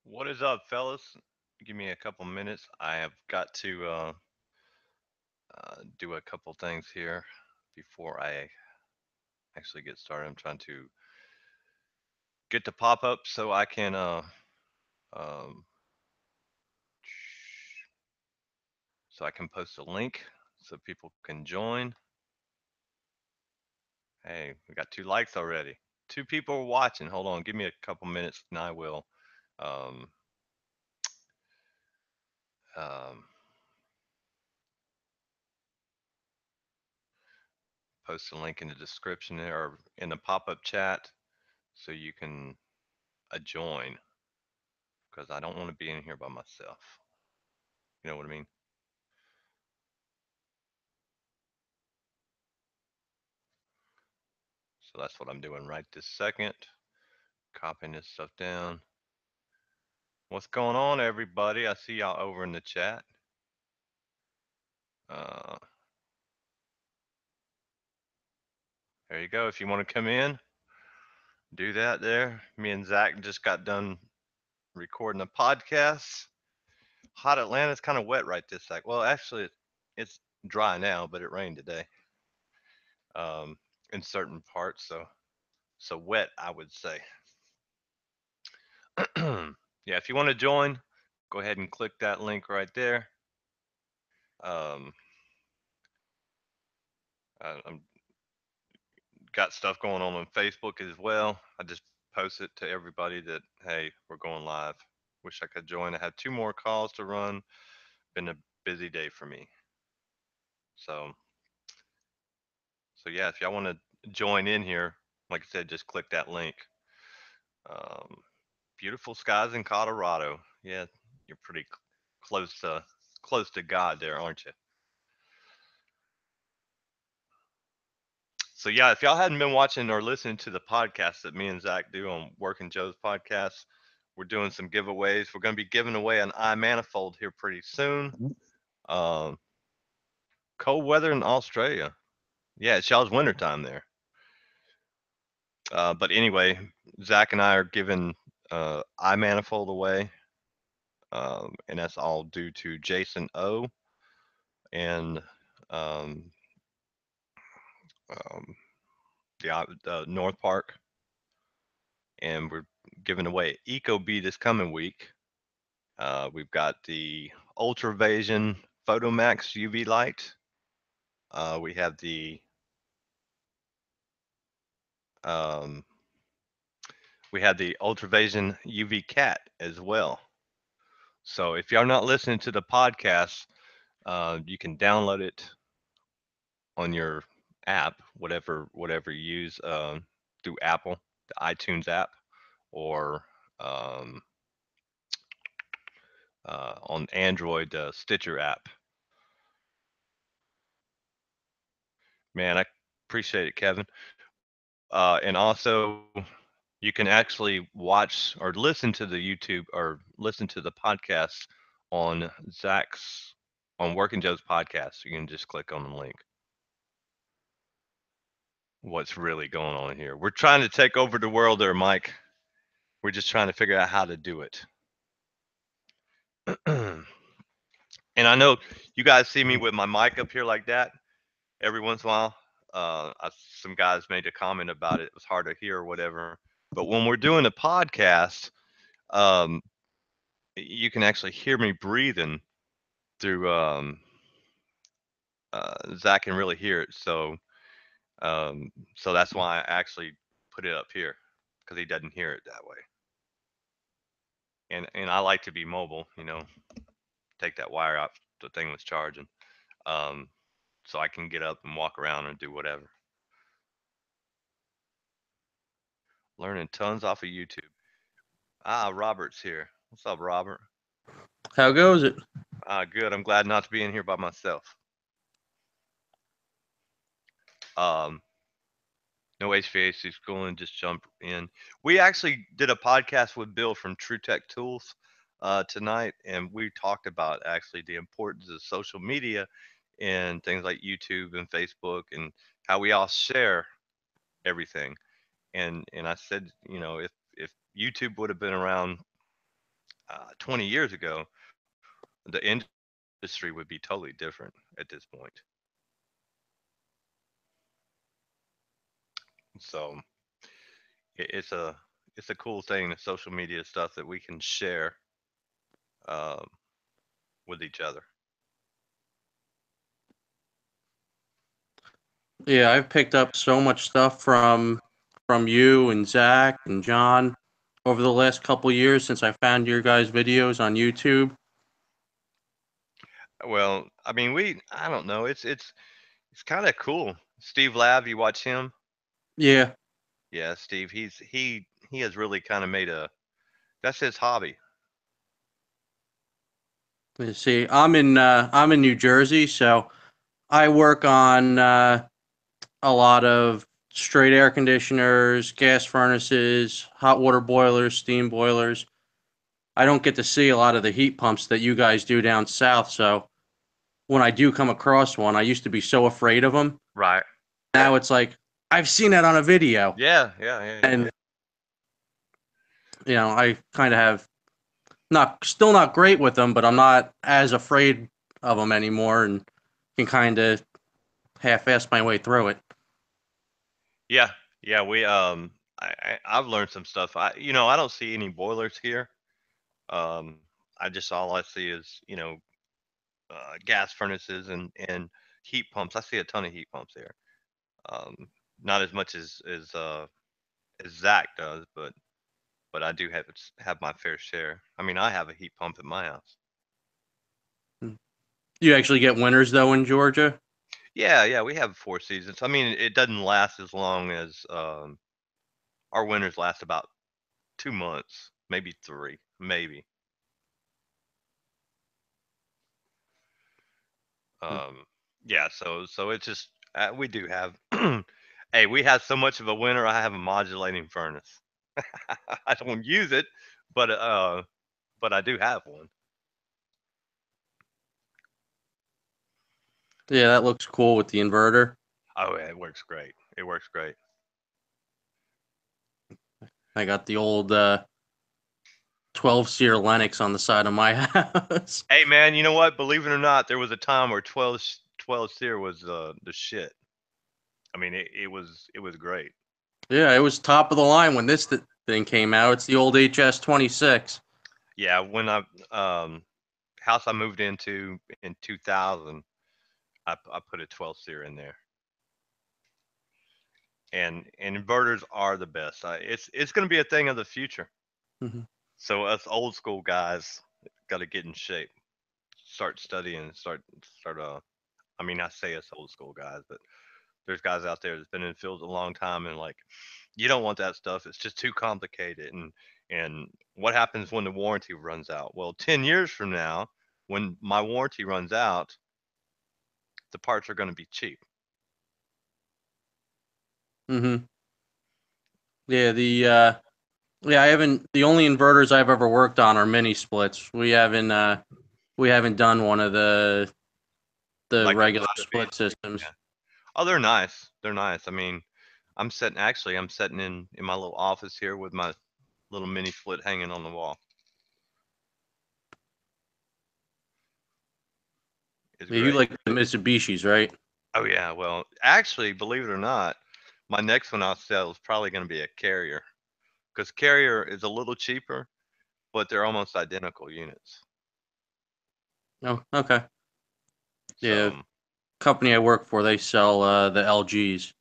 What is up, fellas? Give me a couple minutes. I have got to do a couple things here before I actually get started. I'm trying to get the pop up so I can um, post a link so people can join. Hey, we got 2 likes already. 2 people are watching. Hold on, give me a couple minutes and I will um, um, post a link in the description there or in the pop up chat so you can join because I don't want to be in here by myself. You know what I mean? So that's what I'm doing right this second. Copying this stuff down. What's going on, everybody? I see y'all over in the chat. Uh, there you go. If you want to come in, do that there. Me and Zach just got done recording a podcast. Hot Atlanta's kind of wet right this sec. Well, actually, it's dry now, but it rained today um, in certain parts. So wet, I would say. Yeah, if you want to join, go ahead and click that link right there. Um, I'm got stuff going on Facebook as well. I just post it to everybody that hey, we're going live. Wish I could join. I had 2 more calls to run. Been a busy day for me. So yeah, if y'all want to join in here, like I said, just click that link. Um, Beautiful skies in Colorado. Yeah, you're pretty close to God there, aren't you? So yeah, if y'all hadn't been watching or listening to the podcast that me and Zach do on Working Joe's podcast, we're doing some giveaways. We're going to be giving away an iManifold here pretty soon. Um, Cold weather in Australia. Yeah, it's y'all's wintertime there. But anyway, Zach and I are giving iManifold away, and that's all due to Jason O. and um, um, the North Park, and we're giving away Ecobee this coming week. We've got the Ultravision Photomax UV light. We have um, the Ultravision UV cat as well. So if y'all not listening to the podcast, you can download it on your app, whatever you use through Apple, the iTunes app, or um, on Android, the Stitcher app. Man, I appreciate it, Kevin. And also, you can actually watch or listen to the YouTube or listen to the podcast on Zach's on Working Joe's podcast. You can just click on the link. What's really going on here? We're trying to take over the world there, Mike. We're just trying to figure out how to do it. And I know you guys see me with my mic up here like that every once in a while. Some guys made a comment about it. It was hard to hear or whatever. But when we're doing a podcast, um, you can actually hear me breathing through. Zach can really hear it, so that's why I actually put it up here because he doesn't hear it that way. And I like to be mobile, take that wire out the thing was charging, um, so I can get up and walk around and do whatever. Learning tons off of YouTube. Ah, Robert's here. What's up, Robert? How goes it? Good. I'm glad not to be in here by myself. Um, no HVAC schooling, just jump in. We actually did a podcast with Bill from True Tech Tools tonight, and we talked about actually the importance of social media and things like YouTube and Facebook and how we all share everything. And I said, if YouTube would have been around 20 years ago, the industry would be totally different at this point. So it's a cool thing, the social media stuff that we can share um, with each other. Yeah, I've picked up so much stuff from you and Zach and John over the last couple years since I found your guys' videos on YouTube. Well, I mean, I don't know, it's kind of cool. Steve Lab, you watch him? Yeah, Yeah, Steve, he has really kind of made a that's his hobby. you see, I'm in New Jersey, so I work on a lot of straight air conditioners, gas furnaces, hot water boilers, steam boilers. I don't get to see a lot of the heat pumps that you guys do down south, so when I do come across one, I used to be so afraid of them. Right. Now it's like I've seen that on a video, Yeah, yeah, yeah, yeah. and I kind of have not still not great with them, but I'm not as afraid of them anymore, and can kind of half-ass my way through it. Yeah, yeah, I've learned some stuff. I don't see any boilers here. Um, I just all I see is, gas furnaces and heat pumps. I see a ton of heat pumps here. Um, Not as much as Zach does, but I do have my fair share. I mean, I have a heat pump at my house. You actually get winters though in Georgia. Yeah, yeah, we have 4 seasons. I mean, it doesn't last as long as our winters last about 2 months, maybe three, maybe. Um, yeah, so it's just we do have. Hey, we have so much of a winter. I have a modulating furnace. I don't use it, but I do have one. Yeah, that looks cool with the inverter. Oh, yeah, it works great. It works great. I got the old 12 seer Lennox on the side of my house. Hey, man, you know what? Believe it or not, there was a time where 12 seer was the shit. I mean, it was great. Yeah, it was top of the line when this thing came out. It's the old HS26. Yeah, when I house I moved into in 2000, I put a 12 seer in there. And inverters are the best. It's going to be a thing of the future. Hmm. So us old school guys got to get in shape, start studying, start. I mean, I say us old school guys, but there's guys out there that's been in the field a long time, and like, you don't want that stuff. It's just too complicated. And what happens when the warranty runs out? Well, 10 years from now, when my warranty runs out, the parts are going to be cheap. Hmm. Yeah, I haven't the only inverters I've ever worked on are mini splits. We haven't done one of the Like the regular 5 speed. split systems. Yeah. Oh, they're nice. They're nice. I mean, I'm sitting in my little office here with my little mini split hanging on the wall. It's Yeah, you great. like the Mitsubishis, right? Oh yeah. Well, actually, believe it or not, my next one I'll sell is probably going to be a Carrier, because Carrier is a little cheaper, but they're almost identical units. Oh, okay. Yeah, So company I work for, they sell the LGs.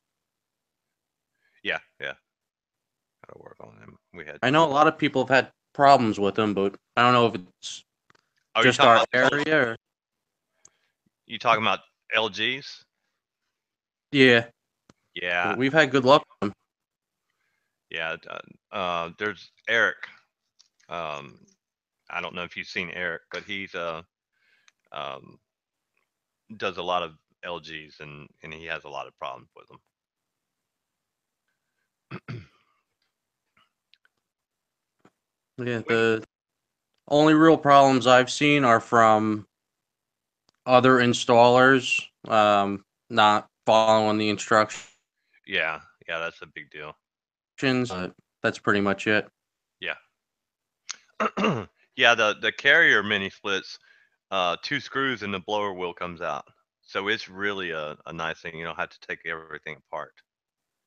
yeah, yeah, gotta work on them. We had. I know a lot of people have had problems with them, but I don't know if it's Oh, you just talking our about area or you talking about LGs? yeah. Yeah, But we've had good luck with them. yeah. There's Eric. Um, I don't know if you've seen Eric, but he's um does a lot of LGs, and he has a lot of problems with them. Yeah, We, the only real problems I've seen are from other installers not following the instructions. yeah, yeah, that's a big deal. But that's pretty much it. Yeah. Yeah, the carrier mini splits, 2 screws and the blower wheel comes out. So it's really a nice thing. You don't have to take everything apart.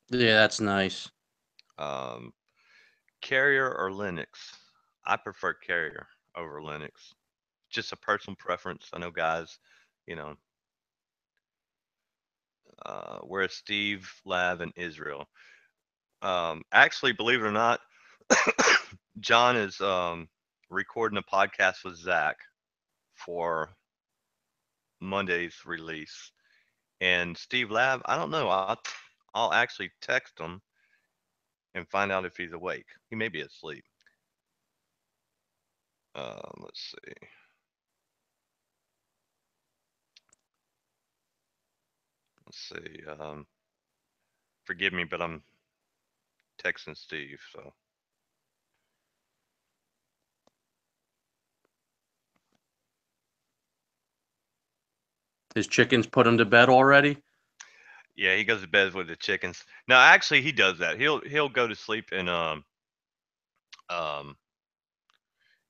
Yeah, that's nice. Um, Carrier or Linux? I prefer Carrier over Linux. Just a personal preference. I know guys, you know, whereas Steve, Lav, and Israel. Actually, believe it or not, John is recording a podcast with Zach for Monday's release. And Steve Lab, I don't know. I'll actually text him and find out if he's awake. He may be asleep. Let's see. Let's see. Forgive me, but I'm texting Steve. So His chickens put him to bed already. yeah, he goes to bed with the chickens. No, actually, he does that. He'll go to sleep and um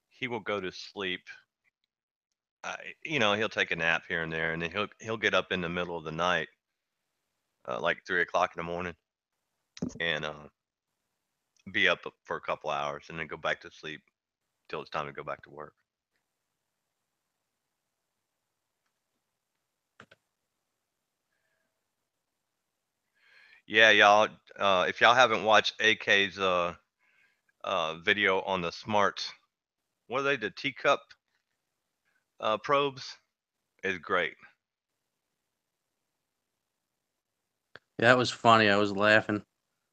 he will go to sleep. He'll take a nap here and there, and then he'll get up in the middle of the night, like 3 o'clock in the morning, and be up for a couple hours, and then go back to sleep till it's time to go back to work. Yeah, y'all. If y'all haven't watched AK's video on the smart, what are they? The teacup probes is great. Yeah, that was funny. I was laughing.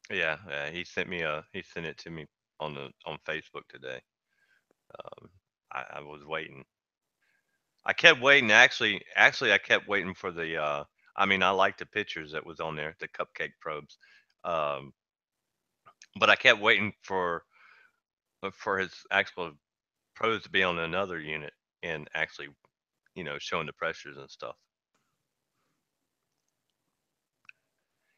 Yeah, yeah. He sent it to me on Facebook today. Um, I was waiting. I kept waiting. Actually, I kept waiting for the. I mean, I liked the pictures that was on there, the cupcake probes. Um, but I kept waiting for his actual probes to be on another unit and actually, showing the pressures and stuff.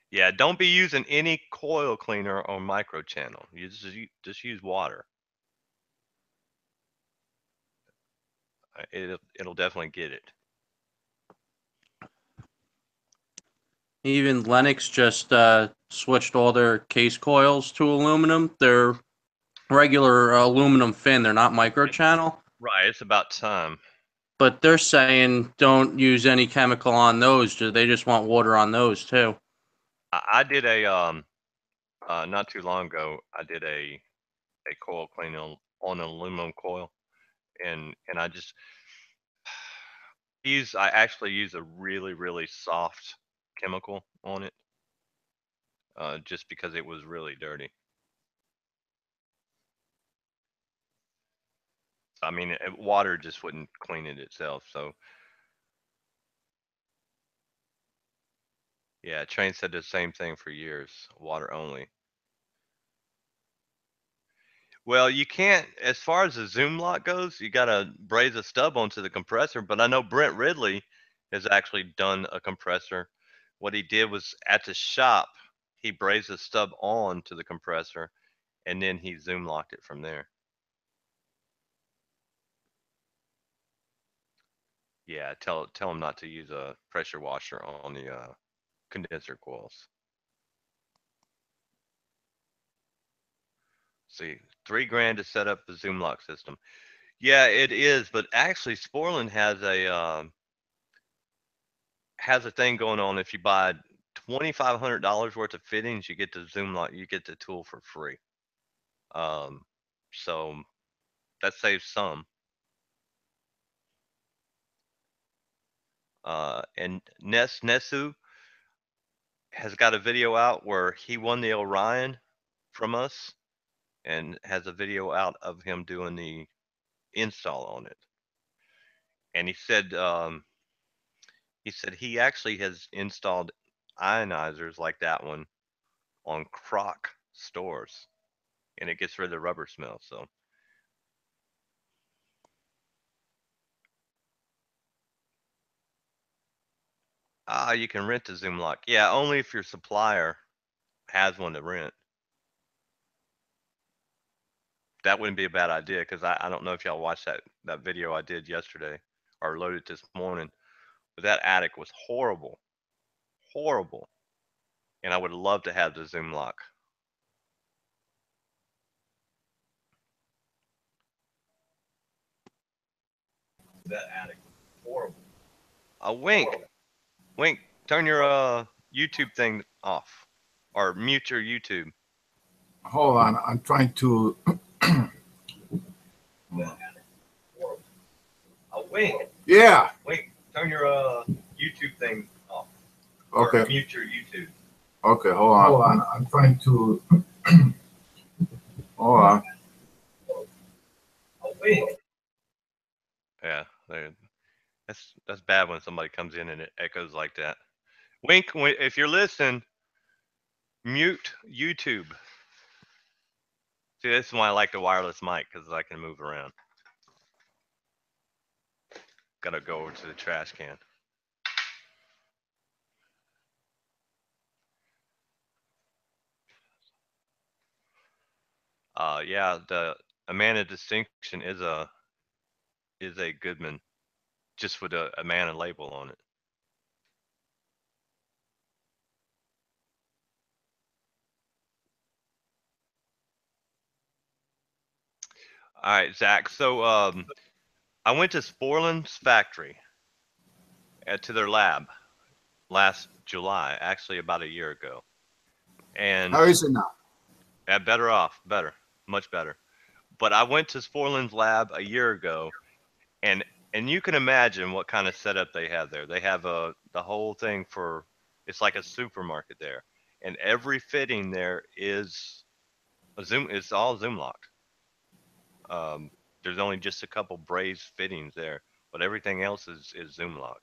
Yeah, don't be using any coil cleaner or micro channel. You just use water. It'll definitely get it. Even Lennox just switched all their case coils to aluminum. They're regular aluminum fin. They're not micro channel. Right, it's about time. But they're saying don't use any chemical on those. They just want water on those too. I did a not too long ago. I did a coil clean on an aluminum coil, and I actually use a really soft chemical on it, just because it was really dirty. I mean, water just wouldn't clean it itself. So yeah, Train said the same thing for years, water only. Well, you can't, as far as the zoom lock goes, you gotta braze a stub onto the compressor. But I know Brent Ridley has actually done a compressor. What he did was at the shop, he brazed a stub on to the compressor, and then he zoom locked it from there. Yeah, tell him not to use a pressure washer on the condenser coils. See, 3 grand to set up the zoom lock system. Yeah, it is, but actually, Sporland has a thing going on. If you buy $2,500 worth of fittings, you get the zoom lock. You get the tool for free. Um, so that saves some. And Nesu has got a video out where he won the Orion from us, and has a video out of him doing the install on it. And he said he actually has installed ionizers like that one on Croc stores, and it gets rid of the rubber smell. So you can rent the zoom lock. Yeah, only if your supplier has one to rent. that wouldn't be a bad idea, because I don't know if y'all watched that video I did yesterday or loaded this morning, but that attic was horrible, horrible, and I would love to have the Zoom lock. That attic was horrible. Wink, Wink, turn your YouTube thing off, or mute your YouTube. Hold on, I'm trying to. Wink. Yeah. Wink, turn your YouTube thing off. Okay. Or mute your YouTube. Okay, hold on. Hold on, I'm trying to. Hold on. Wink. Yeah, that's bad when somebody comes in and it echoes like that. Wink, if you're listening, mute YouTube. See, this is why I like the wireless mic, because I can move around. Gotta go over to the trash can. Yeah, the Amana distinction is a Goodman, just with a Amana label on it. All right, Zach. So I went to Sporland's factory to their lab last July, actually about a year ago. And How is it now? yeah, better, much better. But I went to Sporland's lab a year ago, and you can imagine what kind of setup they have there. They have the whole thing for, it's like a supermarket there, and every fitting there is a Zoom. It's all Zoom locked. There's only just a couple braze fittings there, but everything else is Zoom locked.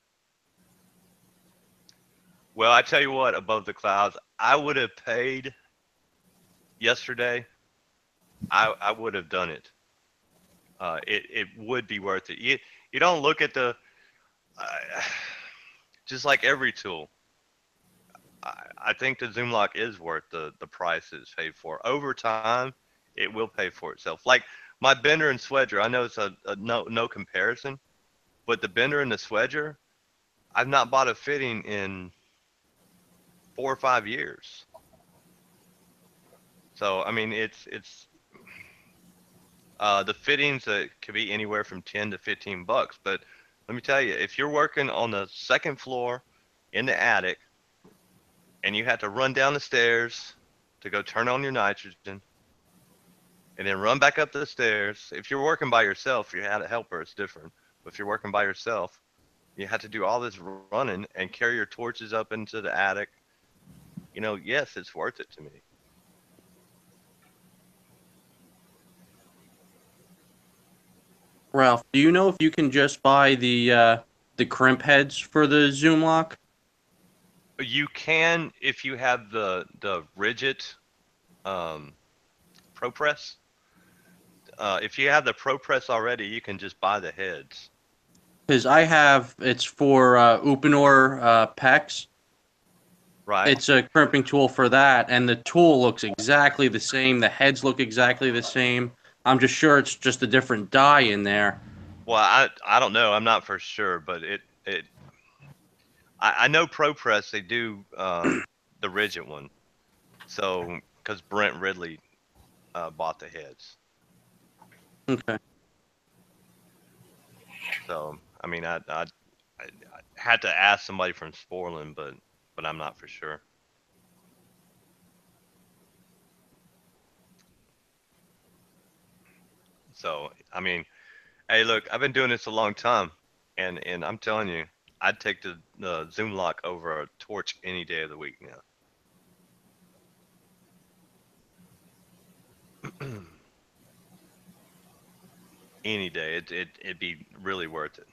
Well, I tell you what, above the clouds, I would have paid yesterday. I would have done it. It would be worth it. You don't look at the just like every tool. I think the Zoom lock is worth the price it's paid for. Over time, it will pay for itself. Like my bender and swedger, I know it's a no comparison, but the bender and the swedger, I've not bought a fitting in 4 or 5 years. So I mean, it's the fittings could be anywhere from 10 to 15 bucks. But let me tell you, if you're working on the second floor in the attic and you have to run down the stairs to go turn on your nitrogen and then run back up the stairs, if you're working by yourself, if you had a helper, it's different. But if you're working by yourself, you have to do all this running and carry your torches up into the attic. You know, yes, it's worth it to me. Ralph, do you know if you can just buy the crimp heads for the Zoom lock? You can if you have the rigid ProPress. If you have the ProPress already, you can just buy the heads. Because I have, it's for Uponor PEX. Right. It's a crimping tool for that, and the tool looks exactly the same. The heads look exactly the same. I'm just sure it's just a different die in there. Well, I don't know. I'm not for sure, but I know ProPress, they do the rigid one. So because Brent Ridley bought the heads. Okay. So I mean, I had to ask somebody from Sporland, but I'm not for sure. So I mean, hey, look, I've been doing this a long time, and I'm telling you, I'd take the Zoom lock over a torch any day of the week now. Any day, it'd be really worth it.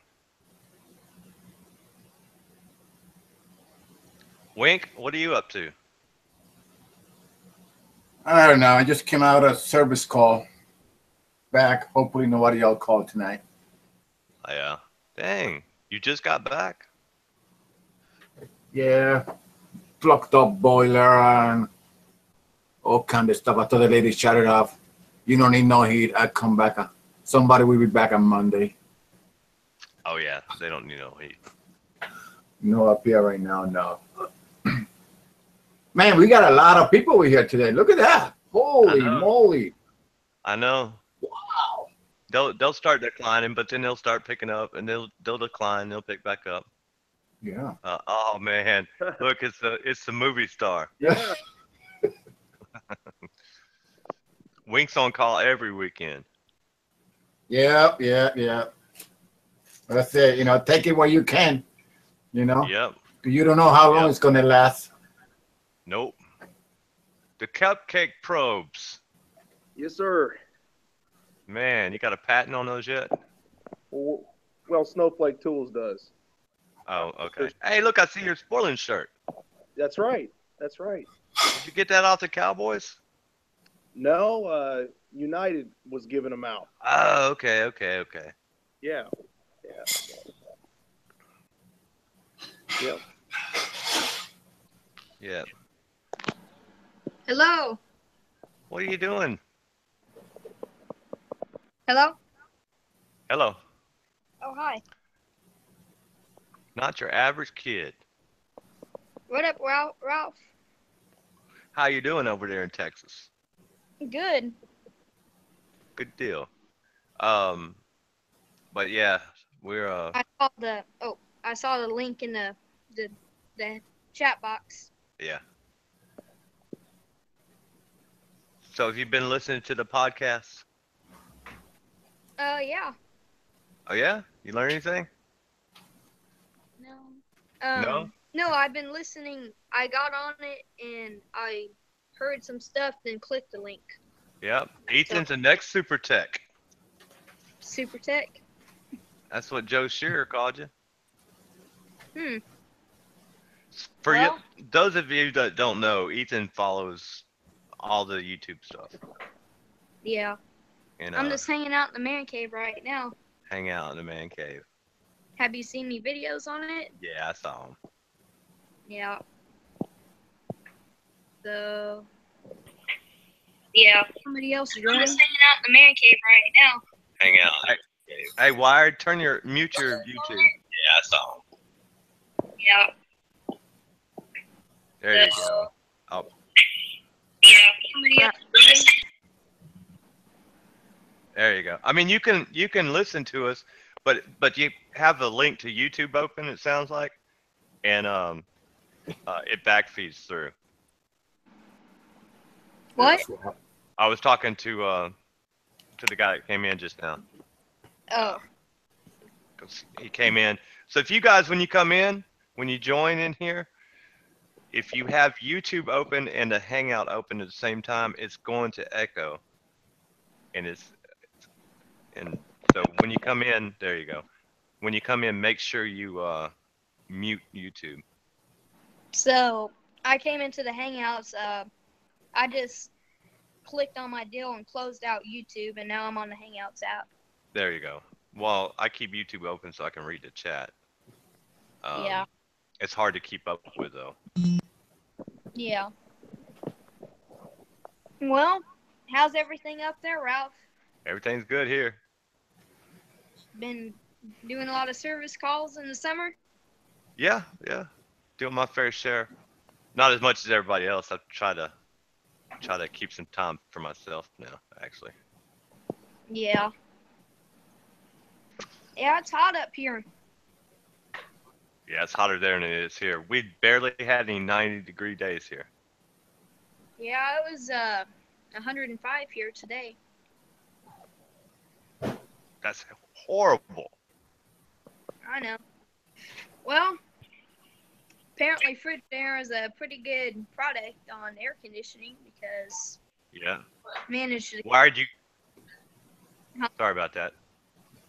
Wink, what are you up to? I don't know. I just came out of service call. Back. Hopefully nobody else called tonight. Yeah. Dang, you just got back? Yeah. Plucked up boiler and all kind of stuff. I thought the lady shut it off. You don't need no heat. I'd come back. Somebody will be back on Monday. Oh yeah, they don't need no heat. No, up here right now, no. Man, we got a lot of people here today. Look at that. Holy moly. I know. Wow. They'll start declining, but then they'll start picking up, and they'll decline. They'll pick back up. Yeah. Oh man, look, it's the movie star. Yeah. Wink's on call every weekend. Yeah. That's it. You know, take it where you can. You know. Yep. You don't know how long it's gonna last. Nope. The cupcake probes. Yes, sir. Man, you got a patent on those yet? Well, Snowflake Tools does. Oh, okay. Hey, look, I see your spoiling shirt. That's right. That's right. Did you get that off the Cowboys? No, United was giving them out. Oh, okay. Yeah. Yeah. Hello. What are you doing? Hello. Hello. Oh, hi. Not your average kid. What up, Ralph? How you doing over there in Texas? Good. Good deal. But yeah, we're I saw the link in the chat box. yeah. So have you been listening to the podcast? Yeah. Oh yeah? You learn anything? No. No? No, I've been listening. I got on it and I heard some stuff, then clicked the link. Yep. Ethan's the next super tech. Super Tech. That's what Joe Shearer called you. For Well- you, those of you that don't know, Ethan follows all the YouTube stuff. Yeah. And I'm just hanging out in the man cave right now. hang out in the man cave. Have you seen any videos on it? Yeah, I saw him. Yeah. So. Yeah. Somebody else is running. I'm just hanging out in the man cave right now. Hang out. Hey, Wired, mute your YouTube. Yeah, I saw him. Yeah. There you go. Oh, Yeah. Somebody else is running. there you go. I mean, you can listen to us, but you have the link to YouTube open. It sounds like, and it backfeeds through. What? I was talking to the guy that came in just now. Oh. 'Cause he came in. So if you guys, when you join in here, if you have YouTube open and the Hangout open at the same time, it's going to echo. And so when you come in, there you go. When you come in, make sure you mute YouTube. So I came into the Hangouts. I just clicked on my deal and closed out YouTube, and now I'm on the Hangouts app. There you go. Well, I keep YouTube open so I can read the chat. Yeah. It's hard to keep up with though. Yeah. Well, how's everything up there, Ralph? Everything's good here. Been doing a lot of service calls in the summer? Yeah. Doing my fair share. Not as much as everybody else. I try to keep some time for myself now, actually. Yeah. Yeah, it's hot up here. Yeah, it's hotter there than it is here. We barely had any 90-degree days here. Yeah, it was 105 here today. That's horrible. I know. Well, apparently Fridge Air is a pretty good product on air conditioning because Yeah. managed to. Wired, you. Sorry about that.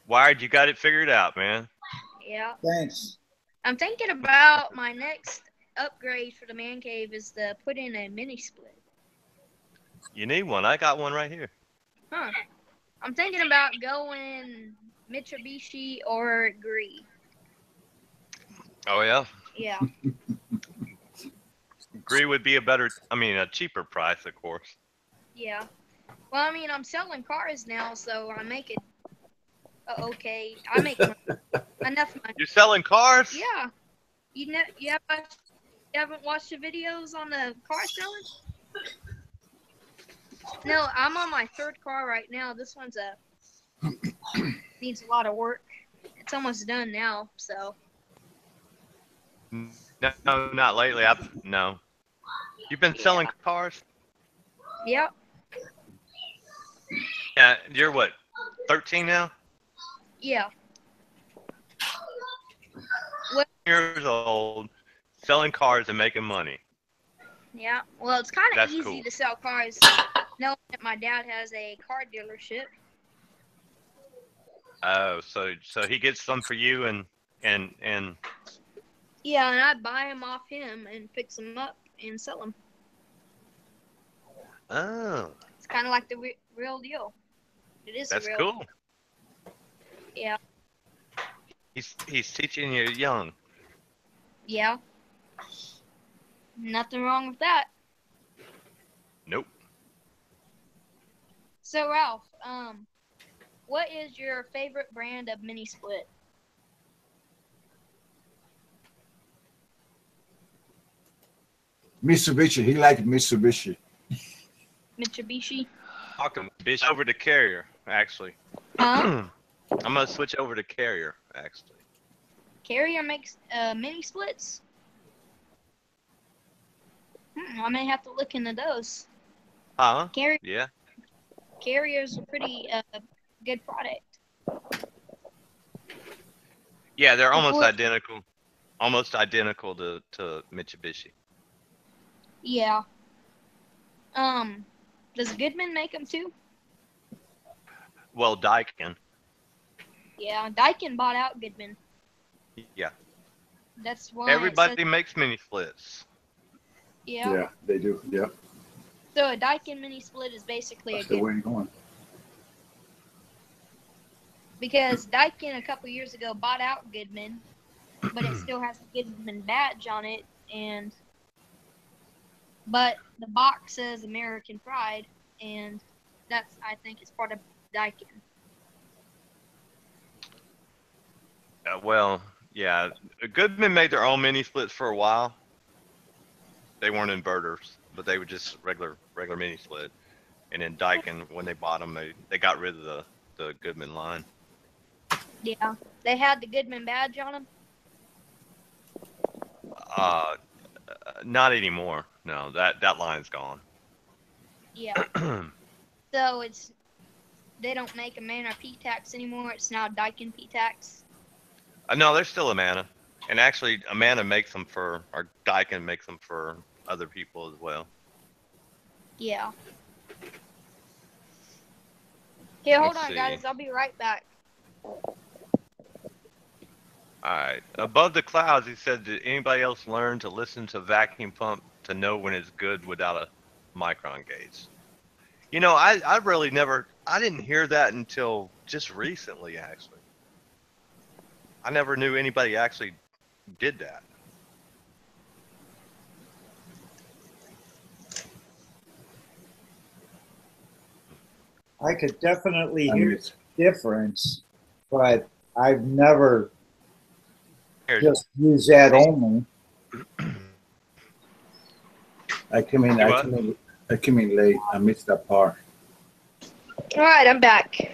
Wired, you got it figured out, man. Yeah. Thanks. I'm thinking about my next upgrade for the man cave is to put in a mini split. You need one. I got one right here. Huh. I'm thinking about going Mitsubishi or Gree. Oh yeah. Yeah. Agree would be a cheaper price, of course. Yeah. Well, I mean, I'm selling cars now, so I make it okay. I make enough money. You're selling cars? Yeah. You haven't watched the videos on the car selling? No, I'm on my third car right now. This one's needs a lot of work. It's almost done now, so. No, not lately. No. You've been selling cars? Yep. Yeah. You're what? 13 now? Yeah. Years old, selling cars and making money. Yeah. Well, it's kind of That's easy cool. to sell cars, knowing that my dad has a car dealership. Oh, so he gets some for you and Yeah, and I buy them off him and fix them up and sell them. oh, It's kind of like the real deal. It is that's real. cool. Yeah. He's teaching you young. Yeah. Nothing wrong with that. Nope. So Ralph, what is your favorite brand of mini split? Mitsubishi. He liked Mitsubishi. Mitsubishi? Talking bitch over to Carrier, actually. Huh? I'm gonna switch over to Carrier, actually. Carrier makes mini splits? I may have to look into those. Huh? Carrier. Yeah. Carrier's a pretty good product. Yeah, they're almost Before- identical. Almost identical to Mitsubishi. Yeah. Does Goodman make them too? Well, Daikin. Yeah, Daikin bought out Goodman. Yeah. That's why. it Everybody says- makes mini splits. yeah. Yeah, they do. Yeah, So a Daikin mini split is basically that's a the good way you're going. because Daikin a couple years ago bought out Goodman, but it still has the Goodman badge on it, but the box says American Pride, and that's I think it's part of Daikin. Well, yeah. Goodman made their own mini splits for a while. They weren't inverters, but they were just regular mini split. And then Daikin, when they bought them, they got rid of the Goodman line. Yeah, they had the Goodman badge on them. Not anymore. No, that line's gone. Yeah. So they don't make Amana P-Tax anymore. It's now Daikin P-Tax. No, they're still Amana. And actually, Amana makes them or Daikin makes them for other people as well. Yeah. Here, hold Let's on, see. guys. I'll be right back. All right. Above the clouds, he said, did anybody else learn to listen to vacuum pump to know when it's good without a micron gauge? You know, I really I didn't hear that until just recently, actually. I never knew anybody actually did that. I could definitely I hear mean, the difference, but I've never Here, just used that only. I came in. You I what? came in. I came in late. I missed that part. All right, I'm back.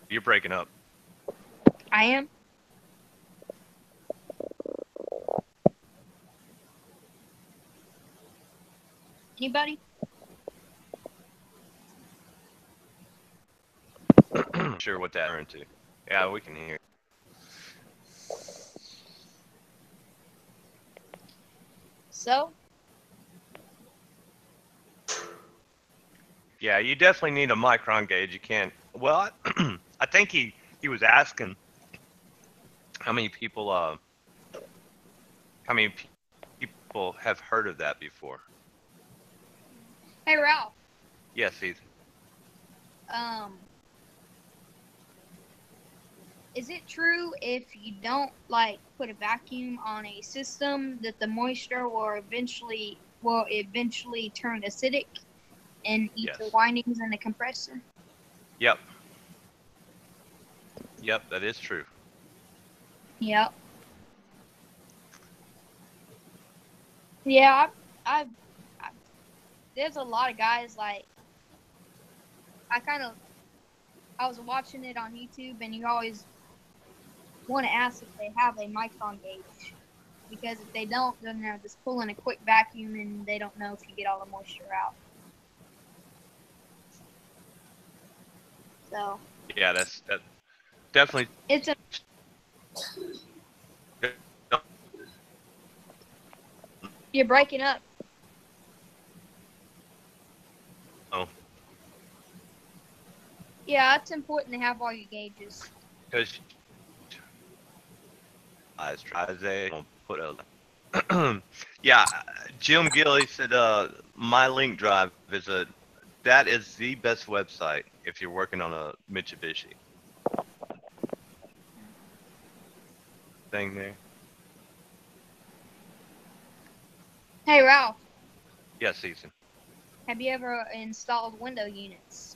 you're breaking up. I am. Anybody? Sure what that turned to. Yeah, we can hear. So, Yeah, you definitely need a micron gauge. You can't. Well, I think he was asking how many people people have heard of that before. hey Ralph. Yes, he's. is it true if you don't like put a vacuum on a system that the moisture will eventually turn acidic and eat the Yes. windings in the compressor? Yep. Yep, that is true. Yep. Yeah, I there's a lot of guys like I was watching it on YouTube, and you always want to ask if they have a micron gauge, because if they don't, then they're just pulling a quick vacuum and they don't know if you get all the moisture out. So Yeah, that definitely. it's a you're breaking up. Oh, Yeah, it's important to have all your gauges. because Isaiah gonna put a. Yeah, Jim Gilly said my link drive that is the best website if you're working on a Mitsubishi thing there. Hey Ralph, Yes, Ethan. have you ever installed window units?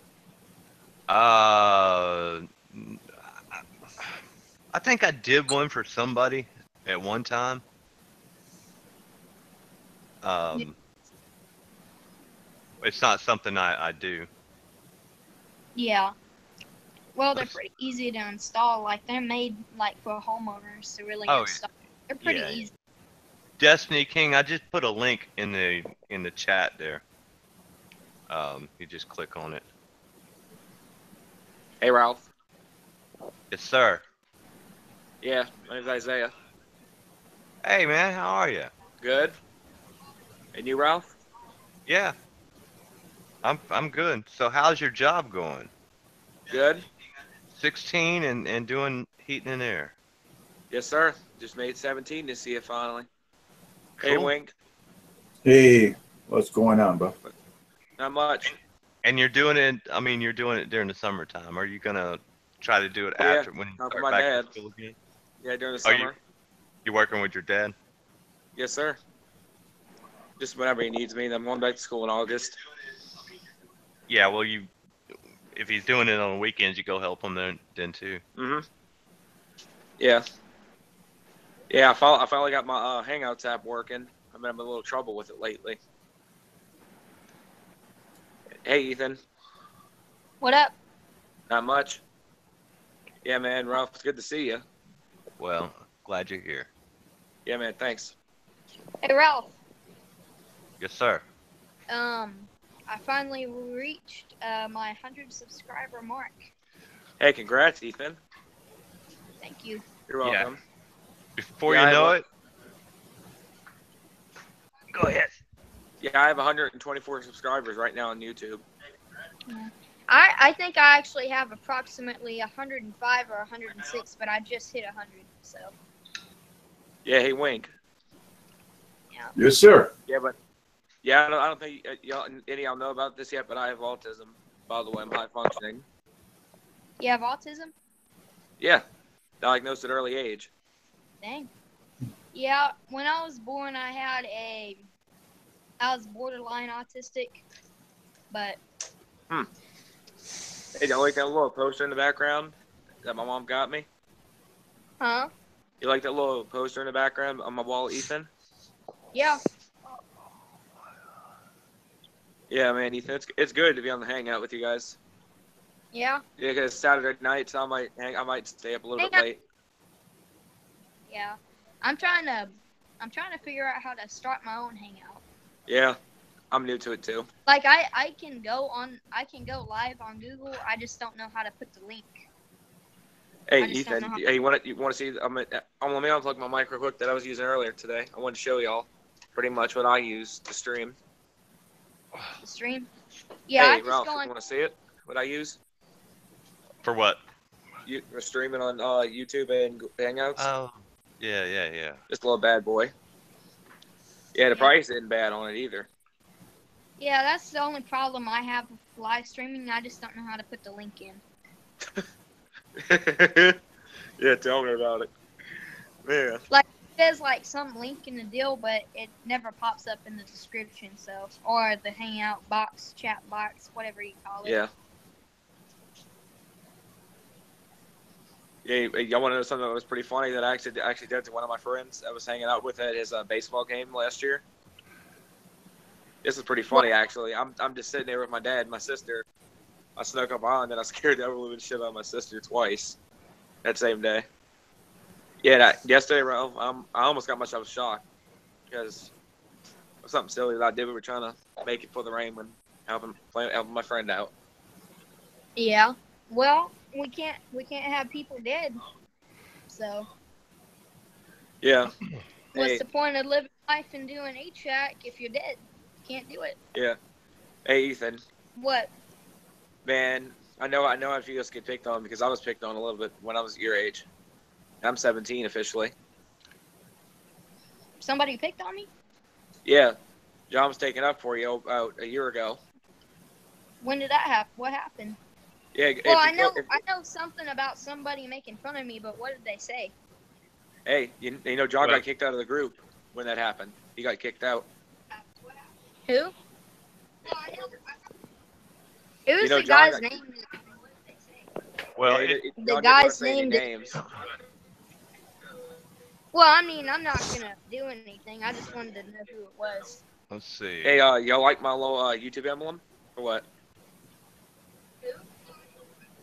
I think I did one for somebody at one time. It's not something I do. Yeah. Well, they're pretty easy to install. Like they're made like for homeowners to really Oh, install. They're pretty yeah. easy. Destiny King, I just put a link in the chat there. You just click on it. Hey, Ralph. Yes, sir. Yeah, my name's Isaiah. Hey, man, how are you? Good. And you, Ralph? Yeah, I'm good. So, how's your job going? Good. 16 and doing heating and air. Yes, sir. Just made 17 this year finally. Hey, Cool. Wink. Hey, what's going on, bro? Not much. And you're doing it. I mean, you're doing it during the summertime. Are you gonna try to do it Yeah, after when you helping start my back dad. to school again? Yeah, during the Are you- summer. You working with your dad? Yes, sir. Just whenever he needs me. I'm going back to school in August. Yeah. Well, if he's doing it on the weekends, you go help him then too. Mm-hmm. Yeah. Yeah, I finally got my Hangouts app working. I'm having a little trouble with it lately. Hey, Ethan. What up? Not much. Yeah, man. Ralph, it's good to see you. Well, glad you're here. Yeah, man. Thanks. Hey Ralph. Yes, sir. I finally reached my 100 subscriber mark. Hey, congrats, Ethan. Thank you. You're Yeah. welcome. Before Yeah, you I know will- it, go ahead. Yeah, I have 124 subscribers right now on YouTube. I think I actually have approximately 105 or 106, but I just hit 100. So Yeah, hey, Wink. Yes, sir. Yeah, but yeah, I don't think any of y'all know about this yet, but I have autism. By the way, I'm high functioning. you have autism? Yeah, diagnosed at early age. Dang. Yeah, when I was born, I was borderline autistic, but Hey, you like that little poster in the background that my mom got me? huh? You like that little poster in the background on my wall, Ethan? Yeah. Yeah, man, Ethan, it's good to be on the Hangout with you guys. Yeah. Yeah, 'cause it's Saturday night, so I might stay up a little bit Hangout. late. Yeah. I'm trying to figure out how to start my own hangout. Yeah, I'm new to it too. Like I can go live on Google. I just don't know how to put the link. Hey, I just don't Ethan, know how- hey, you want to see? Let me unplug my mic real quick that I was using earlier today. I want to show y'all pretty much what I use to stream. The stream. Yeah, I Hey, just Ralph, go you on. want to see it? What I use? For what? We're streaming on YouTube and Hangouts. Oh, yeah. Just a little bad boy. Yeah, the Yeah. price isn't bad on it either. Yeah, that's the only problem I have with live streaming. I just don't know how to put the link in. Yeah, tell me about it. Yeah. There's like some link in the deal, but it never pops up in the description. So, or the Hangout box, chat box, whatever you call it. Yeah. Yeah, y'all want to know something that was pretty funny that I actually did to one of my friends I was hanging out with at his baseball game last year? This is pretty funny, actually. I'm just sitting there with my dad and my sister. I snuck up on, and I scared the ever-living shit out of my sister twice that same day. Yeah, yesterday, Ralph, I almost got myself shocked because of something silly that I did. We were trying to make it for the rain when helping my friend out. Yeah. Well, we can't have people dead. So. Yeah. What's the point of living life and doing HVAC if you're dead? Can't do it. Yeah. Hey, Ethan. What? Man, I know if you just get picked on because I was picked on a little bit when I was your age. I'm 17 officially. Somebody picked on me? Yeah. John was taken up for you about a year ago. When did that happen? What happened? Yeah. Well, I know something about somebody making fun of me, but what did they say? Hey, you know, John got kicked out of the group when that happened. He got kicked out. Who? Who's know, the John guy's name? Well, The guy's name. Well, I mean, I'm not gonna do anything. I just wanted to know who it was. let's see. Hey, y'all like my little YouTube emblem or what?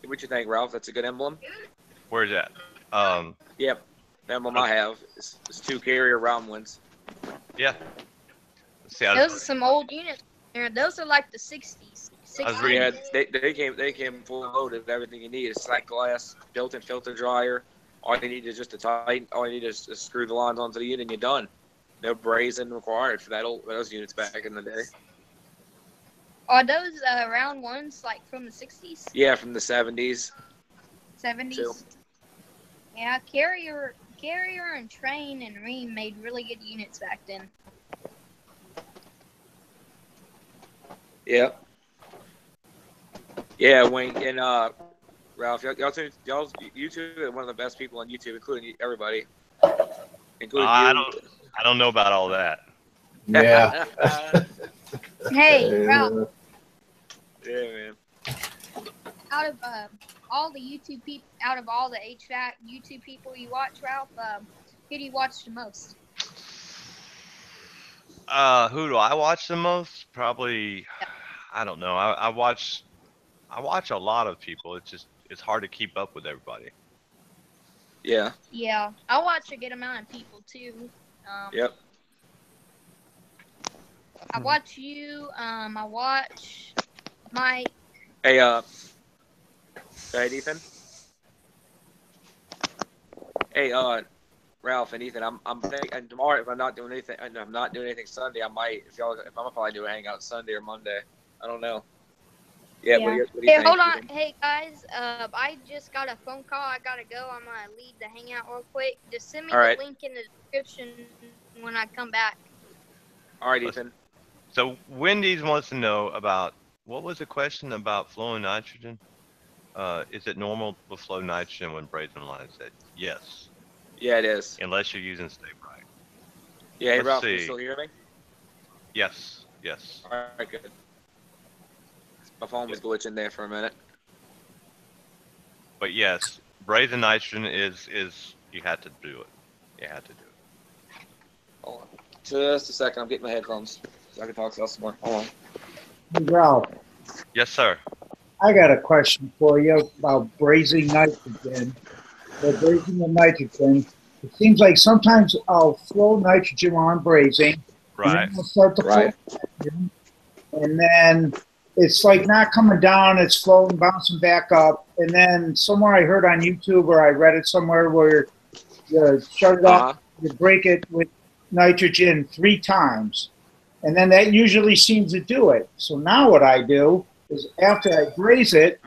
What you think, Ralph? That's a good emblem. Where's that? Yep, the emblem I have is 2 carrier Romulans. Yeah. Let's see. Those are some old units. Those are like the 60s. Yeah, they came full loaded with everything you need. It's sight glass, built-in filter dryer. All you need is just a tighten. All you need is to screw the lines onto the unit, and you're done. No brazing required for those units back in the day. Are those round ones like from the 60s? Yeah, from the 70s. 70s. Too. Yeah, Carrier and Train and Ream made really good units back then. Yeah. Yeah, Wayne and Ralph, you two are one of the best people on YouTube, including everybody, including you. I don't know about all that. Yeah. Hey, Ralph. Yeah, man. Out of all the YouTube people, out of all the HVAC YouTube people you watch, Ralph, who do you watch the most? Who do I watch the most? Probably, I don't know. I watch a lot of people. It's hard to keep up with everybody. Yeah. Yeah, I watch a good amount of people too. Yep. I watch you. I watch Mike. Hey, Ethan. Hey, Ralph and Ethan. I'm thinking tomorrow if I'm not doing anything. I'm not doing anything Sunday. I might. If I'm gonna probably do a hangout Sunday or Monday. I don't know. Yeah. What do you Hey, think, hold on. Ethan? Hey guys, I just got a phone call. I gotta go. I'm gonna leave the hangout real quick. Just send me All right. the link in the description when I come back. All right, Ethan. So Wendy's wants to know about, what was the question about flowing nitrogen? Is it normal to flow nitrogen when brazing lines? Yes, Yeah, it is. unless you're using stay bright. Yeah, hey, Let's Ralph, you see. still hear me? Yes. All right, good. My phone was glitching there for a minute. But yes, brazing nitrogen is you had to do it. You had to do it. Hold on. Just a second. I'm getting my headphones so I can talk to us some more. Hold on. Hey, Ralph, Yes, sir. I got a question for you about brazing nitrogen. The brazing of nitrogen. It seems like sometimes I'll flow nitrogen while I'm brazing. Right. And then I'll start to flow Right. nitrogen, and then it's like not coming down. It's flowing, bouncing back up. And then somewhere I heard on YouTube or I read it somewhere where you start it off, you break it with nitrogen 3 times. And then that usually seems to do it. So now what I do is after I braze it,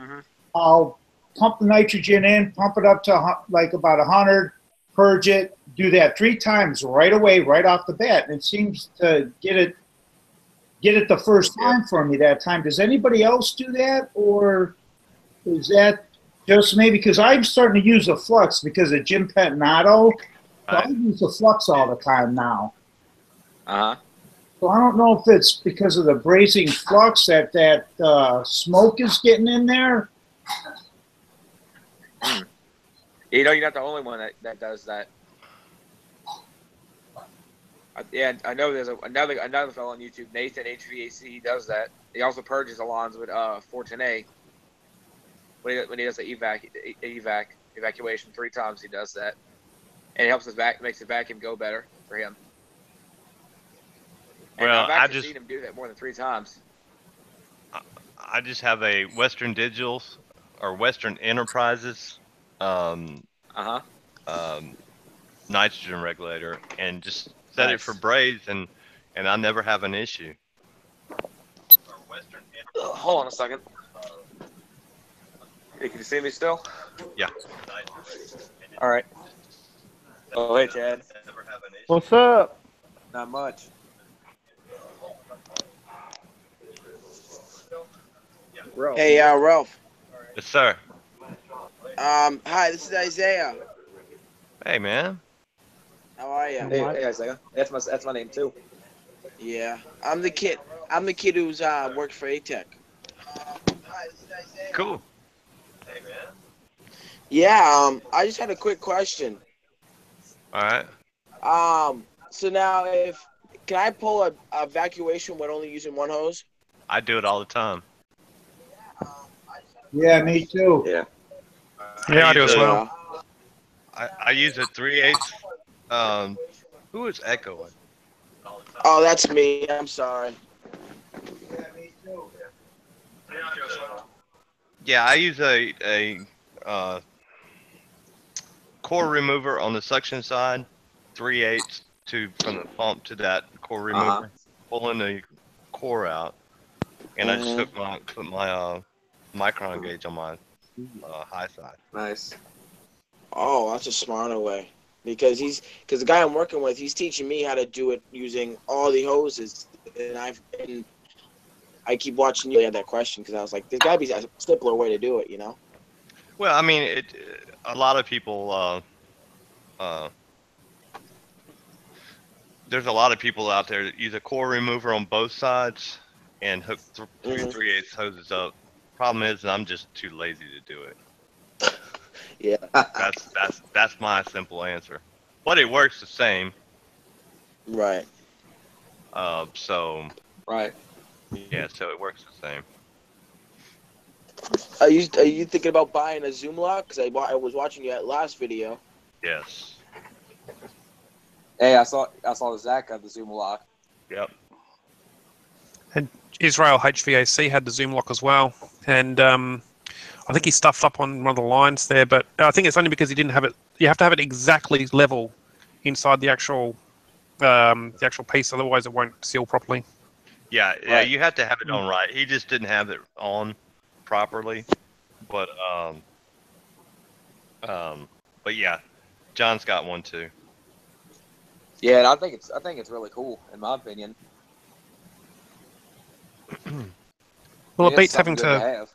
I'll pump the nitrogen in, pump it up to like about 100, purge it, do that 3 times right away, right off the bat. And it seems to get it the first time for me that time. Does anybody else do that, or is that Just maybe because I'm starting to use a flux because of Jim Pettinato. So I use the flux all the time now. Uh huh. So I don't know if it's because of the brazing flux that smoke is getting in there. You know, you're not the only one that does that. Yeah, I know there's another fellow on YouTube, Nathan HVAC. He does that. He also purges the lawns with 410A. When he does the evacuation 3 times, he does that, and it helps makes the vacuum go better for him. And Well, I've actually seen him do that more than 3 times. I just have a Western Digitals or Western Enterprises nitrogen regulator, and just set it for braze, and I never have an issue. Hold on a second. Hey, can you see me still? Yeah. All right. Oh, hey, Chad. What's up? Not much. Ralph. Hey, Ralph. Yes, sir. Hi, this is Isaiah. Hey, man. How are you? Hey, Isaiah. That's my name too. Yeah, I'm the kid. I'm the kid who's worked for ATEC. Hi, this is Isaiah. Cool. Hey, man. Yeah. I just had a quick question. All right. So now, can I pull a evacuation when only using one hose? I do it all the time. Yeah, me too. Yeah. Yeah, I do as well. I use a 3/8. Who is echoing? Oh, that's me. I'm sorry. Yeah, me too. Yeah, I use a core remover on the suction side, 3/8 from the pump to that core remover, pulling the core out, and I just put my micron gauge on my high side. Nice. Oh, that's a smarter way. Because the guy I'm working with, he's teaching me how to do it using all the hoses, and I keep watching you have that question because I was like, there's got to be a simpler way to do it, you know? Well, I mean, a lot of people. There's a lot of people out there that use a core remover on both sides and hook 3/8 hoses up. Problem is, I'm just too lazy to do it. Yeah. That's my simple answer. But it works the same. Right. So. Right. Yeah, so it works the same. Are you thinking about buying a zoom lock? Because I was watching your last video. Yes. Hey, I saw Zach got the zoom lock. Yep. And Israel HVAC had the zoom lock as well, and I think he stuffed up on one of the lines there, but I think it's only because he didn't have it. You have to have it exactly level inside the actual piece, otherwise it won't seal properly. Yeah, yeah, you have to have it on right. He just didn't have it on properly, but yeah, John's got one too. Yeah, and I think it's really cool in my opinion. Well, it beats having to. have.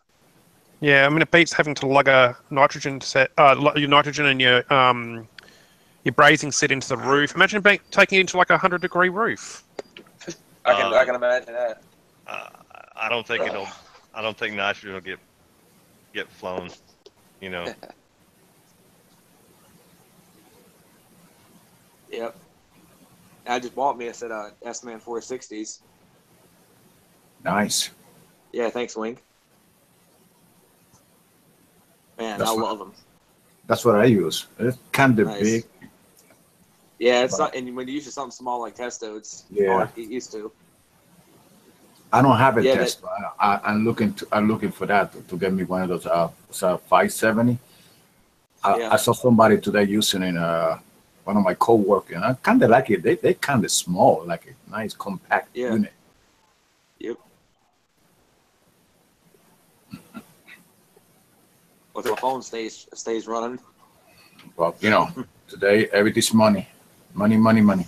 Yeah, I mean, it beats having to lug a nitrogen set, your nitrogen and your brazing set into the roof. Imagine taking it into like a 100-degree roof. I can imagine that. I don't think nitrogen will get flown. You know. Yep. I just bought me a set of S-Man 460s. Nice. Yeah, thanks, Wink. Man, I love them. That's what I use. It's kind of big. Yeah, it's not. And when you use something small like Testo, it's hard to get used to. I don't have a test. I'm looking for that to get me one of those 570. I saw somebody today using it. One of my co-workers. I kind of like it. They kind of small, like a nice compact unit. Yep. Well, the phone stays running. Well, you know, today everything's money, money.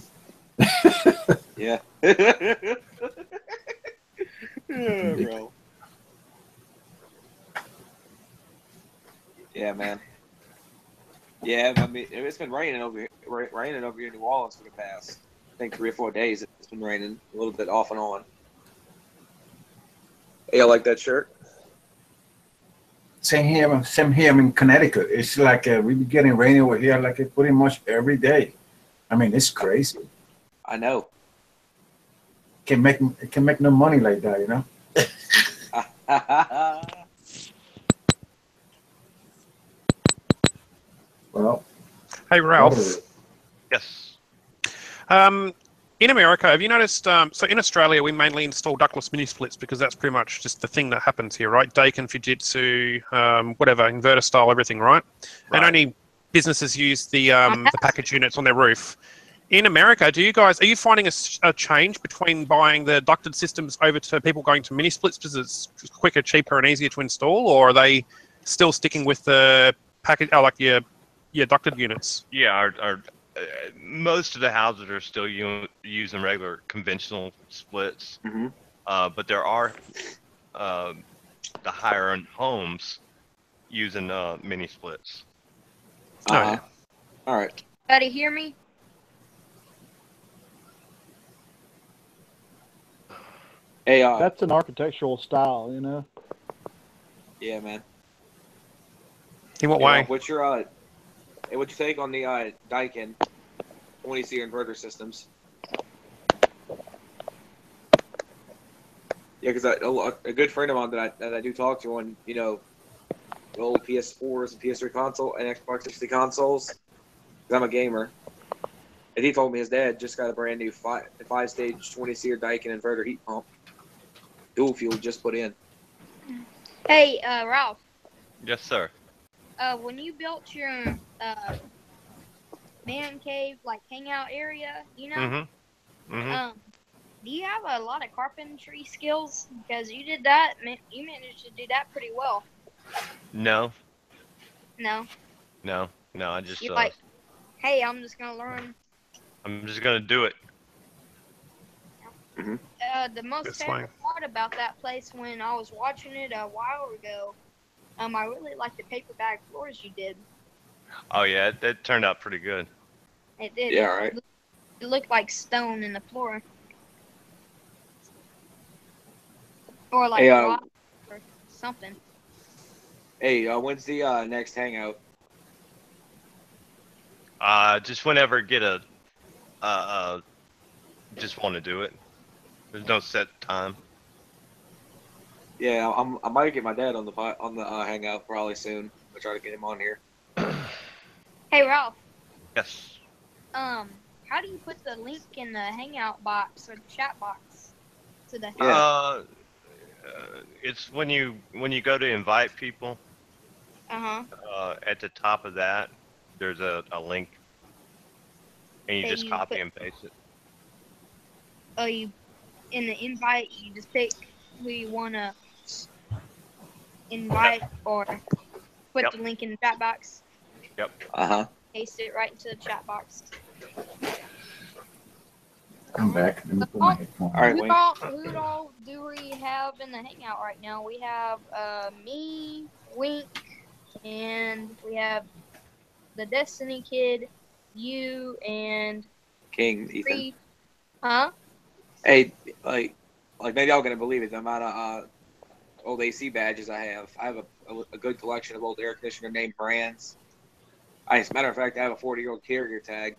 Yeah. Yeah, bro. Yeah, man. Yeah, I mean, it's been raining over here in New Orleans for the past, I think, 3 or 4 days. It's been raining a little bit off and on. Hey, I like that shirt. Same here in Connecticut. It's like we be getting rain over here like pretty much every day. I mean, it's crazy. I know. Can make no money like that, you know. Well, Hey, Ralph. Yes. In America, have you noticed? So in Australia, we mainly install ductless mini splits because that's pretty much just the thing that happens here, right? Dakin, Fujitsu, whatever, inverter style, everything, right? And only businesses use the package units on their roof. In America, are you finding a change between buying the ducted systems over to people going to mini splits because it's quicker, cheaper, and easier to install, or are they still sticking with the package, like your ducted units? Yeah, our most of the houses are still using regular conventional splits, but there are the higher end homes using mini splits. All right. Buddy, hear me? Hey, that's an architectural style, you know. Yeah, man. In what way? What's your what's your take on the Daikin 20-seer inverter systems? Yeah, because a good friend of mine that I do talk to on the old PS4s and PS3 console and Xbox 360 consoles, because I'm a gamer, and he told me his dad just got a brand new 5-stage 20-seer Daikin inverter heat pump, dual fuel, just put in. Hey, Ralph. Yes, sir. When you built your man cave, like hangout area, do you have a lot of carpentry skills? Because you did that, you managed to do that pretty well. No. No. I just You're like, hey, I'm just gonna learn. I'm just gonna do it. The most favorite part about that place when I was watching it a while ago, I really liked the paper bag floors you did. Oh yeah, it turned out pretty good. It did. Yeah, right. It looked like stone in the floor. Or like rock or something. Hey, when's the next hangout? Just whenever get just want to do it. There's no set time. Yeah, I might get my dad on the hangout probably soon. I'll try to get him on here. Hey, Ralph. Yes. How do you put the link in the hangout box or the chat box to the hangout? It's when you go to invite people. At the top of that, there's a link, and you just copy and paste it. Oh, you in the invite, you just pick who you want to invite or put the link in the chat box. Yep. Paste it right into the chat box. I'm back. Let me put my headphone on. Who all do we have in the hangout right now? We have me, Wink, and we have the Destiny Kid, you, and King Ethan. Huh? Hey, like maybe y'all gonna believe it. The amount of old AC badges I have. I have a good collection of old air conditioner name brands. As a matter of fact, I have a 40-year-old carrier tag.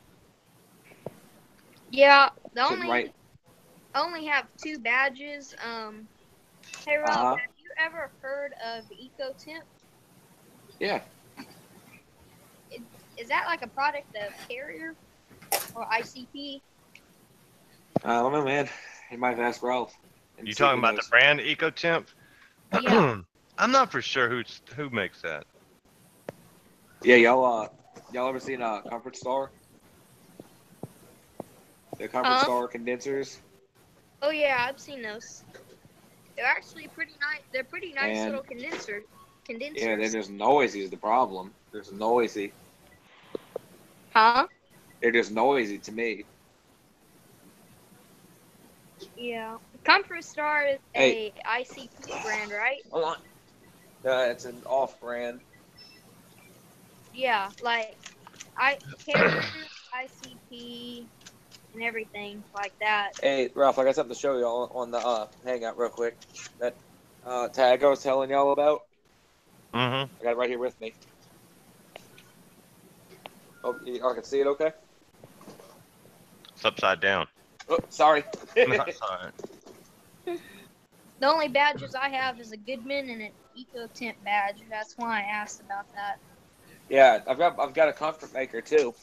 Yeah, only have 2 badges. Hey Rob, have you ever heard of EcoTemp? Yeah. Is that like a product of Carrier or ICP? I don't know, man. You might have asked Ralph. You talking about the brand EcoTemp? Yeah. I'm not for sure who makes that. Yeah, y'all ever seen Comfort Star? The Comfort Star condensers. Oh yeah, I've seen those. They're actually pretty nice. They're pretty nice little condensers. Yeah, they're just noisy is the problem. They're just noisy. Huh? They're just noisy to me. Yeah. Comfort Star is a ICP brand, right? Hold on. It's an off brand. Yeah, like carrier, ICP, and everything like that. Hey, Ralph, I got something to show you on the Hangout real quick. That tag I was telling y'all about. Mm-hmm. I got it right here with me. Oh, I can see it okay? It's upside down. Oh, sorry. That's all right. The only badges I have is a Goodman and an Eco Temp badge. That's why I asked about that. Yeah, I've got a comfort maker too.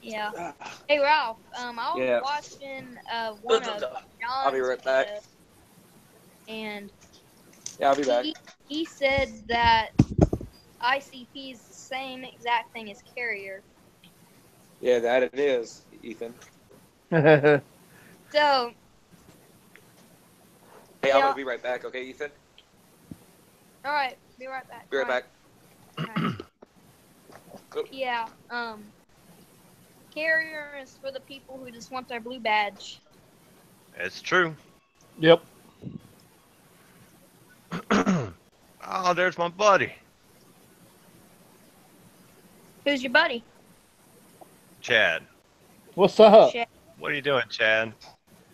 Yeah. Hey Ralph, I was watching one of John's I'll be right back. videos, and Yeah, I'll be back. He said that ICP is the same exact thing as carrier. Yeah, that it is, Ethan. So. Hey, I'm gonna be right back, okay, Ethan? All right, be right back. Be right back. Right. Yeah, carrier is for the people who just want their blue badge. It's true. Yep. Oh, there's my buddy. Who's your buddy? Chad. What's up? Chad. What are you doing, Chad?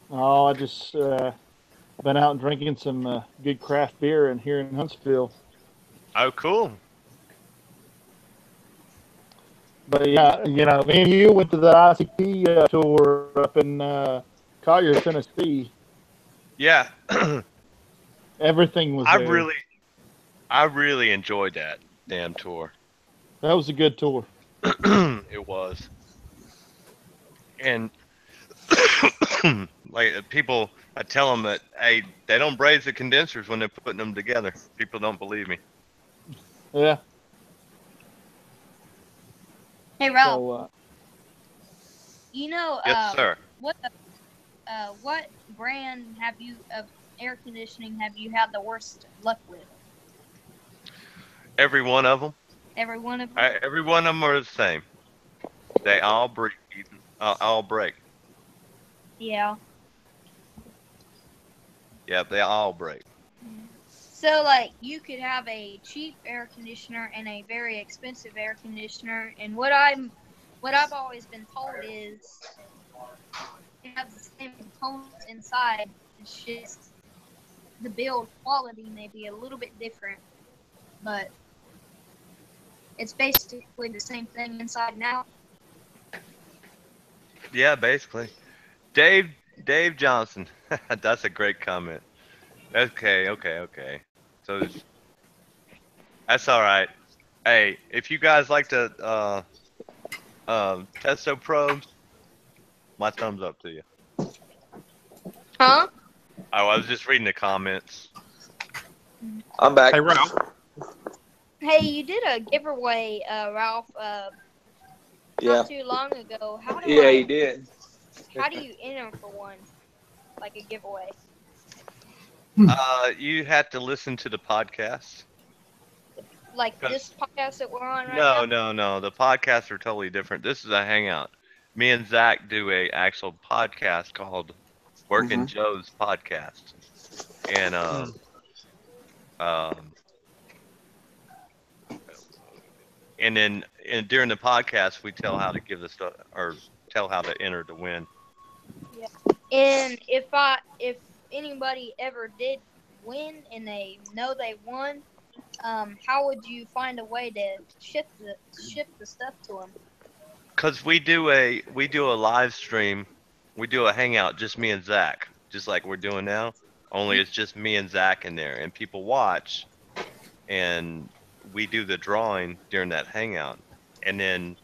Oh, I just been out and drinking some good craft beer here in Huntsville. Oh, cool. But yeah, me and you went to the ICP tour up in Collier, Tennessee. Yeah. Everything was there. I really enjoyed that damn tour. That was a good tour. It was. And like people, I tell them that, hey, they don't braze the condensers when they're putting them together. People don't believe me. Yeah. Hey Ralph. So, yes, sir. What brand of air conditioning have you had the worst luck with? Every one of them. Every one of them. Every one of them are the same. They all break. All break. Yeah. Yep, they all break. So, like, you could have a cheap air conditioner and a very expensive air conditioner, and what I've always been told is it has the same components inside. It's just the build quality may be a little bit different, but it's basically the same thing inside and out. Yeah, basically. Dave Johnson. That's a great comment. Okay. So that's all right. Hey, if you guys like to testo probes, my thumbs up to you. Huh? Oh, I was just reading the comments. I'm back. Hey, Ralph. Hey, you did a giveaway, Ralph, not too long ago. You did. How do you enter for one? Like a giveaway? You have to listen to the podcast. Like this podcast that we're on right now? No. The podcasts are totally different. This is a hangout. Me and Zach do a actual podcast called Working Joe's Podcast. And and then during the podcast we tell how to give the stuff or tell how to enter to win. Yeah. And if anybody ever did win and they know they won, how would you find a way to ship the stuff to them? Cause we do a live stream, we do a hangout, just me and Zach, just like we're doing now. Only it's just me and Zach in there, and people watch, and we do the drawing during that hangout, and then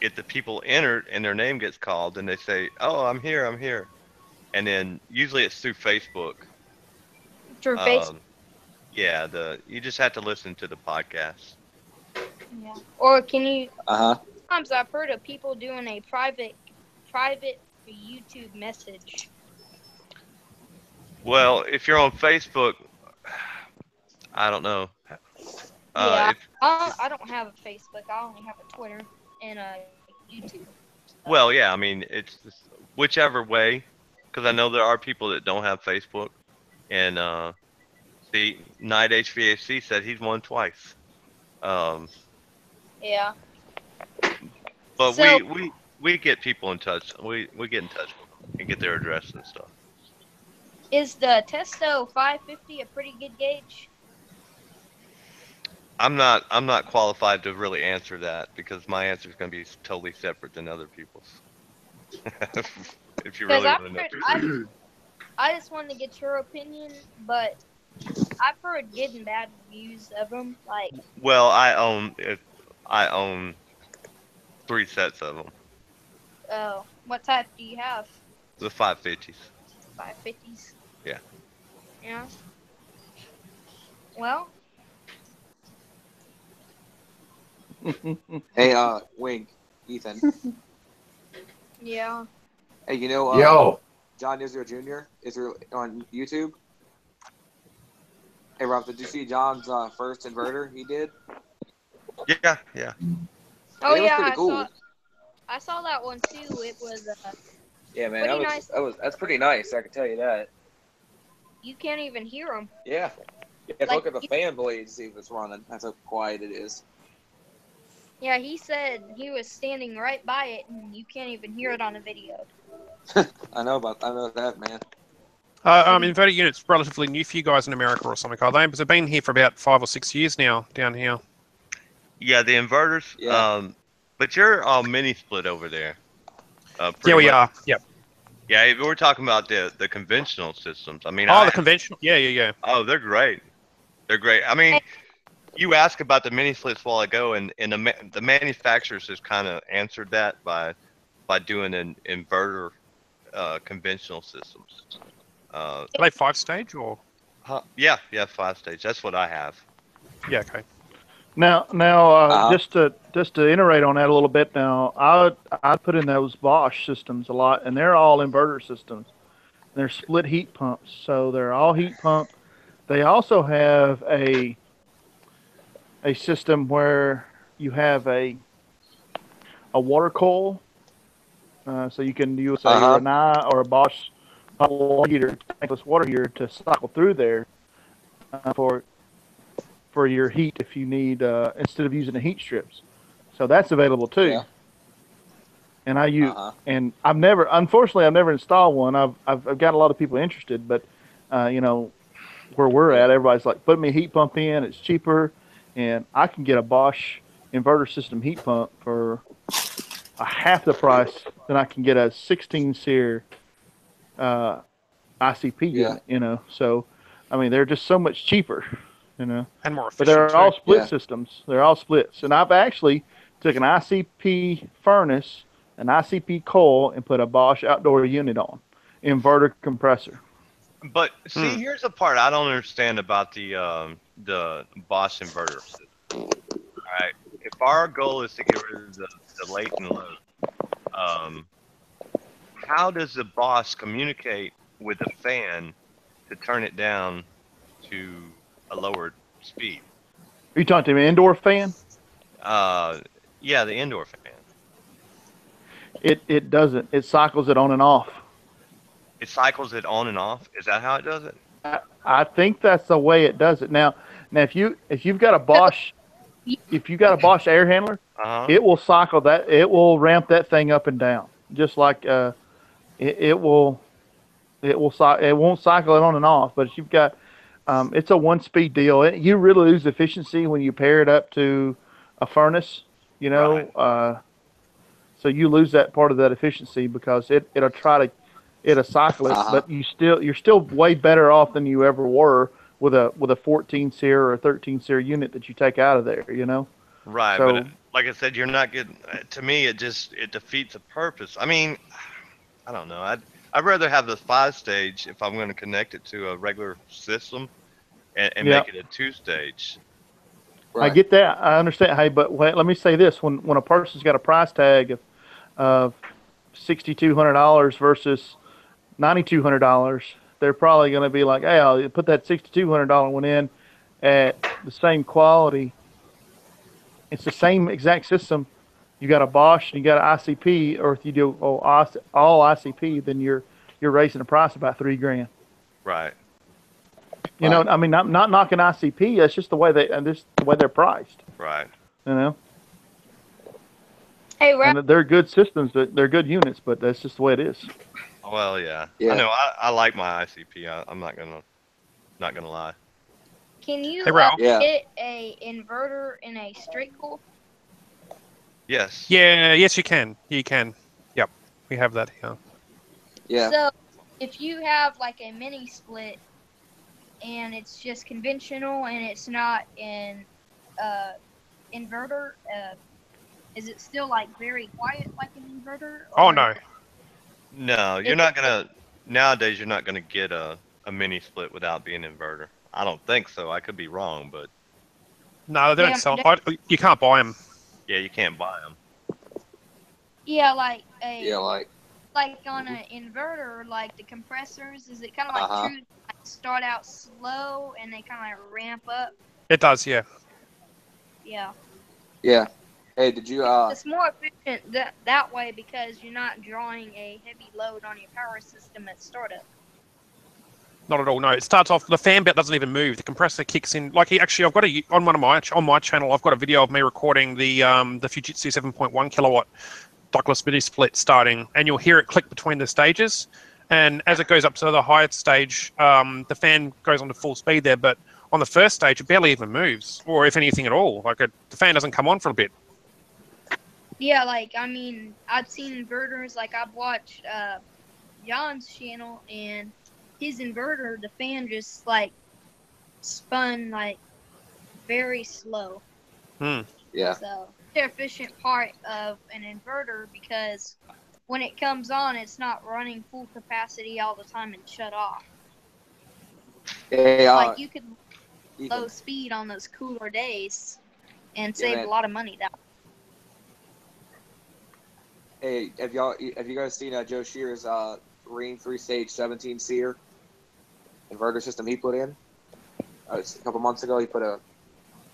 if the people enter and their name gets called, and they say, "Oh, I'm here," and then usually it's through Facebook. Through Facebook. Yeah, you just have to listen to the podcast. Yeah. Or can you? Sometimes I've heard of people doing a private YouTube message. Well, if you're on Facebook, I don't know. Yeah, I don't have a Facebook. I only have a Twitter and a YouTube. Well, yeah, I mean, it's just whichever way, because I know there are people that don't have Facebook. And Night HVAC said he's won twice. Yeah. But So- we get people in touch. We get in touch with them and get their address and stuff. Is the Testo 550 a pretty good gauge? I'm not qualified to really answer that because my answer is going to be totally separate than other people's. If you really want to know. I just wanted to get your opinion, but I've heard good and bad reviews of them. Like, Well, I own 3 sets of them. oh, what type do you have? The 550s. 550s. Yeah. Yeah. Well. Hey, Wink, Ethan. Yeah. Hey, you know, Yo. John Israel Jr. is on YouTube. Hey, Rob, did you see John's first inverter he did? Yeah, yeah. Oh It was yeah, pretty cool. I saw that one too. It was Yeah, man, pretty nice. That's pretty nice. I can tell you that. You can't even hear them. Yeah. Yeah, Like, look at the fan blades, see if it's running. That's how quiet it is. Yeah, he said he was standing right by it, and you can't even hear it on the video. I know that, man. Inverter units relatively new for you guys in America or something, are they? Because they've been here for about 5 or 6 years now down here. Yeah, the inverters. Yeah. But you're mini split over there. Yeah, we are. Yep. Yeah, if we're talking about the conventional systems. I mean, the conventional. Yeah. Oh, they're great. They're great. I mean, you asked about the mini splits a while ago, and the manufacturers has kind of answered that by doing an inverter conventional systems. Are they 5-stage or? Yeah, 5-stage. That's what I have. Yeah. Okay. Now, just to iterate on that a little bit. Now, I put in those Bosch systems a lot, and they're all inverter systems. They're split heat pumps, so they're all heat pump. They also have a system where you have a water coil, so you can use a Nye or a Bosch water heater, tankless water heater to cycle through there for your heat if you need instead of using the heat strips. So that's available too. Yeah. And I use and unfortunately I've never installed one. I've got a lot of people interested, but where we're at, everybody's like, put me a heat pump in, it's cheaper, and I can get a Bosch inverter system heat pump for a half the price than I can get a 16 SEER ICP unit, so I mean they're just so much cheaper, and more efficient. But they're all split systems. They're all splits, and I've actually took an ICP furnace, an ICP coil, and put a Bosch outdoor unit on inverter compressor. But see, here's the part I don't understand about the Bosch inverter system. All right, if our goal is to get rid of the latent load, how does the Bosch communicate with the fan to turn it down to a lower speed? Are you talking to an indoor fan? Yeah, the indoor fan. It doesn't. It cycles it on and off. It cycles it on and off. Is that how it does it? I think that's the way it does it. Now if you've got a Bosch air handler, it will cycle that. It will ramp that thing up and down, just like it won't cycle it on and off. But if you've got it's a 1-speed deal. You really lose efficiency when you pair it up to a furnace, Right. So you lose that part of that efficiency because it'll cycle it, but you're still way better off than you ever were with a 14 SEER or a 13 SEER unit that you take out of there, Right, so, but like I said, you're not getting. To me, it defeats the purpose. I mean, I don't know. I'd rather have the 5-stage if I'm going to connect it to a regular system and make it a 2-stage. Right. I get that. I understand. Hey, but let me say this: when a person's got a price tag of $6,200 versus $9,200, they're probably going to be like, "Hey, I'll put that $6,200 one in at the same quality. It's the same exact system. You got a Bosch and you got an ICP, or if you do all ICP, then you're raising the price about $3,000. Right. You know, I mean, not knocking ICP. That's just the way they're priced. Right. Hey, Ralph. And they're good systems, they're good units, but that's just the way it is. Well, yeah. Yeah. I know. I like my ICP. I'm not gonna lie. Can you Hey, Ralph. Yeah. get a inverter in a straight coil? Yes. Yeah, yes, you can. You can. Yep, we have that here. Yeah. So, if you have like a mini split and it's just conventional and it's not in inverter, is it still like very quiet like an inverter? Oh or- no. No, you're not gonna. Nowadays, you're not gonna get a mini split without being inverter. I don't think so. I could be wrong, but No, they don't Yeah, sell. You can't buy them. yeah, you can't buy them. Yeah, like Yeah, like. on an inverter, like the compressors, is it kind of like Uh-huh. true? Like start out slow and they kind of like ramp up. It does, yeah. Yeah, Yeah. Hey, did you it's more efficient that way because you're not drawing a heavy load on your power system at startup. Not at all. No, it starts off. The fan belt doesn't even move. The compressor kicks in. Like I've got on my channel. I've got a video of me recording the Fujitsu 7.1 kilowatt Douglas mini split starting, and you'll hear it click between the stages. And as it goes up to the higher stage, the fan goes on to full speed there. But on the first stage, it barely even moves, or if anything at all. Like the fan doesn't come on for a bit. Yeah, like I mean, I've seen inverters. Like I've watched Jan's channel and his inverter, the fan just like spun like very slow. Yeah. So the efficient part of an inverter because when it comes on, it's not running full capacity all the time and shut off. Hey, Like you could Ethan. low speed on those cooler days and Yeah, save man. a lot of money that way. Hey, have you guys seen Joe Shear's Rheem 3-stage 17 SEER inverter system he put in? It's a couple months ago, he put a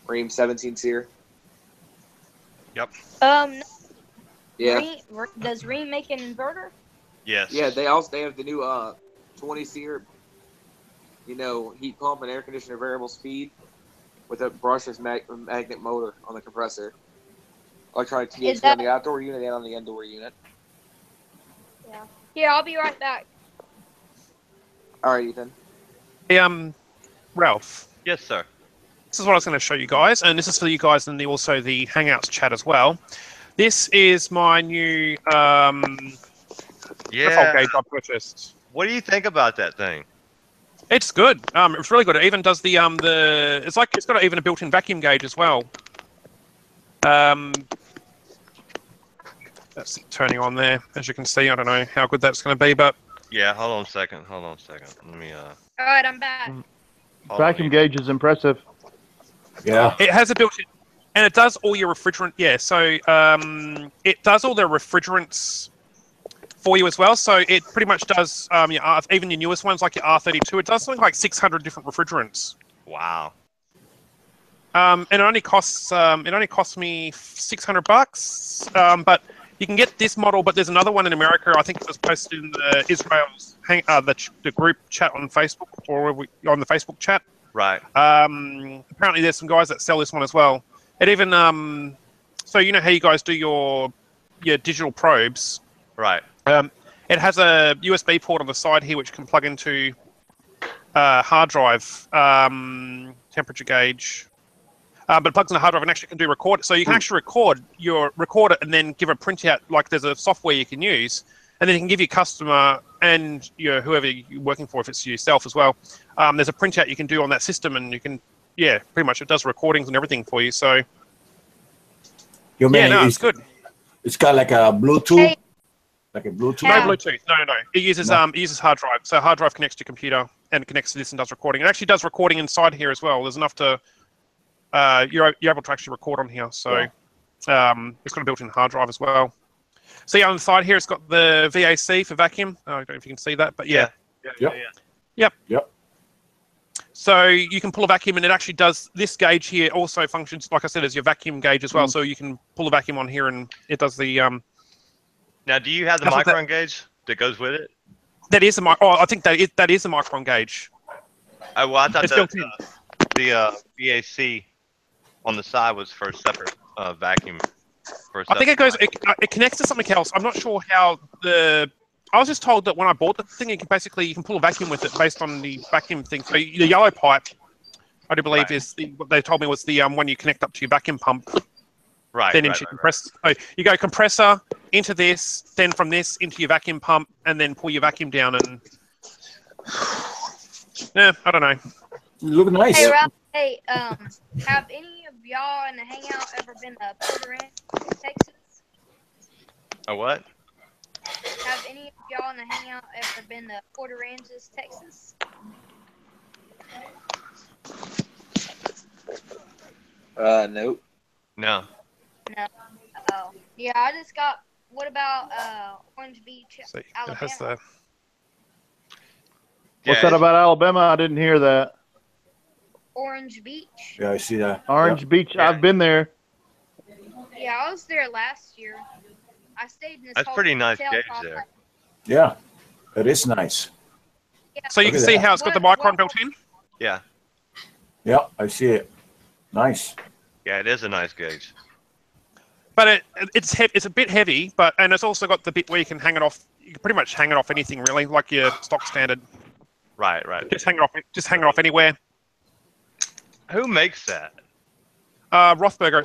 Rheem 17 SEER. Yep. Yeah. Does Rheem make an inverter? Yes. Yeah, they have the new 20 SEER, heat pump and air conditioner variable speed with a brushless magnet motor on the compressor. Electronic THP on the outdoor unit and on the indoor unit. Yeah. Here, I'll be right back. All right, Ethan. Hey, Ralph. Yes, sir. This is what I was going to show you guys, and this is for you guys and also the Hangouts chat as well. This is my new manifold gauge I purchased. What do you think about that thing? It's good. It's really good. It even does the it's got even a built-in vacuum gauge as well. That's turning on there, as you can see. I don't know how good that's going to be, but Yeah. Hold on a second. Let me. All right, I'm back. Vacuum gauge is impressive. Yeah. it has a built-in, and it does all your refrigerant. Yeah, so it does all the refrigerants for you as well. So it pretty much does even your newest ones like your R32. It does something like 600 different refrigerants. Wow. And it only costs me $600. But you can get this model, but there's another one in America. I think it was posted in the Israel's the group chat on Facebook or on the Facebook chat. Right. Apparently, there's some guys that sell this one as well. It even so you know how you guys do your digital probes. Right. It has a USB port on the side here which can plug into hard drive, temperature gauge. But it plugs in the hard drive and actually can do record. So you can actually record it and then give a printout. Like there's a software you can use, and then you can give your customer and whoever you're working for, if it's yourself as well. There's a printout you can do on that system, and you can pretty much it does recordings and everything for you. So You mean it's good. It's got like a Bluetooth, Hey. like a Bluetooth. No Bluetooth. No. It uses hard drive. So hard drive connects to your computer and it connects to this and does recording. It actually does recording inside here as well. There's enough to you're able to actually record on here. So it's got a built-in hard drive as well. So on the side here, it's got the VAC for vacuum. I don't know if you can see that, but yeah. Yep. So you can pull a vacuum, and it actually does. This gauge here also functions, like I said, as your vacuum gauge as well. So you can pull a vacuum on here, and it does the. Now, do you have the micron gauge that goes with it? That is I think that is a micron gauge. Well, I thought It's built in. the VAC on the side was for a separate vacuum. I think it goes. It connects to something else. I'm not sure how the. I was just told that when I bought the thing, you can pull a vacuum with it based on the vacuum thing. So the yellow pipe, I do believe, is what they told me was the one you connect up to your vacuum pump. Right. Then into compressor. So you go compressor into this, then from this into your vacuum pump, and then pull your vacuum down. And yeah, I don't know. Look nice. Hey, Ralph. Hey, have any of y'all in the Hangout ever been to Port Aransas, Texas? A what? Have any of y'all in the Hangout ever been to Port Aransas, Texas? Nope. No. No. Oh, yeah. I just got. What about Orange Beach, So Alabama? it has the. What's that about Alabama? I didn't hear that. Orange Beach. Yeah, I see that. Orange Beach. Yeah. I've been there. Yeah, I was there last year. I stayed in this. That's pretty nice gauge there. Yeah, it is nice. Yeah. So you can see how it's got the micron built in. Yeah. Yeah, I see it. Nice. Yeah, it is a nice gauge. But it's a bit heavy, and it's also got the bit where you can hang it off. You can pretty much hang it off anything really, like your stock standard. Right. Just hang it off anywhere. Who makes that? Rothberger.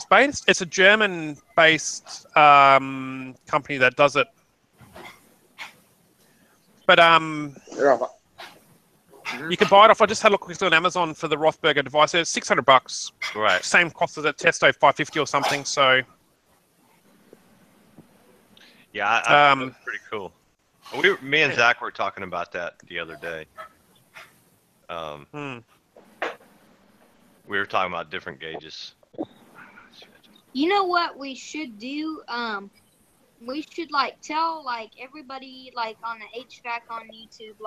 It's a German-based company that does it. But you can buy it off. I just had a look quickly on Amazon for the Rothberger device. It's $600. Right. Same cost as a Testo, $550 or something. So. Yeah, that's pretty cool. Me and Zach were talking about that the other day. We were talking about different gauges. You know what we should do? We should tell everybody on the HVAC on YouTube.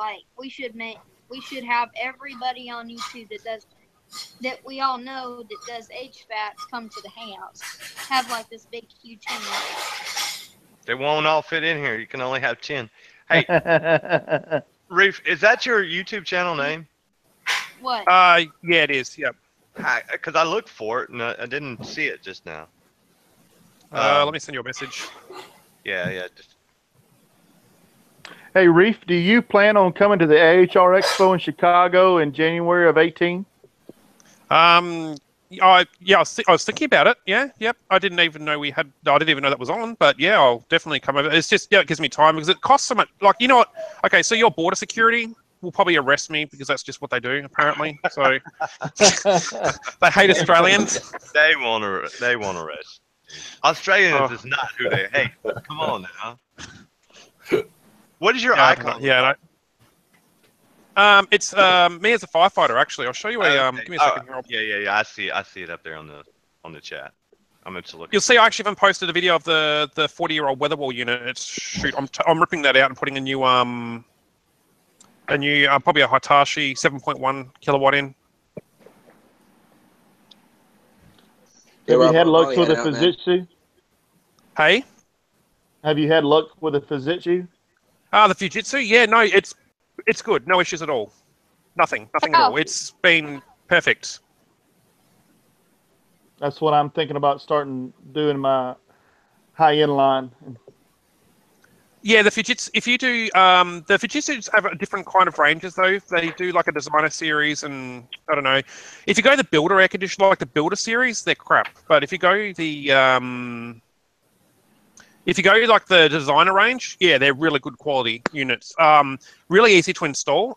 We should have everybody on YouTube that we all know that does HVAC come to the Hangouts. Have this big huge hangout. They won't all fit in here. You can only have 10. Hey, Reef, is that your YouTube channel name? What? Yeah, it is. Yep. Because I looked for it and I didn't see it just now. Let me send you a message. Yeah. Hey, Reef, do you plan on coming to the AHR Expo in Chicago in January of 18? I was thinking about it. Yeah, yep. I didn't even know that was on. But yeah, I'll definitely come over. It's just it gives me time because it costs so much. You know what? Okay, so your border security will probably arrest me because that's just what they do apparently. So they hate Australians. They won't arrest. Australians is not who they hate. Come on now. What is your icon? Yeah. It's me as a firefighter. Actually, I'll show you a. Give me a second here. Yeah. I see it up there on the chat. I'm going to look. You'll see. I actually even posted a video of the 40-year-old weather wall unit. I'm ripping that out and putting a new probably a Hitachi 7.1 kilowatt in. Have you had luck with a Fujitsu? Hey? Have you had luck with a Fujitsu? The Fujitsu? Yeah, no, it's good. No issues at all. Nothing at all. It's been perfect. That's what I'm thinking about doing my high-end line. Yeah, the Fujitsu, if you do, the Fujitsus have a different kind of ranges though. They do like a designer series and I don't know. If you go the builder air conditioner, like the builder series, they're crap. But if you go the designer range, yeah, they're really good quality units. Really easy to install.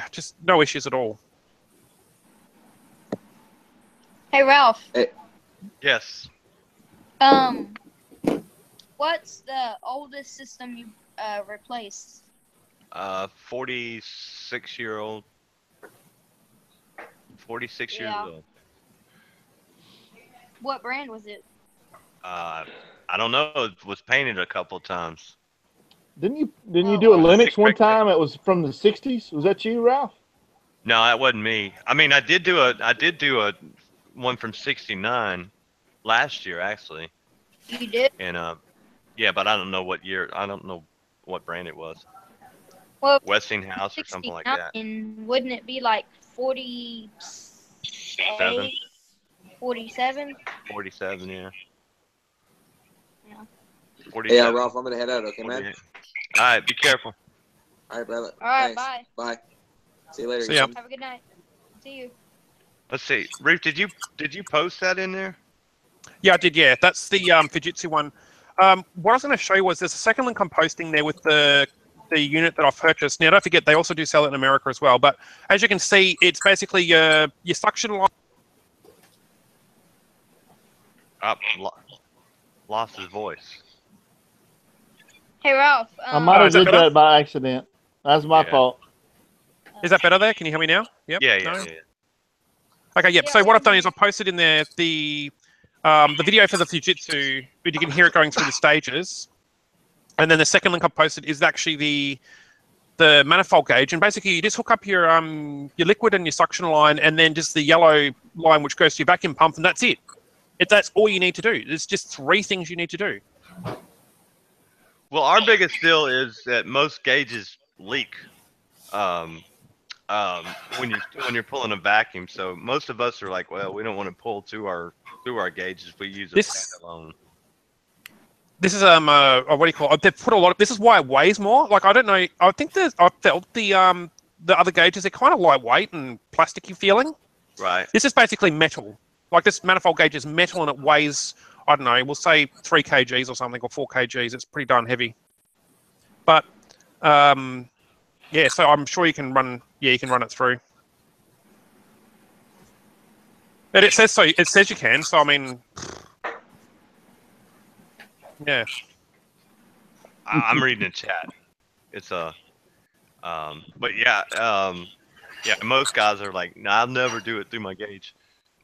Just no issues at all. Hey, Ralph. Yes. What's the oldest system you replaced? 46-year-old. 46 years old. What brand was it? I don't know. It was painted a couple times. Didn't you do a Linux one time? It was from the 60s. Was that you, Ralph? No, that wasn't me. I mean, I did do a one from '69 last year, actually. You did? And yeah, but I don't know what year. I don't know what brand it was. Well, Westinghouse or something like that. And wouldn't it be like 47? 47, yeah. Hey, Ralph, I'm gonna head out. Okay, man. All right, be careful. All right, brother. All right, Thanks. Bye. See you later. See ya. Have a good night. See you. Let's see, Reef, did you post that in there? Yeah, I did. Yeah, that's the Fujitsu one. What I was going to show you was there's a second link I'm posting there with the unit that I've purchased. Now, don't forget, they also do sell it in America as well. But as you can see, it's basically your suction line. Lost his voice. Hey, Ralph. I might have is that did better? that by accident. That's my fault. Is that better there? Can you hear me now? Yep. Yeah. Okay, yep. So what I've done is I've posted in there the video for the Fujitsu, but you can hear it going through the stages. And then the second link I've posted is actually the manifold gauge, and basically you just hook up your liquid and your suction line, and then just the yellow line which goes to your vacuum pump, and that's it. That's all you need to do. There's just 3 things you need to do. Well, our biggest deal is that most gauges leak when you're pulling a vacuum. So most of us are like, well, we don't want to pull through our gauges. We use a standalone. This is what do you call it? They've put a lot of. This is why it weighs more. Like I don't know. I think I felt the other gauges. They're kind of lightweight and plasticky feeling. Right. This is basically metal. Like this manifold gauge is metal and it weighs, I don't know, we'll say 3 kgs or something, or 4 kgs. It's pretty darn heavy. But yeah, so I'm sure you can run. Yeah, you can run it through. But it says so. It says you can. So I mean, yeah. I'm reading the chat. It's but yeah, yeah. Most guys are like, nah, I'll never do it through my gauge.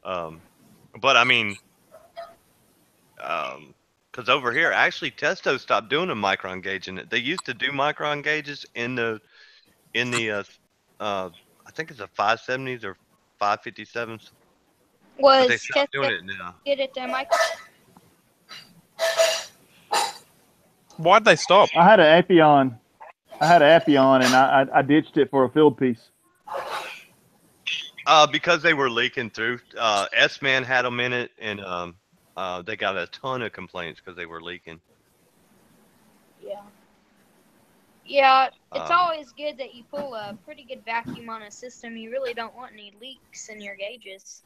But I mean, because over here, actually, Testo stopped doing a micron gauge in it. They used to do micron gauges in the I think it's a 570s or 557s. Was they stopped doing it now. Get it there, Mike. Why'd they stop? I had an Appion. And I ditched it for a field piece. Because they were leaking through. S-Man had them in it, and they got a ton of complaints because they were leaking. Yeah. Yeah, it's always good that you pull a pretty good vacuum on a system. You really don't want any leaks in your gauges.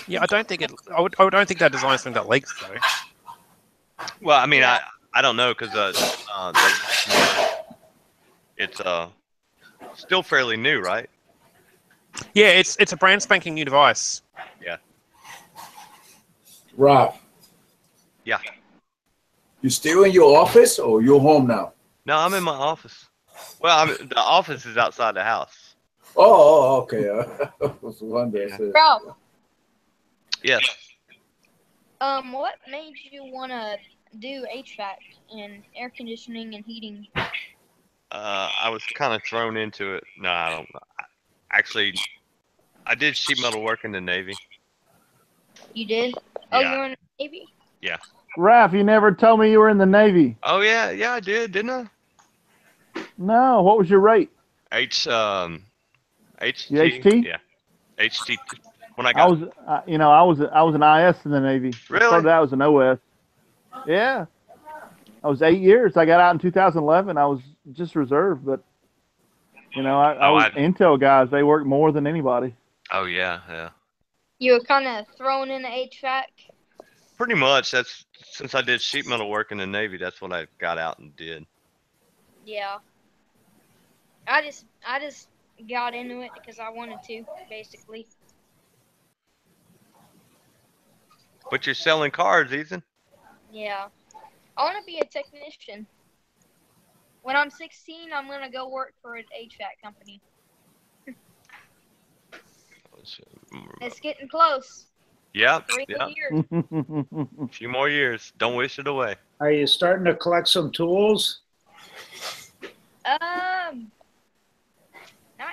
Yeah, I don't think it. I don't think that design's something that leaks though. Well, I mean, yeah. I don't know because it's still fairly new, right? Yeah, it's a brand spanking new device. Yeah. Rob. Yeah. You still in your office or you're home now? No, I'm in my office. Well, the office is outside the house. Oh, okay. I was wondering. Bro. Yes. What made you want to do HVAC and air conditioning and heating? I was kind of thrown into it. No, I don't. Actually, I did sheet metal work in the Navy. You did? Oh, Yeah. you were in the Navy? Yeah. Raph, you never told me you were in the Navy. Oh yeah, I did, didn't I? No, what was your rate? HT. HT? Yeah. HT. When I I was an IS in the Navy. Really? I started out as an OS. Yeah. I was 8 years. I got out in 2011. I was just reserved, but I was Intel guys. They work more than anybody. Oh yeah. You were kind of thrown in the HVAC? Pretty much. That's since I did sheet metal work in the Navy. That's what I got out and did. Yeah. I just got into it because I wanted to, basically. But you're selling cars, Ethan. Yeah. I want to be a technician. When I'm 16, I'm going to go work for an HVAC company. It's getting close. Yeah. 3 years. A few more years. Don't wish it away. Are you starting to collect some tools? Not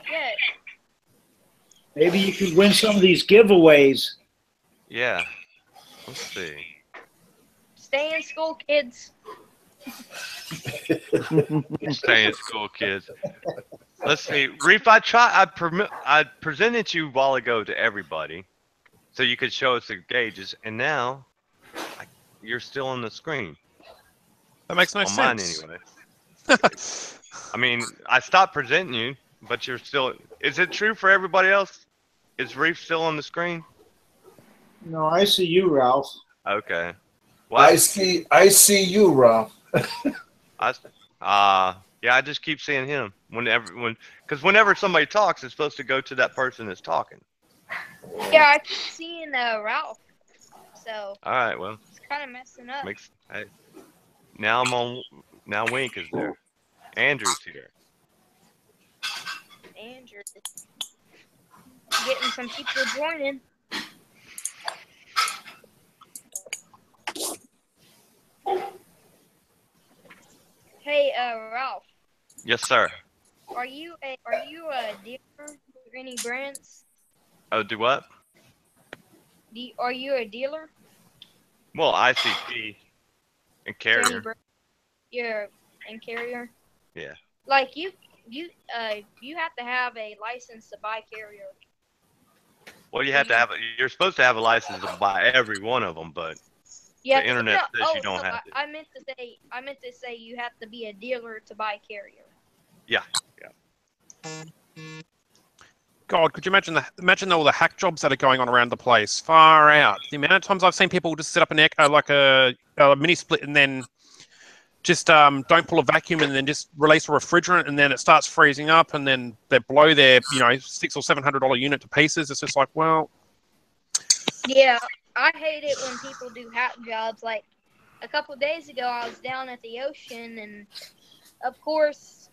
yet. Maybe you could win some of these giveaways. Yeah. Let's see. Stay in school, kids. Stay in school, kids. Let's see. Reef, I presented you a while ago to everybody so you could show us the gauges, and now I you're still on the screen. That makes no On mine, sense. anyway. I mean, I stopped presenting you, but you're still. Is it true for everybody else? Is Reef still on the screen? No, I see you, Ralph. Okay. Well, I see you, Ralph. yeah, I just keep seeing him because whenever somebody talks, it's supposed to go to that person that's talking. Yeah, I keep seeing Ralph. So. All right, well. It's kind of messing up. Hey, now I'm on. Now Wink is there. Andrew's here. Andrew. Getting some people joining. Hey, Ralph. Yes, sir. Are you a dealer for any brands? Oh, do what? Are you a dealer? Well, ICP and Carrier. You're and Carrier. Yeah. Like you have to have a license to buy Carrier. Well, you have to have. You're supposed to have a license to buy every one of them, but the internet says you don't have to. I meant to say you have to be a dealer to buy Carrier. Yeah. God, could you imagine all the hack jobs that are going on around the place? Far out. The amount of times I've seen people just set up a mini split and then just don't pull a vacuum and then just release a refrigerant and then it starts freezing up and then they blow their $600 or $700 unit to pieces. It's just like, well. Yeah, I hate it when people do hack jobs. Like a couple of days ago, I was down at the ocean and of course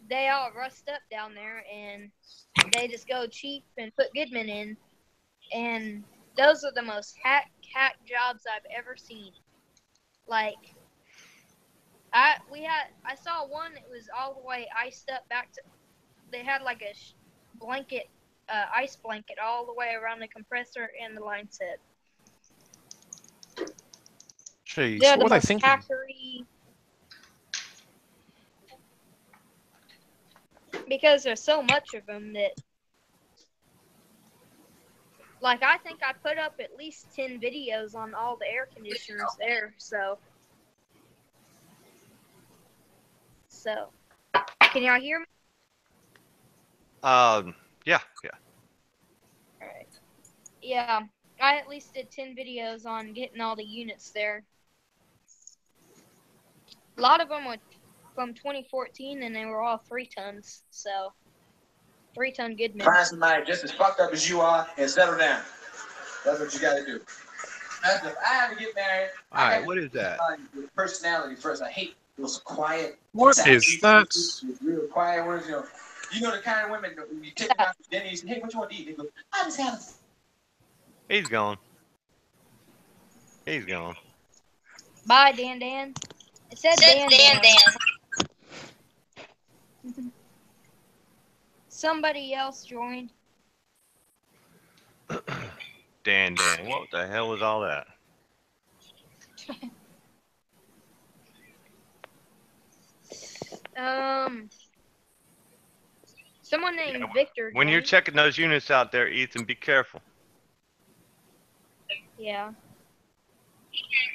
they all rust up down there and they just go cheap and put Goodman in, and those are the most hack jobs I've ever seen. Like, I saw one that was all the way iced up back to. They had like a blanket, ice blanket all the way around the compressor and the line set. Jeez, They're what the were they most thinking? hackery. Because there's so much of them that, like, I think I put up at least 10 videos on all the air conditioners there, so, can y'all hear me? Yeah. Alright. Yeah, I at least did 10 videos on getting all the units there. A lot of them were from 2014, and they were all 3 tons, so 3-ton Goodman. Find somebody just as fucked up as you are and settle down. That's what you got to do. That's if I ever get married. All right, what is that? Personality first. I hate those quiet. What is that? Real quiet words. You know the kind of women that when you take them out to dinner, you say, "Hey, what you want to eat?" They go, "I just have." He's gone. He's gone. Bye, Dan. It said Dan. Somebody else joined. Dan. What the hell was all that? Someone named Victor. When you're checking those units out there, Ethan, be careful. Yeah.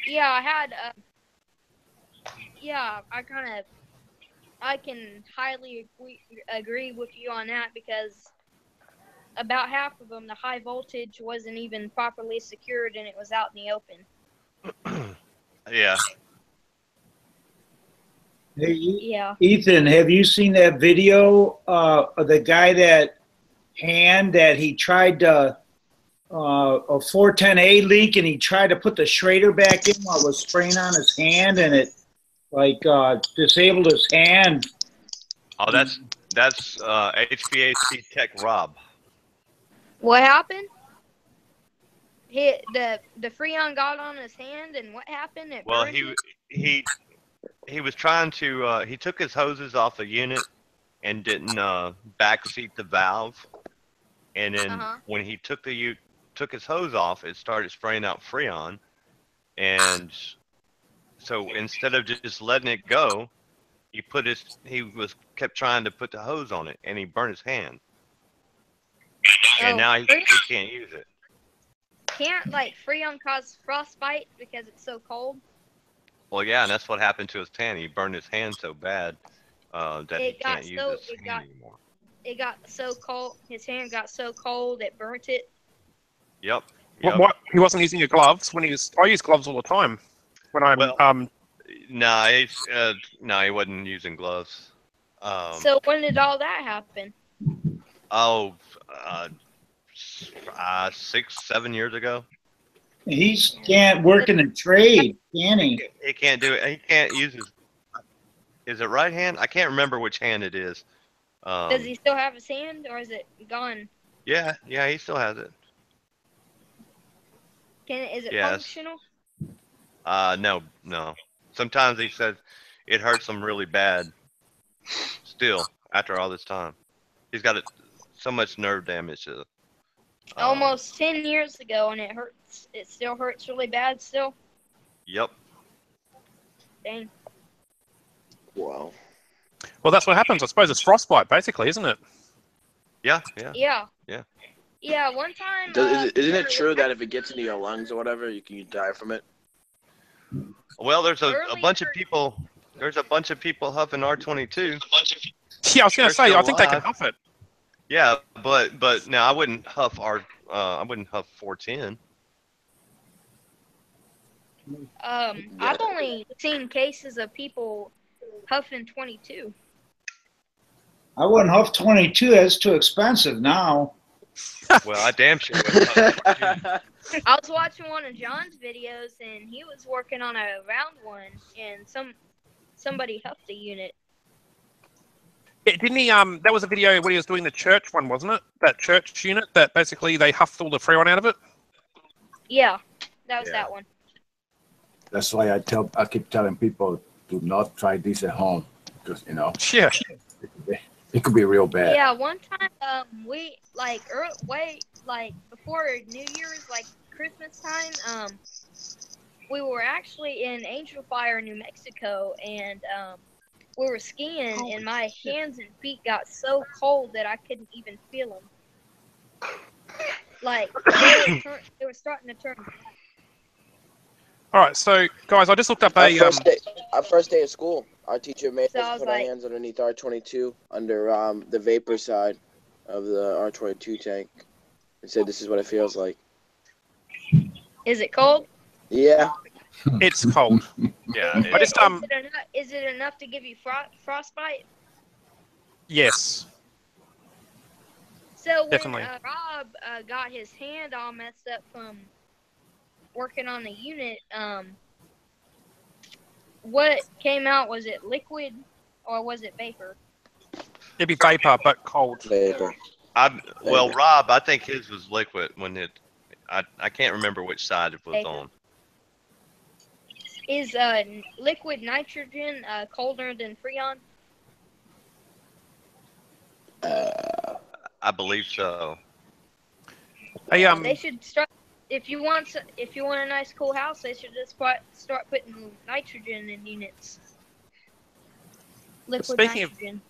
Yeah, I had. Yeah, I can highly agree with you on that because about half of them, the high voltage wasn't even properly secured and it was out in the open. Yeah. Hey, Yeah. Ethan, have you seen that video of the guy that he tried to a 410A leak and he tried to put the Schrader back in while it was spraying on his hand and it disabled his hand? Oh, that's HVAC Tech Rob. What happened? The Freon got on his hand, and what happened? Well, he was trying to. He took his hoses off the unit and didn't backseat the valve, and then when he took his hose off, it started spraying out Freon, and so instead of just letting it go, he kept trying to put the hose on it, and he burned his hand. And now he can't use it. can't like Freon cause frostbite because it's so cold? Well, yeah, and that's what happened to his hand. He burned his hand so bad that he can't use his hand anymore. It got so cold. His hand got so cold it burnt it. Yep. What? He wasn't using your gloves when he was. I use gloves all the time when I'm. No, he wasn't using gloves. So when did all that happen? 6, 7 years ago. He can't work in the trade, can he? He can't do it. He can't use his. Is it right hand? I can't remember which hand it is. Does he still have his hand, or is it gone? Yeah, he still has it. Is it Yes. functional? No. Sometimes he says it hurts him really bad. Still, after all this time, he's got so much nerve damage. Almost 10 years ago, and it hurts. It still hurts really bad. Still. Yep. Dang. Wow. Well, that's what happens. I suppose it's frostbite, basically, isn't it? Yeah. Yeah, one time. Isn't it true that if it gets into your lungs or whatever, you can die from it? Well, there's a bunch of people. There's a bunch of people huffing R22. Yeah, I was going to say. I think they can huff it. Yeah, but now I wouldn't huff 410. I've only seen cases of people huffing 22. I wouldn't huff 22. That's too expensive now. Well, I damn sure wouldn't huff 410. I was watching one of John's videos, and he was working on a round one, and somebody huffed a unit. Yeah, didn't he? That was a video when he was doing the church one, wasn't it? That church unit that basically they huffed all the freon out of it. Yeah, that was that one. That's why I keep telling people, do not try this at home, because Yeah. It could be real bad. Yeah, one time we before New Year's, like Christmas time, we were actually in Angel Fire, New Mexico, and we were skiing, and my hands and feet got so cold that I couldn't even feel them. Like they were starting to turn black. All right, so guys, I just looked up our first day of school. Our teacher made us put our like, hands underneath R22 under the vapor side of the R22 tank, and said, "This is what it feels like." Is it cold? Yeah, it's cold. Yeah. I just Is it enough to give you frostbite? Yes. So when Definitely. Rob got his hand all messed up from working on the unit, what came out? Was it liquid or was it vapor? It'd be vapor, but cold. vapor. Well, Rob, I think his was liquid when I can't remember which side it was Vapor. on. Is liquid nitrogen colder than freon? I believe so. Hey, They should start. If you want a nice cool house, they should just start putting nitrogen in units. Liquid nitrogen.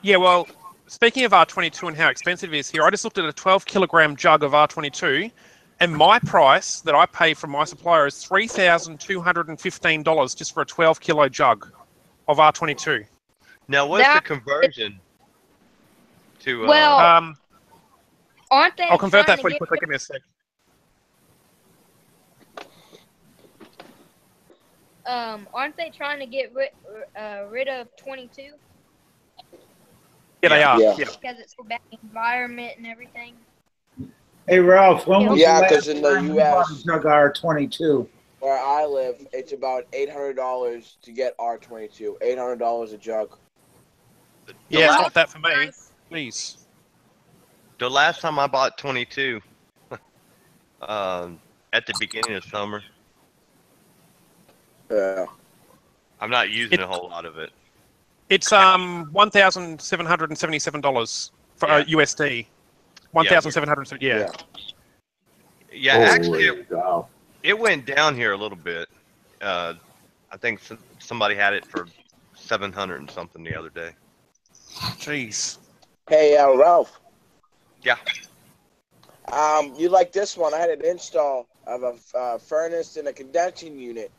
Yeah, well, speaking of R22 and how expensive it is here, I just looked at a 12-kilogram jug of R22, and my price that I pay from my supplier is $3,215 just for a 12-kilo jug of R22. Now, what's the conversion to? Aren't they? I'll convert that for you quickly. Give me a sec. Aren't they trying to get rid of 22? Yeah, they are. Yeah. Because it's for bad environment and everything. Hey Ralph, when was because in the U.S. jug R22? Where I live, it's about $800 to get R22. $800 a jug. Yeah, it's not that for me. Please. The last time I bought 22, at the beginning of summer. Yeah. I'm not using a whole lot of it. It's $1,777 for USD. 1,770. Yeah. Yeah, actually, it went down here a little bit. I think somebody had it for 700 and something the other day. Jeez. Hey, Ralph. Yeah. You like this one? I had an install of a furnace and a condensing unit.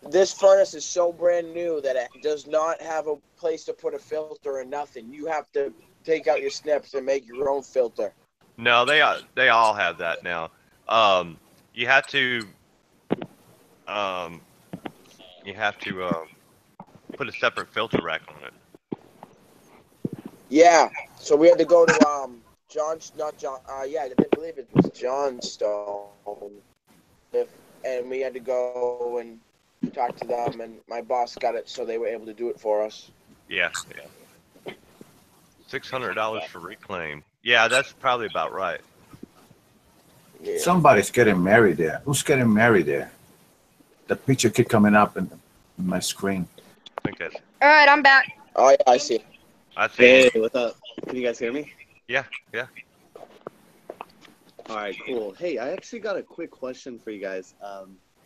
This furnace is so brand new that it does not have a place to put a filter or nothing. You have to take out your snips and make your own filter. No, they all have that now. You have to um, put a separate filter rack on it. Yeah. So we had to go to I believe it was Johnstone, and we had to go and talk to them, and my boss got it, so they were able to do it for us. Yeah. $600 for reclaim. Yeah, that's probably about right. Yeah. Somebody's getting married there. Who's getting married there? The picture keep coming up in my screen. I think that's. All right, I'm back. Oh yeah, I see. Hey, what's up? Can you guys hear me? Yeah. All right, cool. Hey, I actually got a quick question for you guys.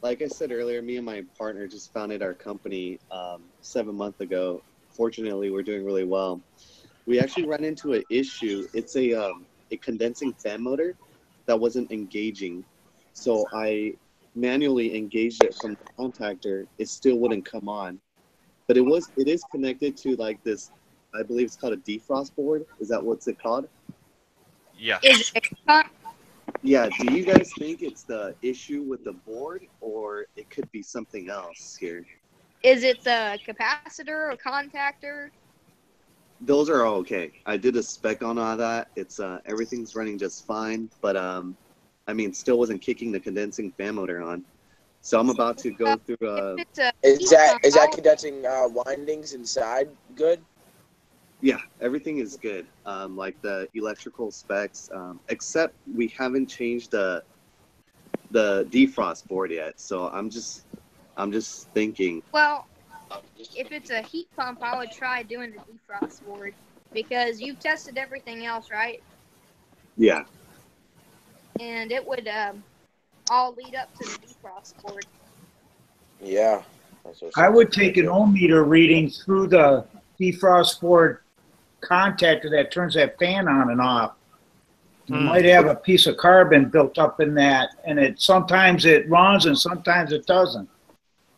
Like I said earlier, me and my partner just founded our company 7 months ago. Fortunately, we're doing really well. We actually ran into an issue. It's a condensing fan motor that wasn't engaging. So I manually engaged it from the contactor. It still wouldn't come on. But it is connected to like this, I believe it's called a defrost board. Is that what's it called? Yeah. Yeah, do you guys think it's the issue with the board, or it could be something else here? Is it the capacitor or contactor? Those are all okay. I did a spec on all that. It's everything's running just fine, but I mean, still wasn't kicking the condensing fan motor on. So I'm about to go through. Is that condensing windings inside good? Yeah, everything is good. Like the electrical specs, except we haven't changed the defrost board yet. So I'm just thinking. Well, if it's a heat pump, I would try doing the defrost board because you've tested everything else, right? Yeah. And it would all lead up to the defrost board. Yeah. I would take an ohmmeter reading through the defrost board contactor that turns that fan on and off. You might have a piece of carbon built up in that, and sometimes it runs and sometimes it doesn't.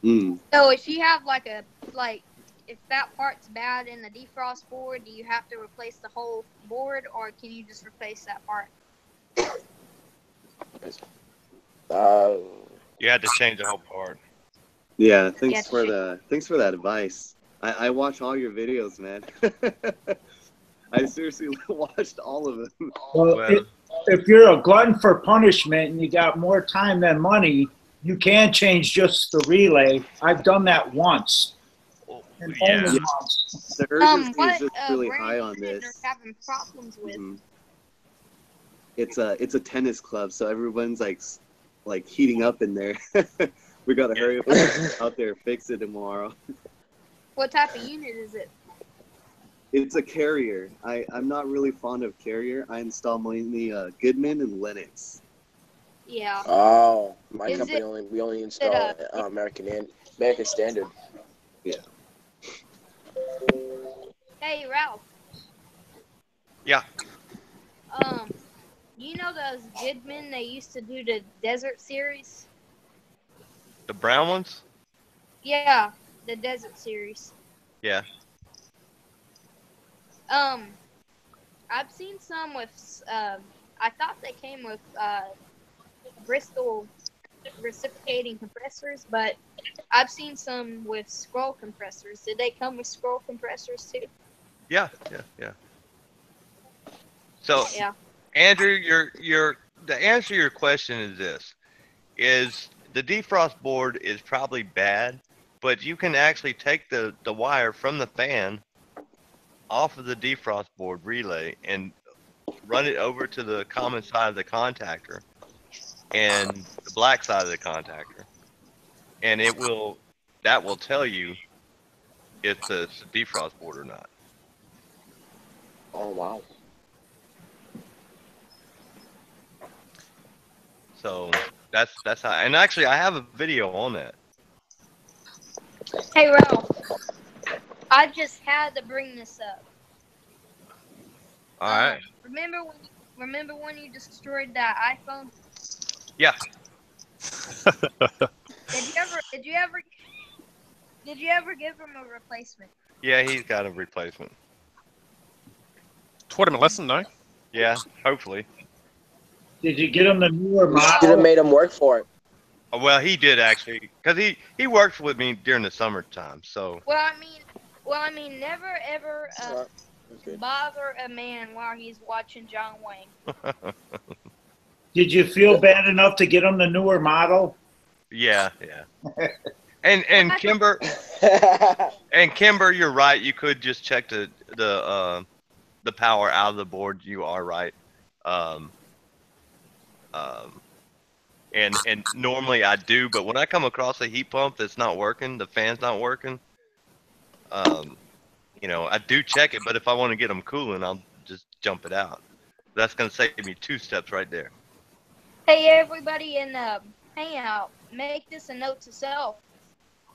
So if you have if that part's bad in the defrost board, do you have to replace the whole board, or can you just replace that part? You had to change the whole part. Yeah, thanks for that advice. I watch all your videos, man. I seriously watched all of them. Well, if you're a glutton for punishment and you got more time than money, you can change just the relay. I've done that once. And only once. The urgency is just really high on this. Having problems with. It's a tennis club, so everyone's like heating up in there. We gotta hurry up out there, fix it tomorrow. What type of unit is it? It's a Carrier. I'm not really fond of Carrier. I install mainly Goodman and Linux. Yeah. Oh, my company only install American Standard. Yeah. Hey, Ralph. Yeah. You know those Goodman they used to do the Desert Series? The brown ones? Yeah, the Desert Series. Yeah. I've seen some with, I thought they came with, Bristol reciprocating compressors, but I've seen some with scroll compressors. Did they come with scroll compressors too? Yeah. So, yeah. Andrew, the answer to your question is this: is the defrost board is probably bad, but you can actually take the wire from the fan off of the defrost board relay and run it over to the common side of the contactor and the black side of the contactor, and that will tell you if it's a defrost board or not. Oh wow. So that's how, and actually I have a video on that. Hey Ralph, I just had to bring this up. All right. Remember when remember when you destroyed that iPhone? Yeah. Did you ever give him a replacement? Yeah, he's got a replacement. Taught him a lesson, though. Yeah, hopefully. Did you get him the newer You should have model? made him work for it. Oh, well, he did actually, because he works with me during the summertime. So. Well, I mean, never ever bother a man while he's watching John Wayne. Did you feel bad enough to get him the newer model? Yeah. And Kimber, you're right. You could just check the power out of the board. You are right. And normally I do, but when I come across a heat pump that's not working, the fan's not working, I do check it. But if I want to get them cooling, I'll just jump it out. That's going to save me 2 steps right there. Hey, everybody in Hangout, make this a note to self.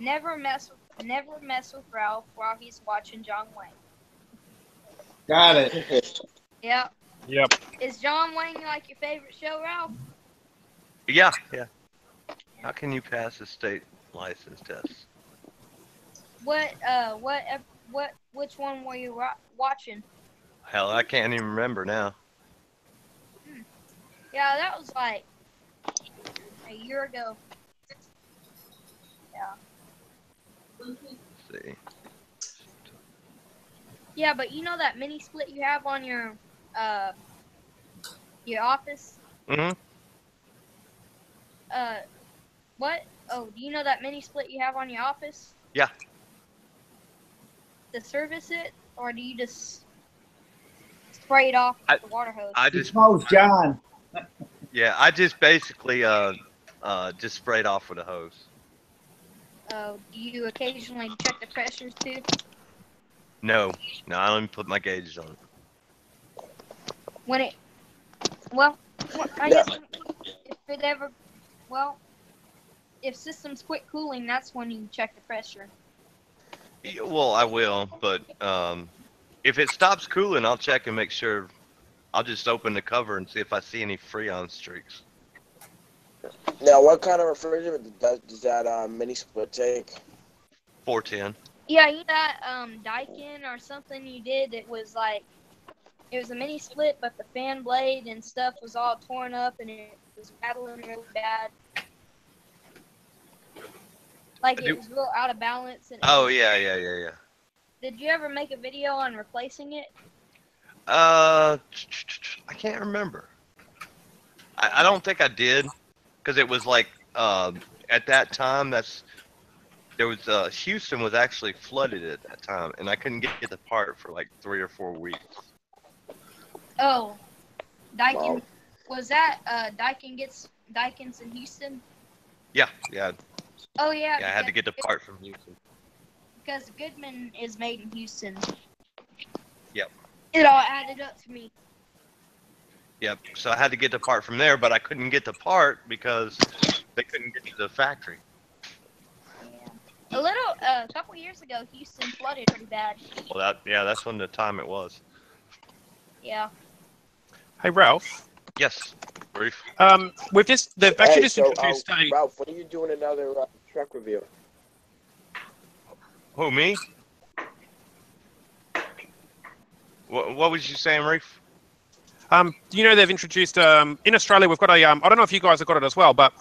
Never mess with Ralph while he's watching John Wayne. Got it. Yep. Yep. Is John Wayne like your favorite show, Ralph? Yeah. How can you pass a state license test? Which one were you watching? Hell, I can't even remember now. Yeah, that was like a year ago. Yeah. Let's see. Yeah, but you know that mini split you have on your office? Mm-hmm. What? Oh, do you know that mini split you have on your office? Yeah. To service it, or do you just spray it off with the water hose? It smells John. Yeah, I just basically just sprayed off with a hose. Do you occasionally check the pressures too? No, I don't even put my gauges on it. I guess if it ever, if systems quit cooling, that's when you check the pressure. Well, I will, but if it stops cooling, I'll check and make sure. I'll just open the cover and see if I see any Freon streaks. Now, what kind of refrigerant does that mini split take? 410. Yeah, you know that Daikin or something you did that was like, it was a mini split, but the fan blade and stuff was all torn up and it was rattling really bad. Like it was real out of balance. And Oh, yeah. Did you ever make a video on replacing it? I can't remember. I don't think I did, because it was like at that time Houston was actually flooded at that time, and I couldn't get the part for like 3 or 4 weeks. Oh, Daikin. Was that Daikin's in Houston? Yeah. Oh yeah. Yeah, I had to get the part from Houston. Because Goodman is made in Houston. Yep. It all added up to me. Yep. So I had to get the part from there, but I couldn't get the part because they couldn't get to the factory. Yeah. A couple years ago, Houston flooded pretty bad. Well, that's when the time it was. Yeah. Hey, Ralph. Yes. Brief. They've actually just introduced Ralph, when are you doing another truck review? Who, me? What was you saying, Reef? They've introduced in Australia. We've got a I don't know if you guys have got it as well, but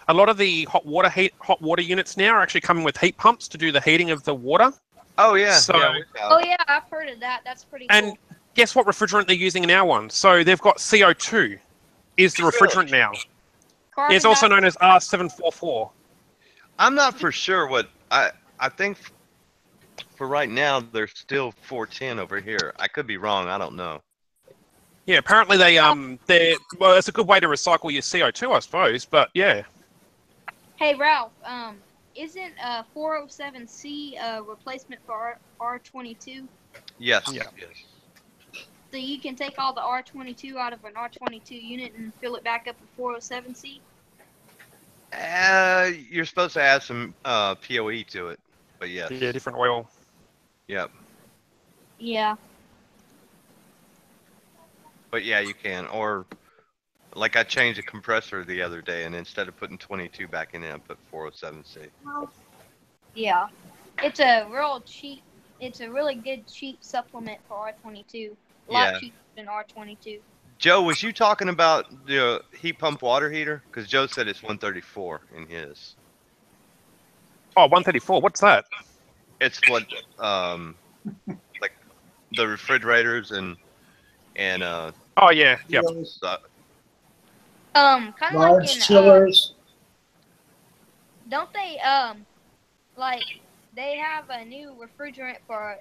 a lot of the hot water units now are actually coming with heat pumps to do the heating of the water. Oh yeah. So, I've heard of that. That's pretty cool. And guess what refrigerant they're using in our one? So they've got CO2 is the refrigerant now. It's also known as R744. I'm not for sure what I think. For right now, they're still 410 over here. I could be wrong. I don't know. Yeah, apparently it's a good way to recycle your CO2, I suppose. But yeah. Hey Ralph, isn't 407C a replacement for R22? Yes. Yeah. Yes. So you can take all the R22 out of an R22 unit and fill it back up with 407C? You're supposed to add some POE to it, but yes. Yeah, different oil. Yep. Yeah. But yeah, you can. Or like I changed a compressor the other day, and instead of putting 22 back in it, I put 407C. Yeah, it's a real cheap. It's a really good cheap supplement for R22. A lot Yeah. cheaper than R22. Joe, was you talking about the heat pump water heater? Because Joe said it's 134 in his. Oh, 134. What's that? It's what like the refrigerators and Oh yeah, yep. Kind of like Large in chillers. don't they like they have a new refrigerant for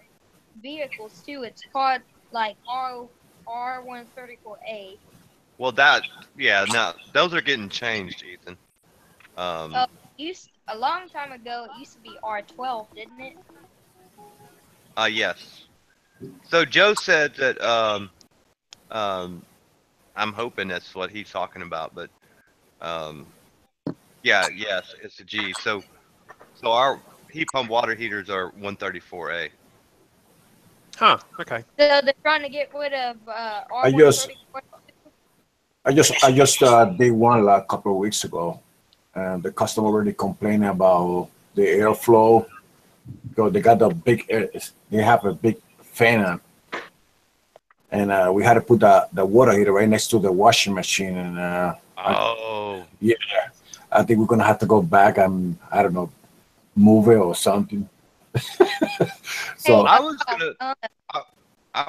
vehicles too. It's called like R134A. well, that now those are getting changed, Ethan. Used a long time ago. It used to be R12, didn't it? Yes. So Joe said that I'm hoping that's what he's talking about, but yes, it's a G. So our heat pump water heaters are 134A. Huh. Okay. So they're trying to get rid of I R134. just did one like a couple of weeks ago, and the customer already complaining about the airflow because they got the big air, they have a big fan, and we had to put the water heater right next to the washing machine, and I think we're gonna have to go back and I don't know, move it or something. So I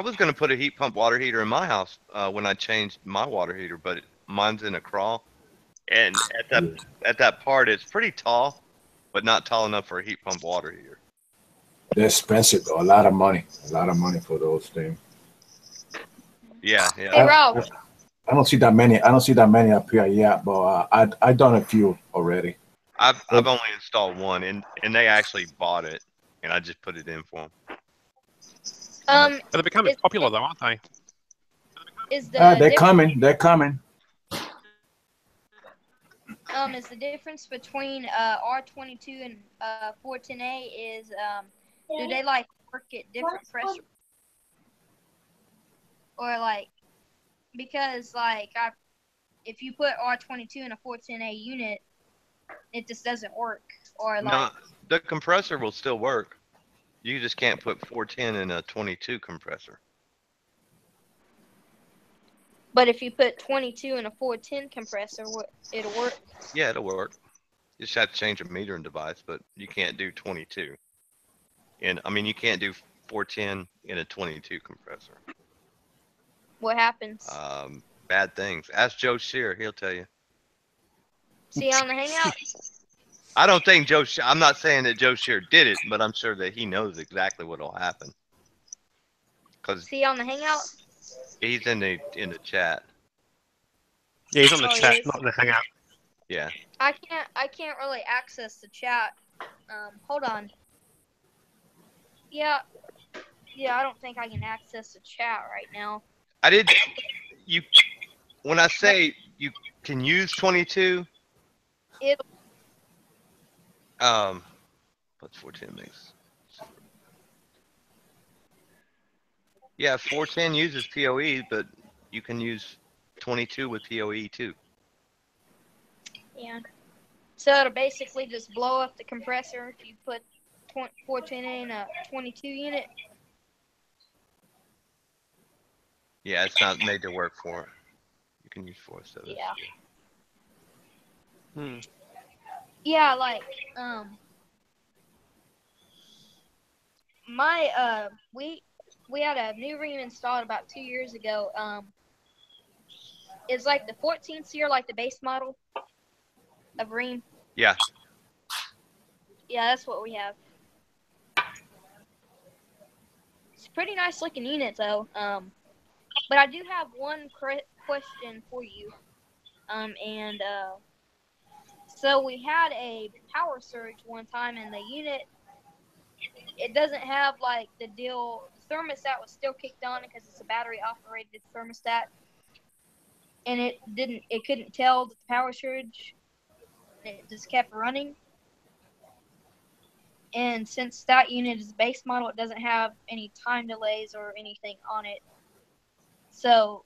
was gonna put a heat pump water heater in my house when I changed my water heater, but mine's in a crawl, and at that part it's pretty tall, but not tall enough for a heat pump water heater. they're expensive though, a lot of money for those things. Yeah. Hey, Rob. I don't see that many. I don't see that many up here yet, but I done a few already. I've only installed one, and they actually bought it, and I just put it in for them. They're becoming popular though, aren't they? Is the They're coming. They're coming. Is the difference between R22 and 410A is do they like work at different pressure, or like because like if you put R22 in a 410A unit, it just doesn't work, or like No, the compressor will still work. You just can't put 410 in a 22 compressor. But if you put 22 in a 410 compressor, it'll work. Yeah, it'll work. You just have to change a metering device, but you can't do 22. And I mean, you can't do 410 in a 22 compressor. What happens? Bad things. Ask Joe Shear, he'll tell you. See on the Hangout? I don't think Joe. I'm not saying that Joe Shear did it, but I'm sure that he knows exactly what will happen. Cause See on the Hangout? he's in the chat. Yeah, he's on the chat, not in the Hangout. Yeah. I can't really access the chat. Hold on. Yeah, I don't think I can access the chat right now. I did. When I say you can use 22. What's 410 mix? Yeah, 410 uses PoE, but you can use 22 with PoE too. Yeah. So it'll basically just blow up the compressor if you put 410 in a 22 unit. Yeah, it's not made to work for it. You can use 407. Yeah. Yeah, like my we had a new ream installed about 2 years ago. It's like the 14 SEER, like the base model of ream. Yeah. Yeah, that's what we have. It's a pretty nice looking unit though. But I do have one question for you. So we had a power surge one time, and the unit, it doesn't have like the deal. The thermostat was still kicked on because it's a battery operated thermostat, and it couldn't tell the power surge. It just kept running. And since that unit is base model, it doesn't have any time delays or anything on it. So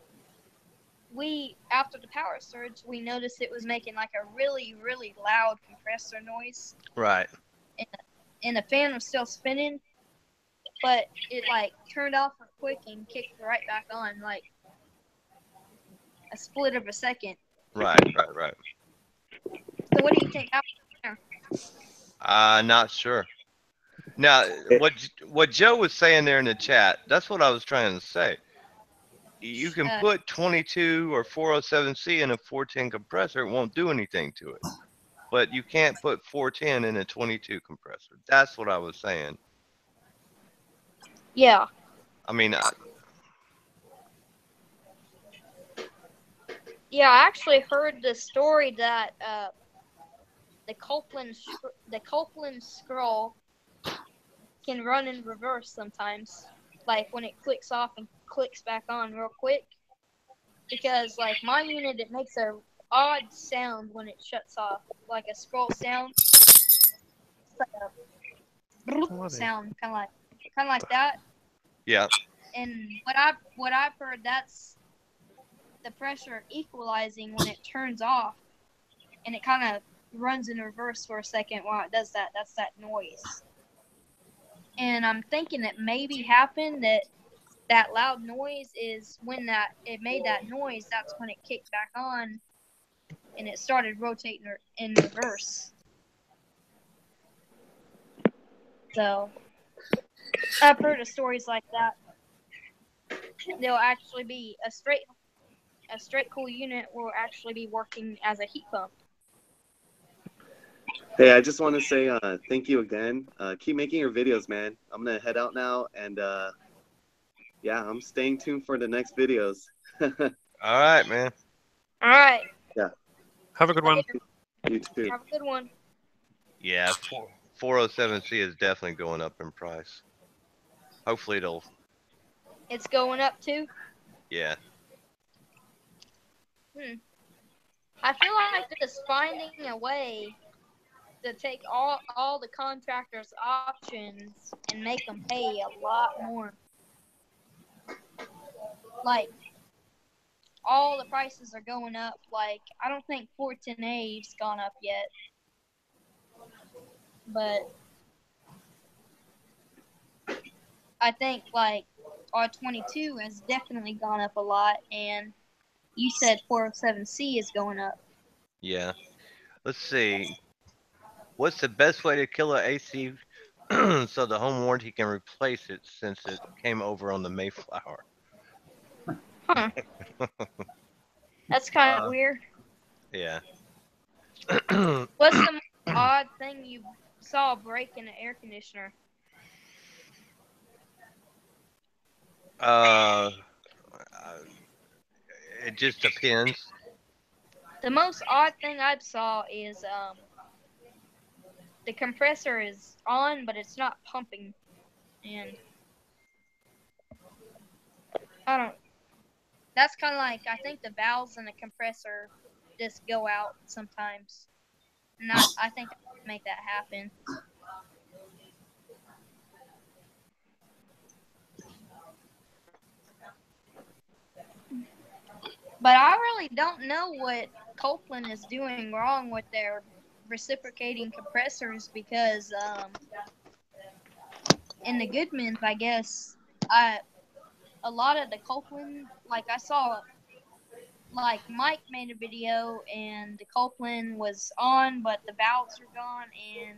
after the power surge, we noticed it was making like a really, really loud compressor noise. Right. And the fan was still spinning, but it like turned off real quick and kicked right back on, like a split of a second. Right. So what do you think happened there? Not sure. Now, what Joe was saying there in the chat, that's what I was trying to say. You can put 22 or 407C in a 410 compressor, it won't do anything to it. But you can't put 410 in a 22 compressor. That's what I was saying. Yeah. I mean, yeah, I actually heard the story that the Copeland scroll can run in reverse sometimes, like when it clicks off and clicks back on real quick. Because like my unit, it makes a odd sound when it shuts off, like a scroll sound. It's like a bloop sound, kind of like that. Yeah. And what I've heard, that's the pressure equalizing when it turns off, and it kind of runs in reverse for a second while it does that. That's that noise. And I'm thinking it maybe happened that loud noise is when it made that noise. That's when it kicked back on, and it started rotating in reverse. So I've heard of stories like that. There'll actually be a straight cool unit will actually be working as a heat pump. Hey, I just want to say thank you again. Keep making your videos, man. I'm going to head out now, and yeah, I'm staying tuned for the next videos. All right, man. All right. Yeah. Have a good one. You too. Have a good one. Yeah, 407C is definitely going up in price. Hopefully It's going up too? Yeah. I feel like they're just finding a way to take all the contractors' options and make them pay a lot more. Like, all the prices are going up. Like, I don't think 410A's gone up yet. But I think, like, R22 has definitely gone up a lot, and you said 407C is going up. Yeah. Let's see. What's the best way to kill an AC so the home warranty can replace it since it came over on the Mayflower? Huh. That's kind of weird. Yeah. What's the most odd thing you saw break in an air conditioner? It just depends. The most odd thing I saw is the compressor is on, but it's not pumping, and I don't. That's kind of like, I think the valves in the compressor just go out sometimes, and I think I can make that happen. But I really don't know what Copeland is doing wrong with their reciprocating compressors, because in the Goodmans, I guess, a lot of the Copeland, like I saw, like Mike made a video and the Copeland was on, but the valves were gone. And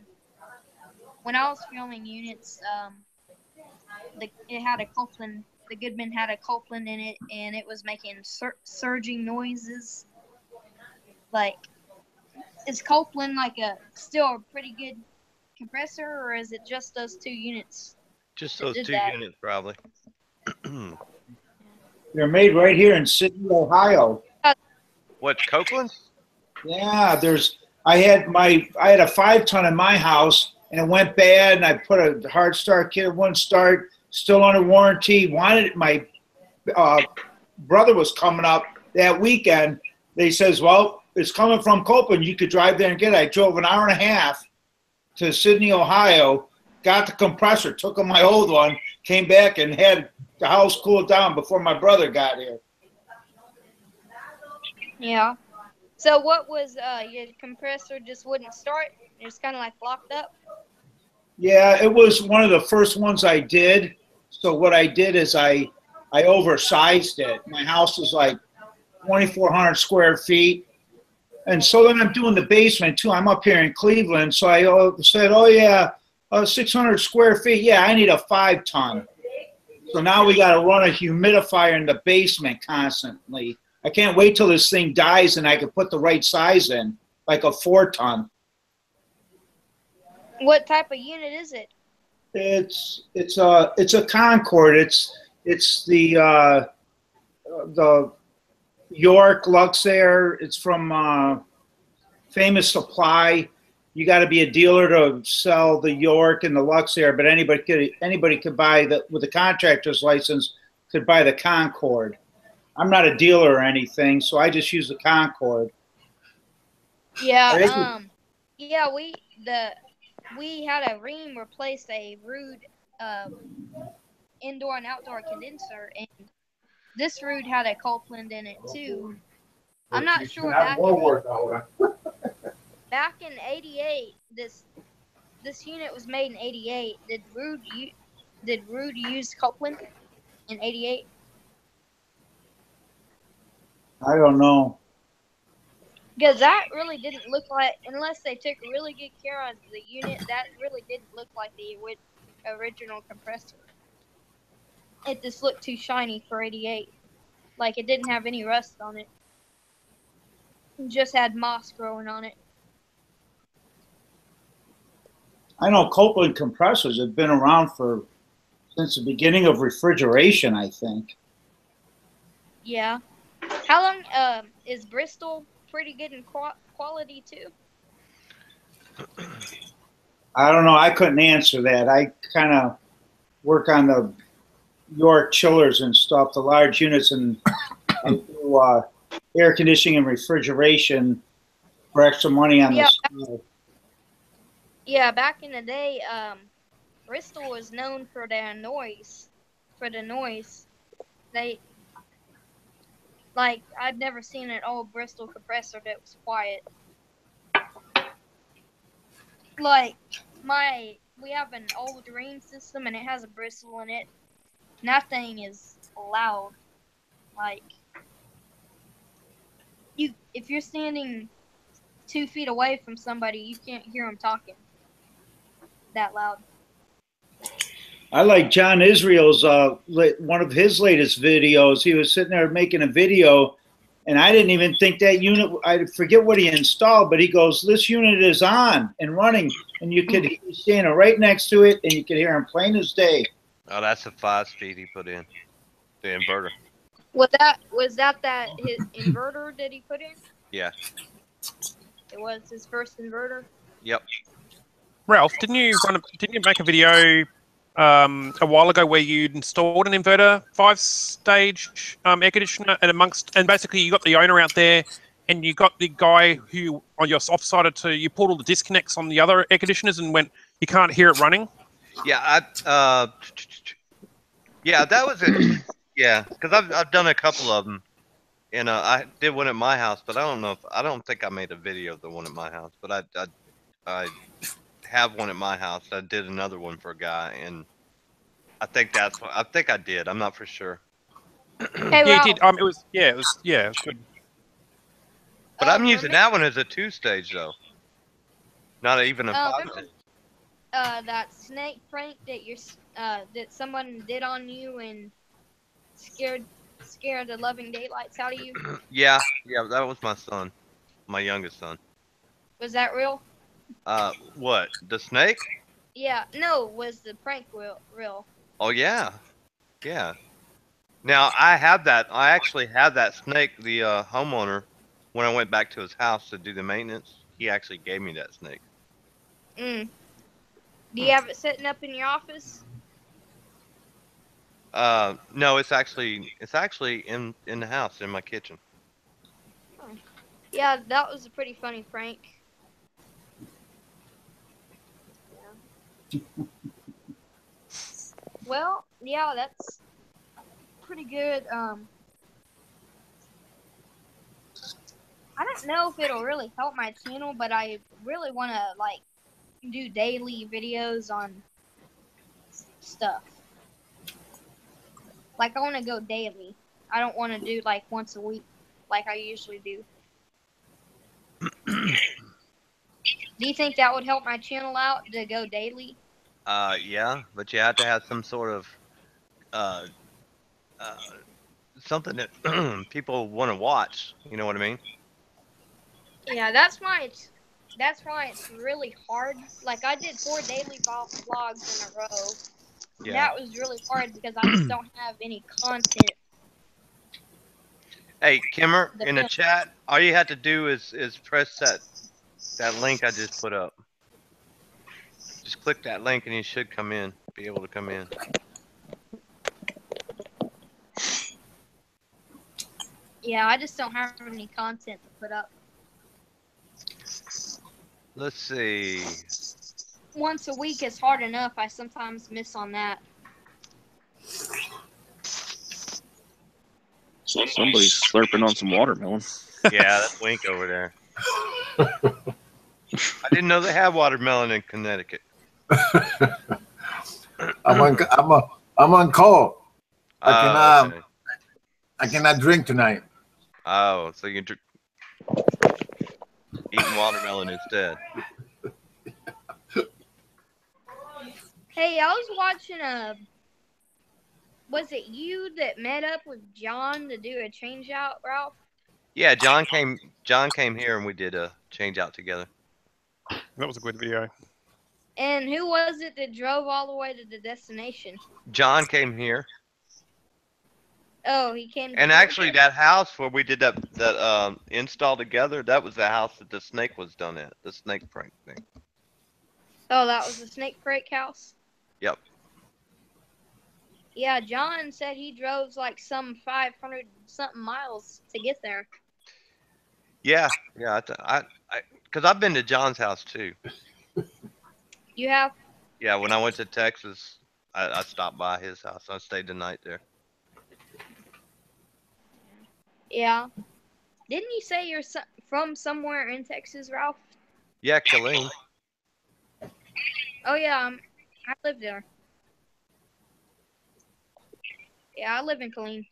when I was filming units, it had a Copeland. The Goodman had a Copeland in it, and it was making surging noises. Like, is Copeland like still a pretty good compressor, or is it just those two units? Just those two units, probably. They're made right here in Sydney, Ohio. What, Copeland? Yeah, I had a 5-ton in my house, and it went bad, and I put a hard start kit, it wouldn't start, still under warranty. My brother was coming up that weekend. They says, well, it's coming from Copeland. You could drive there and get it. I drove an hour and a half to Sydney, Ohio, got the compressor, took my old one, came back and had the house cooled down before my brother got here. Yeah. So what was your compressor just wouldn't start? It was kind of like locked up. Yeah, it was one of the first ones I did. So what I did is I oversized it. My house was like 2,400 square feet. And so then I'm doing the basement too. I'm up here in Cleveland. So I said, oh yeah, 600 square feet. Yeah, I need a 5-ton. So now we got to run a humidifier in the basement constantly. I can't wait till this thing dies and I can put the right size in, like a 4-ton. What type of unit is it? It's a Concord. It's the York Luxair. It's from Famous Supply. You got to be a dealer to sell the York and the Luxair, but anybody could buy with a contractor's license could buy the Concord. I'm not a dealer or anything, so I just use the Concord. Yeah. Yeah. We had a ream replace a Rude indoor and outdoor condenser, and this Rude had a Copeland in it too. I'm not sure back in '88. This unit was made in '88. Did Rude use Copeland in '88? I don't know. Because that really didn't look like, unless they took really good care of the unit, that really didn't look like the original compressor. It just looked too shiny for '88. Like it didn't have any rust on it. It just had moss growing on it. I know Copeland compressors have been around since the beginning of refrigeration, I think. Yeah. How long is Bristol pretty good in quality too? I don't know. I couldn't answer that. I kind of work on the York chillers and stuff, the large units, and do air conditioning and refrigeration for extra money on the side. Yeah, back in the day, Bristol was known for their noise. I'd never seen an old Bristol compressor that was quiet. We have an old Dream system and it has a Bristol in it. And that thing is loud. If you're standing 2 feet away from somebody, you can't hear them talking that loud. I like John Israel's one of his latest videos. He was sitting there making a video, and I didn't even think that unit. I forget what he installed, but he goes, "This unit is on and running," and you could he's standing right next to it, and you could hear him plain as day. Oh, that's a 5-speed he put in the inverter. Was that his inverter that he put in? Yeah. It was his first inverter. Yep. Ralph, didn't you make a video a while ago where you installed an inverter 5-stage air conditioner and basically you got the owner out there and you got the guy who on your offsider you pulled all the disconnects on the other air conditioners and went, you can't hear it running? Yeah, that was it. Yeah, because I've done a couple of them, and I did one at my house, but I don't think I made a video of the one at my house, but I have one at my house. I did another one for a guy, and I think I did. I'm not for sure. Hey, yeah, you did. It was good. But I'm using that one as a 2-stage though, not even a 5-stage. That snake prank that someone did on you and scared the living daylights out of you? Yeah, that was my son, my youngest son. Was that real? What? The snake? Yeah, no, was the prank real? Oh yeah. Now I actually had that snake, the homeowner, when I went back to his house to do the maintenance, he actually gave me that snake. Do you have it sitting up in your office? No, it's actually in the house, in my kitchen. Oh. Yeah, that was a pretty funny prank. Yeah. Well, yeah, that's pretty good. I don't know if it'll really help my channel, but I really want to like do daily videos on stuff. Like I want to go daily. I don't want to do like once a week like I usually do. Do you think that would help my channel out to go daily? Yeah, but you have to have some sort of something that people want to watch. You know what I mean? Yeah, that's why it's really hard. Like I did 4 daily vlogs in a row. Yeah. That was really hard because I just don't have any content. Hey, Kimmer, in the chat, all you have to do is press that link I just put up. Just click that link and you should come in, be able to come in. Yeah, I just don't have any content to put up. Let's see. Once a week is hard enough. I sometimes miss on that. Somebody's slurping on some watermelon. Yeah, that's Wink over there. I didn't know they have watermelon in Connecticut. I'm on call. Okay. I cannot drink tonight. Oh, so you're eating watermelon instead. Hey, I was watching was it you that met up with John to do a change out, Ralph? Yeah, John came here and we did a change out together. That was a good video. And who was it that drove all the way to the destination? John came here. Oh, he came. And actually, that house where we did that install together, that was the house that the snake was done at, the snake prank thing. Oh, that was the snake prank house? Yep. Yeah, John said he drove like some 500 something miles to get there. Yeah, because I've been to John's house too. You have? Yeah, when I went to Texas, I stopped by his house. I stayed the night there. Yeah. Didn't you say you're from somewhere in Texas, Ralph? Yeah, Killeen. Oh yeah, I live there. Yeah, I live in Killeen.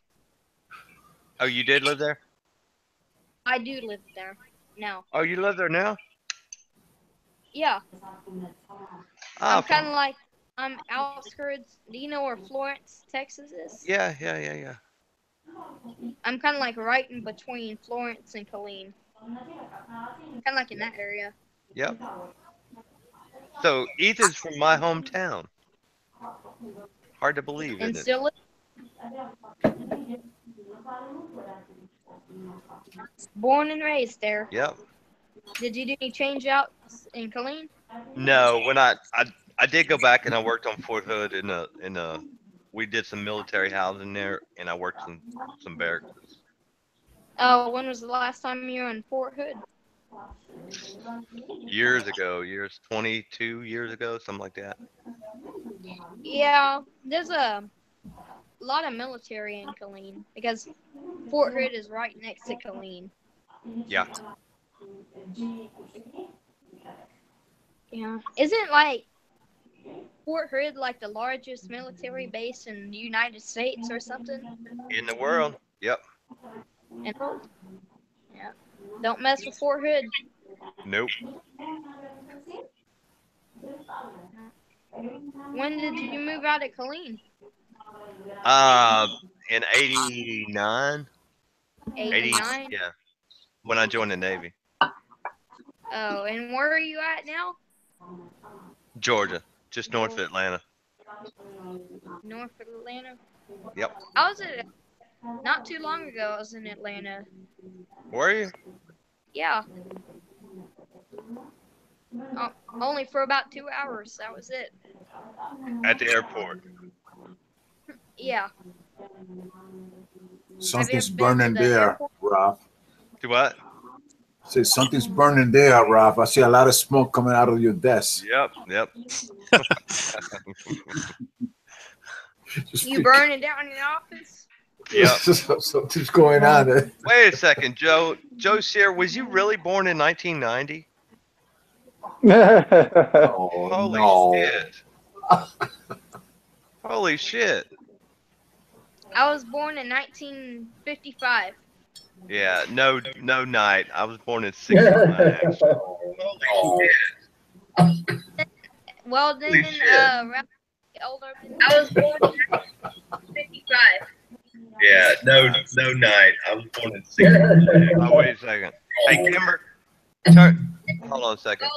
Oh, you did live there? I do live there now. Oh, you live there now? Yeah. Ah, I'm kind of like, I'm outskirts. Do you know where Florence, Texas is? Yeah. I'm kind of like right in between Florence and Killeen. Kind of like in that area. Yep. So Ethan's from my hometown. Hard to believe, And isn't it? still born and raised there. Yep. Did you do any change outs in Killeen? No, when I did go back and I worked on Fort Hood we did some military housing there and I worked some barracks. Oh, when was the last time you were in Fort Hood? Years ago, 22 years ago, something like that. Yeah, there's a lot of military in Killeen because Fort Hood is right next to Killeen. Yeah. Yeah. Isn't like Fort Hood like the largest military base in the United States or something? In the world. Yep. And yeah. Don't mess with Fort Hood. Nope. When did you move out of Killeen? In 89. 89? Yeah. When I joined the Navy. Oh, and where are you at now? Georgia, just north of Atlanta. North of Atlanta? Yep. I was not too long ago, I was in Atlanta. Were you? Yeah. Only for about 2 hours. That was it. At the airport. Yeah. Something's burning there, Ralph. Do what? Say something's burning there, Ralph. I see a lot of smoke coming out of your desk. Yep. You burning down in the office? Yep. Something's going on there. Wait a second, Joe. Joe Shear, was you really born in 1990? Oh, Holy no. shit. Holy shit. I was born in 1955. Yeah, no night. I was born in 69, actually. Holy shit. Well, then, Ralph, older than I was born in 55. Yeah, no night. I was born in 69. Oh, wait a second. Hey, Kimber, hold on a second.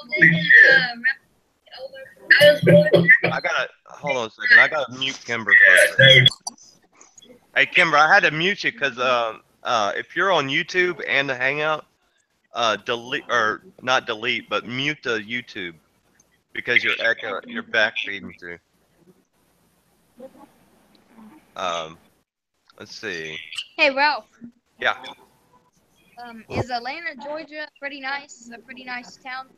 Hold on a second. I gotta mute Kimber first. Hey, Kimber, I had to mute you because if you're on YouTube and the Hangout, delete or not delete, but mute the YouTube because you're back feeding through. Let's see. Hey, Ralph. Yeah. Is Atlanta, Georgia, pretty nice? A pretty nice town.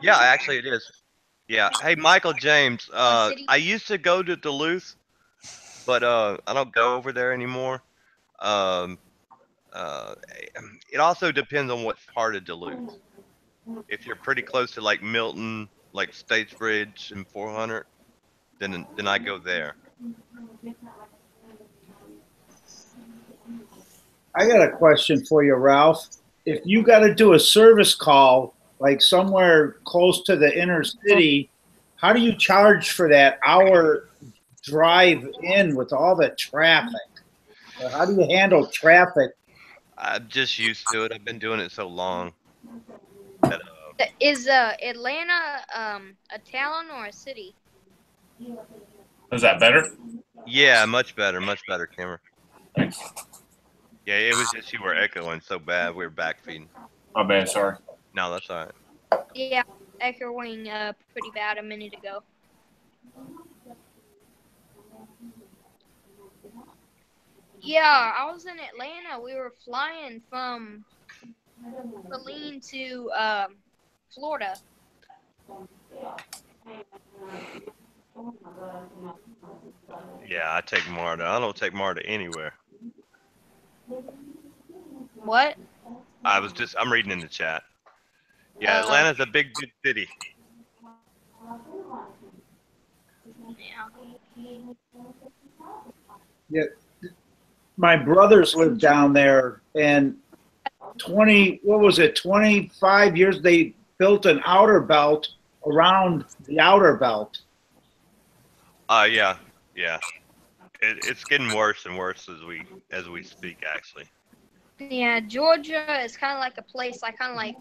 Yeah, actually it is. Yeah. Hey, Michael James. I used to go to Duluth, but I don't go over there anymore. It also depends on what part of Duluth. If you're pretty close to like Milton, like Statesbridge and 400, then I go there. I got a question for you, Ralph. If you got to do a service call, like somewhere close to the inner city, how do you charge for that hour drive in with all the traffic? Or how do you handle traffic? I'm just used to it. I've been doing it so long. Is Atlanta a town or a city? Is that better? Yeah, much better, Kimmer. Thanks. Yeah, it was just you were echoing so bad. We were back feeding. Oh, bad. Sorry. No, that's all right. Yeah, echoing pretty bad a minute ago. Yeah, I was in Atlanta. We were flying from Saline to Florida. Yeah, I take MARTA. I don't take MARTA anywhere. What? I'm reading in the chat. Yeah, Atlanta's a big city. Yeah, my brothers lived down there, and 25 years they built an outer belt around the outer belt. Yeah. It's getting worse and worse as we speak, actually. Yeah, Georgia is kind of like a place I kind of like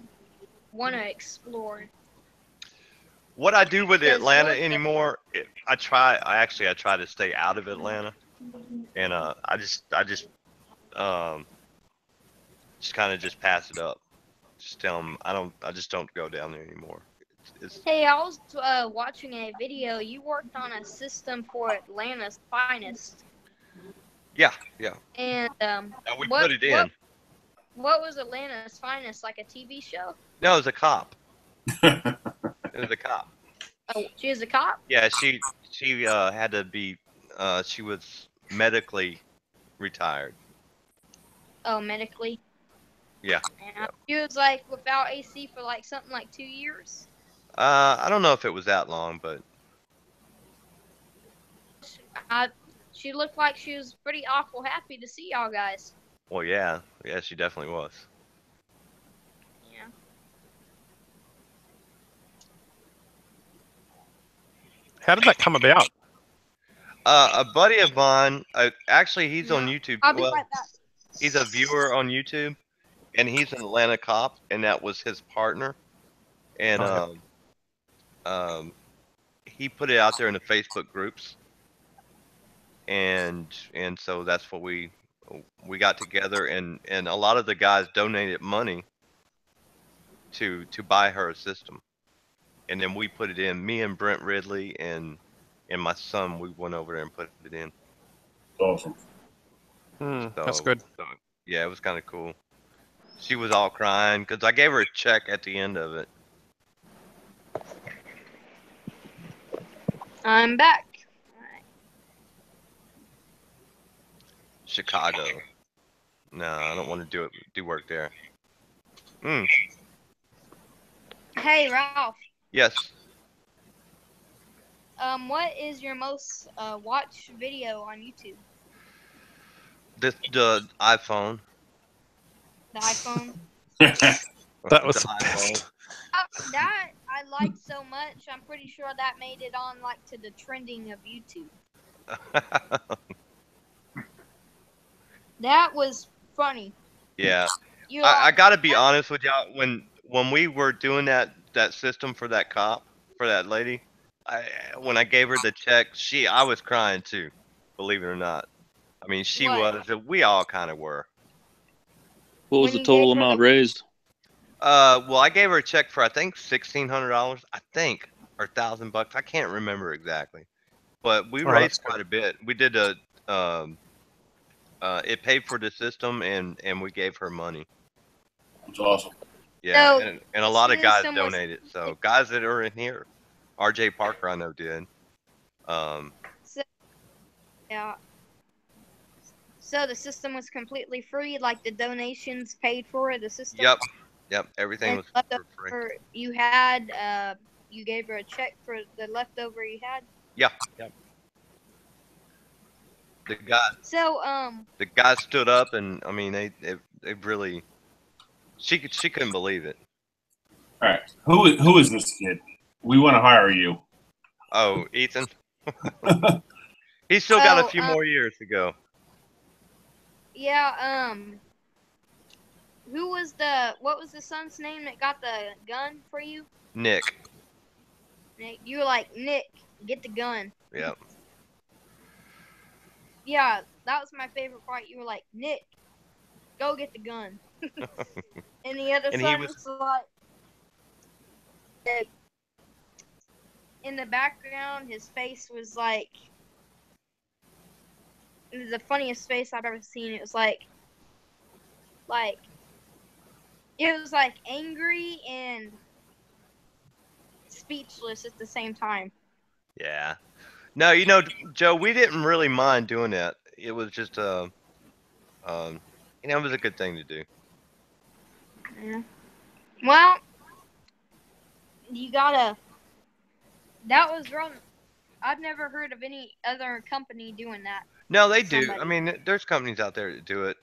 want to explore. What I do with Atlanta anymore, I try to stay out of Atlanta, and I just kind of just pass it up. Just tell them I just don't go down there anymore. Hey, I was watching a video. You worked on a system for Atlanta's finest. Yeah. And we put it in. What was Atlanta's finest? Like a TV show? No, it was a cop. It was a cop. Oh, she was a cop? Yeah, she had to be. She was medically retired. Oh, medically. Yeah. She was like without AC for like something like 2 years. I don't know if it was that long, but she looked like she was pretty awful happy to see y'all guys. well, yeah, she definitely was. Yeah. How did that come about? A buddy of mine, actually, he's on YouTube. I'll be right back. He's a viewer on YouTube, and he's an Atlanta cop, and that was his partner. And he put it out there in the Facebook groups, and so that's what we got together, and a lot of the guys donated money to buy her a system, and then we put it in. Me and Brent Ridley and my son, we went over there and put it in. Awesome. That's good. So, yeah, it was kind of cool. She was all crying because I gave her a check at the end of it. I'm back. Chicago. No, I don't want to do work there. Hey, Ralph. Yes. What is your most watched video on YouTube? The iPhone. The iPhone. That was The the iPhone. best. That I liked so much. I'm pretty sure that made it on like to the trending of YouTube. That was funny. Yeah. You I got to be honest with y'all. When we were doing that system for that cop, for that lady, when I gave her the check, I was crying too, believe it or not. I mean, she was. We all kind of were. What was the total amount raised? Well, I gave her a check for I think $1,600. I think, or $1,000. I can't remember exactly, but we raised quite a bit. We did a. It paid for the system, and we gave her money. That's awesome. Yeah, So, and a lot of guys system was- donated. So guys that are in here, RJ Parker I know did. Yeah. So the system was completely free, like the donations paid for the system. Yep. Everything And was for free. leftover you had, you gave her a check for the leftover you had. Yep. The guy. So The guy stood up, and I mean, they really. She couldn't believe it. All right. Who is this kid? We want to hire you. Oh, Ethan. He's still got a few more years to go. Yeah. What was the son's name that got the gun for you? Nick. Nick, you were like, Nick, get the gun. Yep. Yeah, that was my favorite part. You were like, Nick, go get the gun. And the other son was like, in the background, his face was like, it was the funniest face I've ever seen. It was like angry and speechless at the same time. Yeah. No, Joe, we didn't really mind doing that. It was just it was a good thing to do. Yeah. Well, that was wrong. I've never heard of any other company doing that. No, they do. I mean, there's companies out there that do it.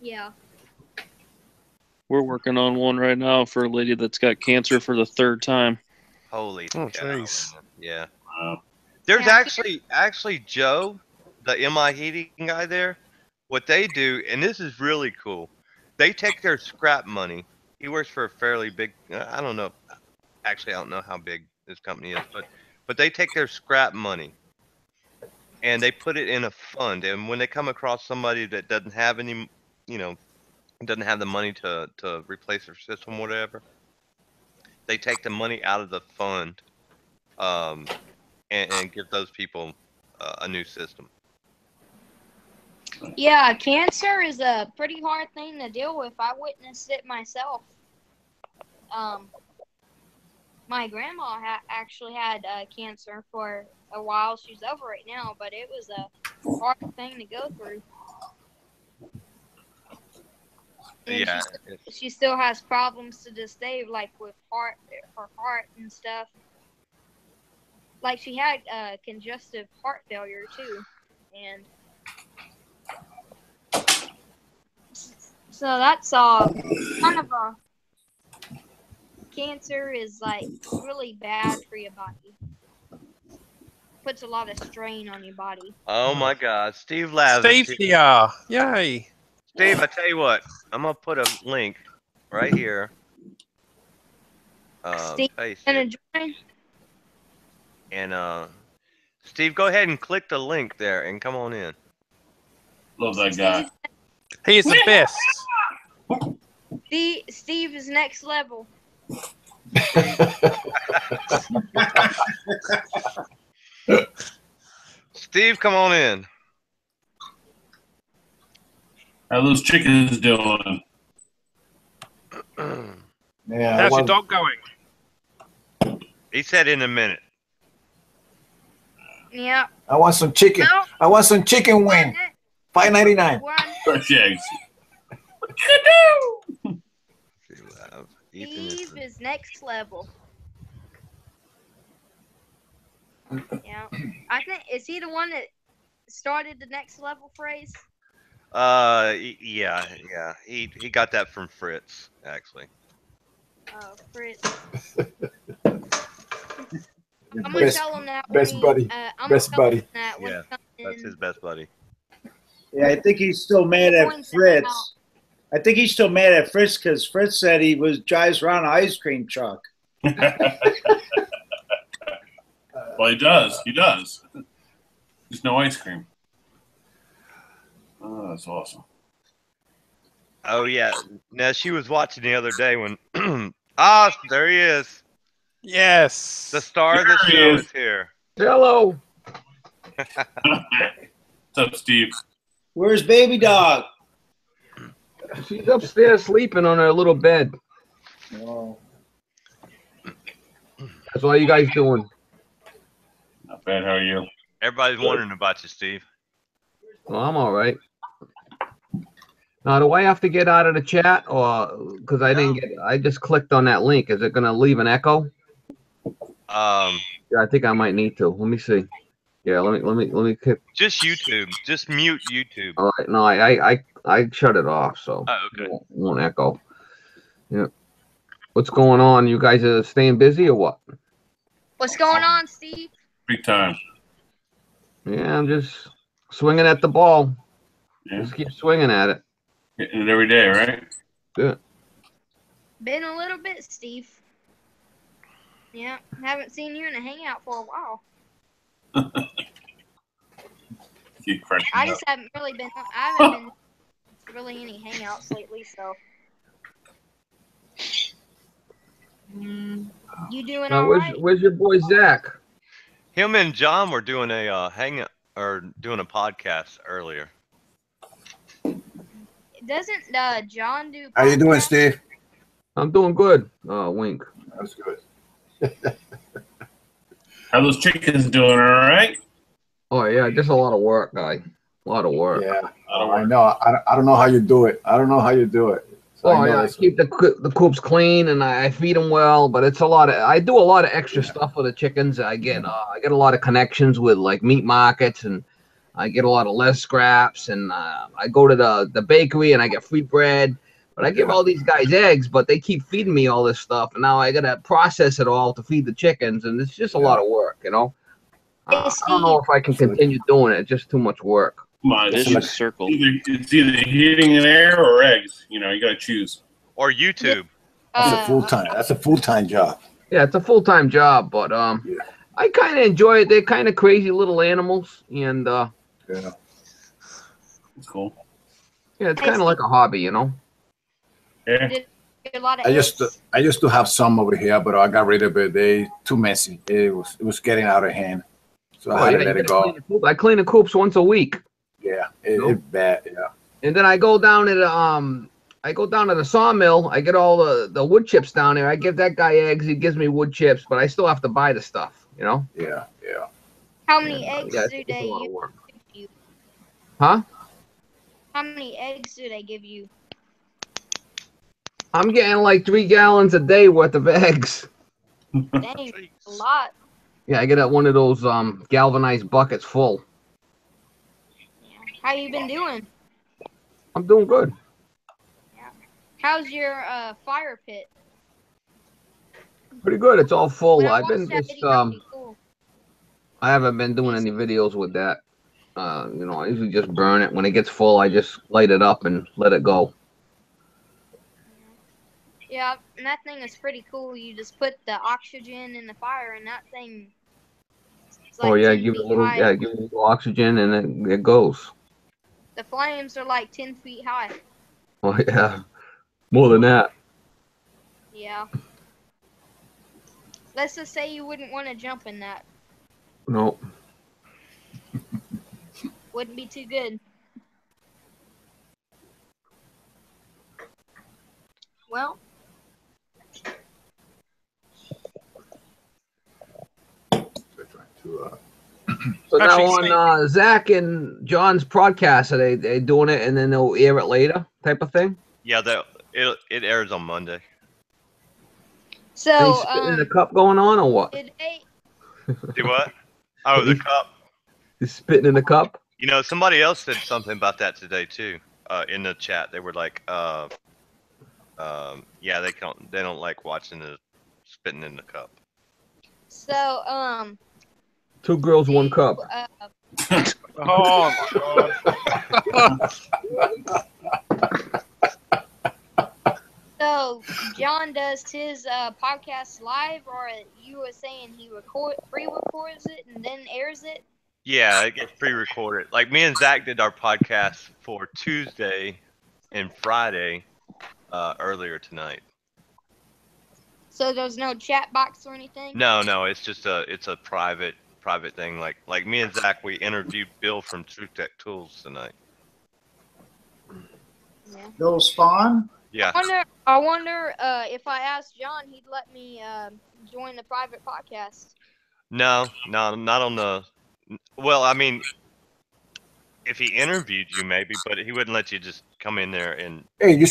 Yeah. We're working on one right now for a lady that's got cancer for the 3rd time. Holy cow. Jeez. Yeah. There's actually Joe, the MI heating guy there. What they do, and this is really cool, they take their scrap money. He works for a fairly big. I don't know. Actually, I don't know how big this company is, but they take their scrap money and they put it in a fund. And when they come across somebody that doesn't have any, doesn't have the money to replace their system, whatever, they take the money out of the fund, and give those people a new system. Yeah, cancer is a pretty hard thing to deal with. I witnessed it myself. My grandma actually had cancer for a while. She's over it now, but it was a hard thing to go through. And Yeah. she still has problems to this day, like with her heart and stuff. Like she had congestive heart failure too, and so that's kind of a cancer is like really bad for your body. Puts a lot of strain on your body. Oh my God, Steve Lavis. Steve's here. Yay. Steve, I tell you what, I'm gonna put a link right here. Steve, gonna join? And Steve, go ahead and click the link there and come on in. Love that guy. He is the best. Steve is next level. Steve, come on in. How those chickens doing? Yeah. How's your dog going? He said in a minute. Yeah. I want some chicken. No. I want some chicken wing. $5.99. Fresh eggs. Steve is next level. Yeah. I think, is he the one that started the next level phrase? Yeah. He got that from Fritz, actually. Oh, Fritz. I'm gonna tell him that. Best buddy. Best buddy. Yeah, that's his best buddy. Yeah, I think he's still mad at Fritz. I think he's still mad at Fritz because Fritz said he drives around an ice cream truck. Well, he does. He does. There's no ice cream. Oh, that's awesome. Oh yeah. Now she was watching the other day when there he is. Yes. The star of the show is here. Hello. What's up, Steve? Where's baby dog? She's upstairs sleeping on her little bed. Oh. That's all you guys doing. Not bad. How are you? Everybody's wondering about you, Steve. Well, I'm all right. Now, do I have to get out of the chat, or because I just clicked on that link? Is it going to leave an echo? Yeah, I think I might need to. Let me see. Yeah, let me click. Just YouTube. Just mute YouTube. All right. No, I shut it off, so okay. It won't echo. Yeah. What's going on? You guys are staying busy or what? What's going on, Steve? Big time. Yeah, I'm just swinging at the ball. Yeah. Just keep swinging at it. Hitting it every day, right? Good. Been a little bit, Steve. Yeah, haven't seen you in a hangout for a while. Keep cracking I up. just haven't really been. I haven't been really any hangouts lately, so. You doing Now, all right? where's your boy Zach? Him and John were doing a hangout or doing a podcast earlier. Doesn't John do? How you doing, Steve? I'm doing good. Wink. That's good. How those chickens doing? All right? Oh yeah, just a lot of work, guy. A lot of work. Yeah, I know. I don't know how you do it. I don't know how you do it. So Oh yeah, I keep the coops clean and I feed them well, but it's a lot of. I do a lot of extra stuff for the chickens. I get a lot of connections with like meat markets, and I get a lot of less scraps, and I go to the bakery and I get free bread. But I give all these guys eggs, but they keep feeding me all this stuff, and now I gotta process it all to feed the chickens, and it's just a lot of work, you know. I don't know if I can continue doing it. It's just too much work. Come on, Vicious circle. It's either heating in air or eggs. You know, you gotta choose. Or YouTube. That's a full time. That's a full time job. Yeah, it's a full-time job, but I kind of enjoy it. They're kind of crazy little animals, and yeah, it's cool. Yeah, it's kind of like a hobby, you know. Yeah. I used to have some over here, but I got rid of it. They too messy. It was getting out of hand, so I had to let it go. I clean the coops once a week. Yeah, it's bad. Yeah. And then I go down to the sawmill. I get all the wood chips down there. I give that guy eggs. He gives me wood chips, but I still have to buy the stuff, you know. Yeah. How many eggs yeah, do it's they a lot of give work. you? Huh? How many eggs do they give you? I'm getting like 3 gallons a day worth of eggs. Dang, a lot. Yeah, I get one of those galvanized buckets full. How you been doing? I'm doing good. How's your fire pit? Pretty good. It's all full. When I I've been watched that just video, that'd be cool. I haven't been doing any videos with that. You know, I usually just burn it. When it gets full, I just light it up and let it go. Yeah, and that thing is pretty cool. You just put the oxygen in the fire, and that thing. It's like Oh yeah, 10 give it a feet little high. give it a little oxygen and it goes. The flames are like 10 feet high. Oh yeah, more than that. Yeah. Let's just say you wouldn't want to jump in that. No. Wouldn't be too good. Well. So now Actually, on Zach and John's podcast, are they doing it and then they'll air it later, type of thing? Yeah, it airs on Monday. So, Any spitting in the cup going on or what? today, Do what? Oh, the cup. He's spitting in the cup. You know, somebody else said something about that today too. In the chat, they were like, yeah, they don't like watching the spitting in the cup. so, 2 girls, 1 cup. oh my god. So John does his podcast live, or you were saying he pre-records it and then airs it? Yeah, it gets pre-recorded. Like me and Zach did our podcast for Tuesday and Friday earlier tonight. So there's no chat box or anything? No, it's just it's a private thing. Like me and Zach, we interviewed Bill from True Tech Tools tonight. Yeah. Bill Spawn? Yeah. I wonder if I asked John, he'd let me join the private podcast. No, not on the. Well, I mean, if he interviewed you, maybe, but he wouldn't let you just come in there and. Hey, you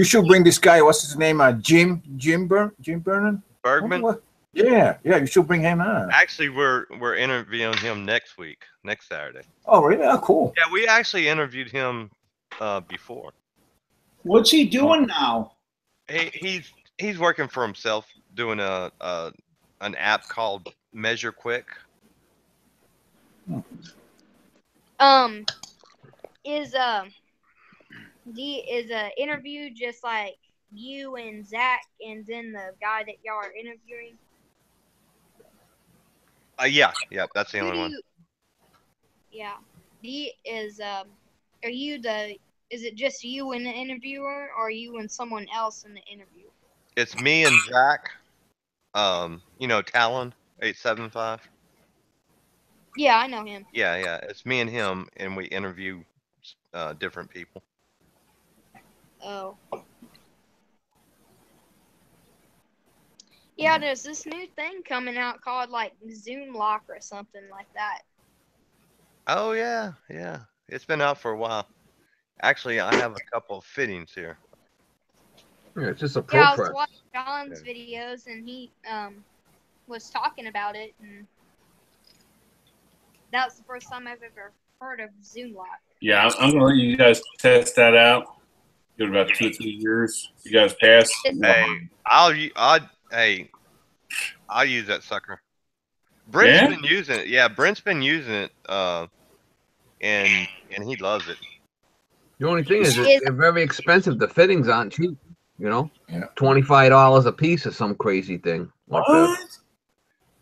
should bring this guy. What's his name? Jim Bergman. Bergman. Yeah, you should bring him on. Actually, we're interviewing him next Saturday. Oh, really? Oh, cool. Yeah, we actually interviewed him before. What's he doing now? He's working for himself, doing an app called Measure Quick. Is a interview just like you and Zach and then the guy that y'all are interviewing? Yeah, that's the only one. Yeah. Is it just you and the interviewer, or are you and someone else in the interview? It's me and Zach. You know Talon 875. Yeah, I know him. Yeah. It's me and him, and we interview different people. Oh. Yeah, there's this new thing coming out called like Zoom Lock or something like that. Oh yeah. It's been out for a while. Actually, I have a couple of fittings here. Yeah, it's just a pro Yeah, I press. was watching John's videos and he was talking about it, and that was the first time I've ever heard of Zoom Lock. Yeah, I'm gonna let you guys test that out. Give it about 2 or 3 years. You guys pass. Hey, I'll use that sucker. Brent's been using it. Yeah, Brent's been using it, and he loves it. The only thing is, they're very expensive. The fittings aren't cheap. You know, Yeah. $25 a piece or some crazy thing like that.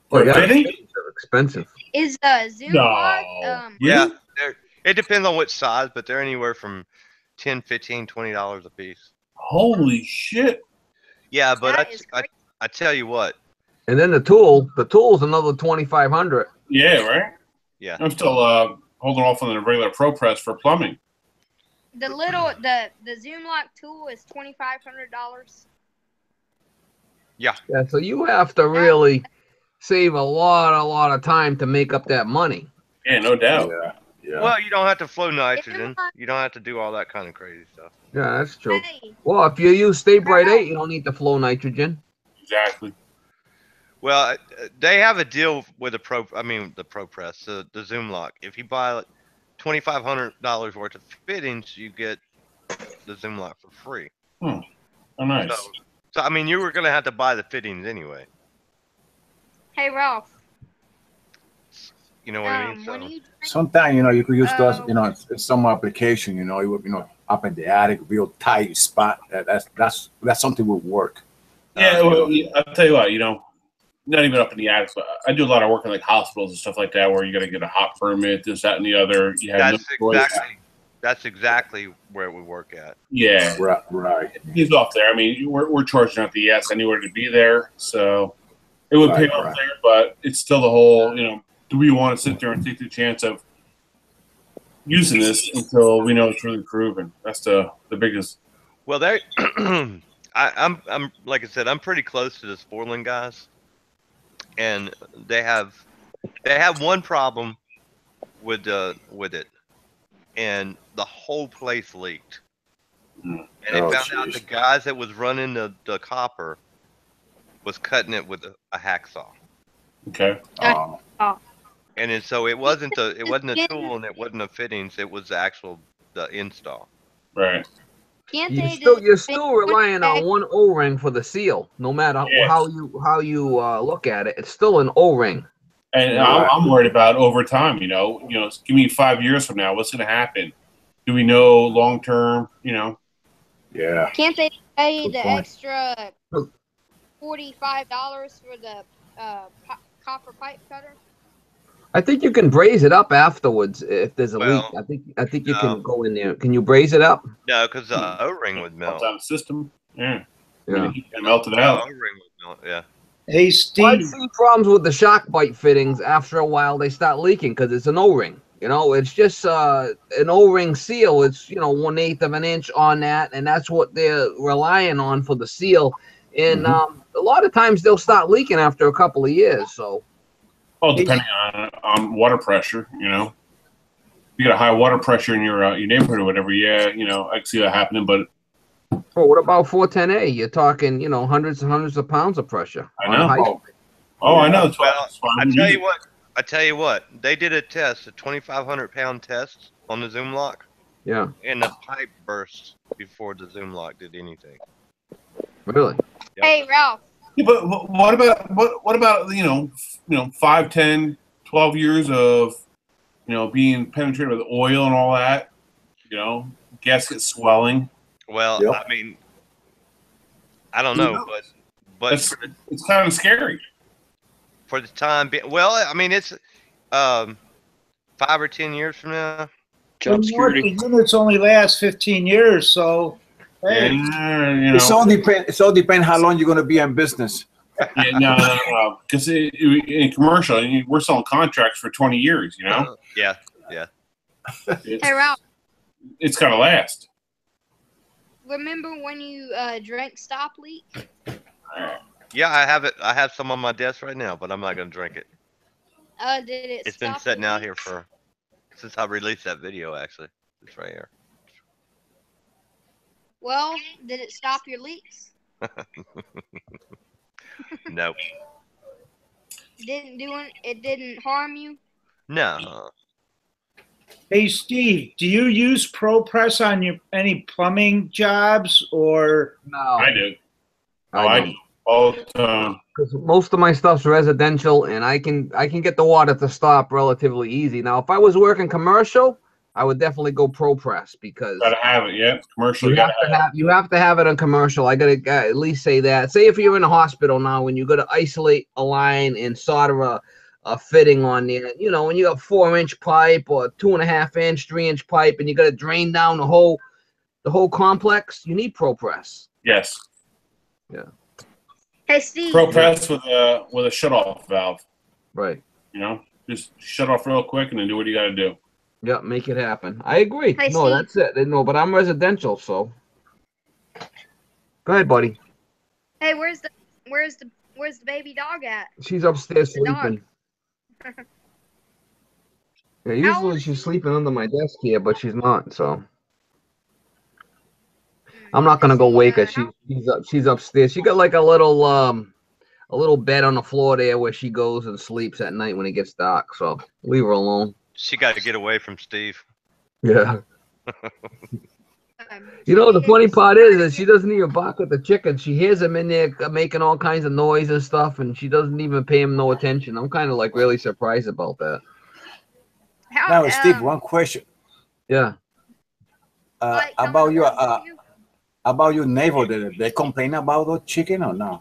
For yeah, fitting? they're expensive. Is Zoom No. Lock? Yeah, it depends on which size, but they're anywhere from $10, $15, $20 a piece. Holy shit! Yeah, but I tell you what. And then the tool's another 2,500. Yeah, right. Yeah. I'm still holding off on the regular Pro Press for plumbing. The Zoom Lock tool is $2,500. Yeah. Yeah, so you have to really save a lot of time to make up that money. Yeah, no doubt. Yeah. Well, you don't have to flow nitrogen. You don't have to do all that kind of crazy stuff. Yeah, that's true. Well, if you use Stay Bright 8, you don't need to flow nitrogen. Exactly. Well, they have a deal with the Pro Press, the Zoom Lock. If you buy like $2,500 worth of fittings, you get the Zoom Lock for free. Oh, nice. So I mean, you were gonna have to buy the fittings anyway. Hey, Ralph. You know what I mean? So. Sometimes you could use those. In some application, up in the attic, real tight spot. That's something would work. Yeah, well, I'll tell you what. Not even up in the attic, but I do a lot of work in like hospitals and stuff like that, where you got to get a hot permit, this, that, and the other. You have That's exactly where we work at. Yeah, right. He's off there. I mean, we're charging out the ass anywhere to be there, so it would pay off there. But it's still the whole, do we want to sit there and take the chance of using this until we know it's really proven? That's the biggest. Well, I'm like I said, I'm pretty close to the Sportland guys, and they have one problem with it, and the whole place leaked. And they found out the guys that was running the copper was cutting it with a hacksaw. Okay. And then, so it wasn't a tool and it wasn't the fittings. It was the install. Right. You're still relying on one O-ring for the seal, no matter how you look at it. It's still an O-ring. And I'm worried about over time. You know, give me 5 years from now, what's going to happen? Do we know long term? You know. Yeah. Can't they pay the extra $45 for the copper pipe cutter? I think you can braze it up afterwards if there's a leak. I think you can go in there. Can you braze it up? No, because the O-ring would melt. System. Yeah. Yeah. Melt it out. O-ring would melt. Yeah. Hey, Steve. I've seen problems with the shock bite fittings. After a while, they start leaking because it's an O-ring. You know, it's just an O-ring seal. It's 1/8 of an inch on that, and that's what they're relying on for the seal. And a lot of times they'll start leaking after a couple of years. So. Well, depending on water pressure, you know, if you got a high water pressure in your neighborhood or whatever, I can see that happening. But what about 410A? You're talking, hundreds and hundreds of pounds of pressure. I know. I know. Well, I tell you what. They did a test, a 2,500-pound test on the Zoom lock. Yeah. And the pipe burst before the Zoom lock did anything. Really? Yep. Hey, Ralph. Yeah, but what about 5, 10, 12 years of being penetrated with oil and all that, gasket swelling. Well, I mean, I don't know, but it's kind of scary for the time being. Well, I mean, it's 5 or 10 years from now. Job security. The units only last 15 years, so. Hey. It all depends how long you're going to be in business. Yeah, no. Because in commercial, we're selling contracts for 20 years. Yeah. Hey, Ralph. It's got to last. Remember when you drank Stop Leak? Yeah, I have it. I have some on my desk right now, but I'm not going to drink it. Did it? It's been sitting out here since I released that video. Actually, it's right here. Well, did it stop your leaks? Nope. It didn't harm you? No. Hey, Steve, do you use ProPress on any plumbing jobs or? No. I do. I do all the time. Because most of my stuff's residential, and I can get the water to stop relatively easy. Now, if I was working commercial, I would definitely go ProPress because gotta have it. Yeah, commercial. You have to have it on commercial. I gotta at least say that. Say if you're in a hospital now and you got to isolate a line and solder a fitting on there, when you got 4-inch pipe or 2.5-inch, 3-inch pipe, and you got to drain down the whole complex, you need ProPress. Yes. Yeah. Hey, Steve. ProPress with a shut-off valve. Right. Just shut off real quick and then do what you got to do. Yeah, make it happen. I agree. Hey, no, Steve. that's it. No, but I'm residential, so. Go ahead, buddy. Hey, where's the baby dog at? She's upstairs The dog. sleeping. Yeah, usually she's sleeping under my desk here, but she's not. So I'm not gonna go wake her. She's upstairs. She got like a little bed on the floor there where she goes and sleeps at night when it gets dark. So leave her alone. She got to get away from Steve. Yeah. The funny part is that she doesn't even bark at the chicken. She hears him in there making all kinds of noise and stuff, and she doesn't even pay him no attention. I'm kind of like really surprised about that. Now, Steve, one question. Yeah. About your neighbor, they complain about the chicken or no?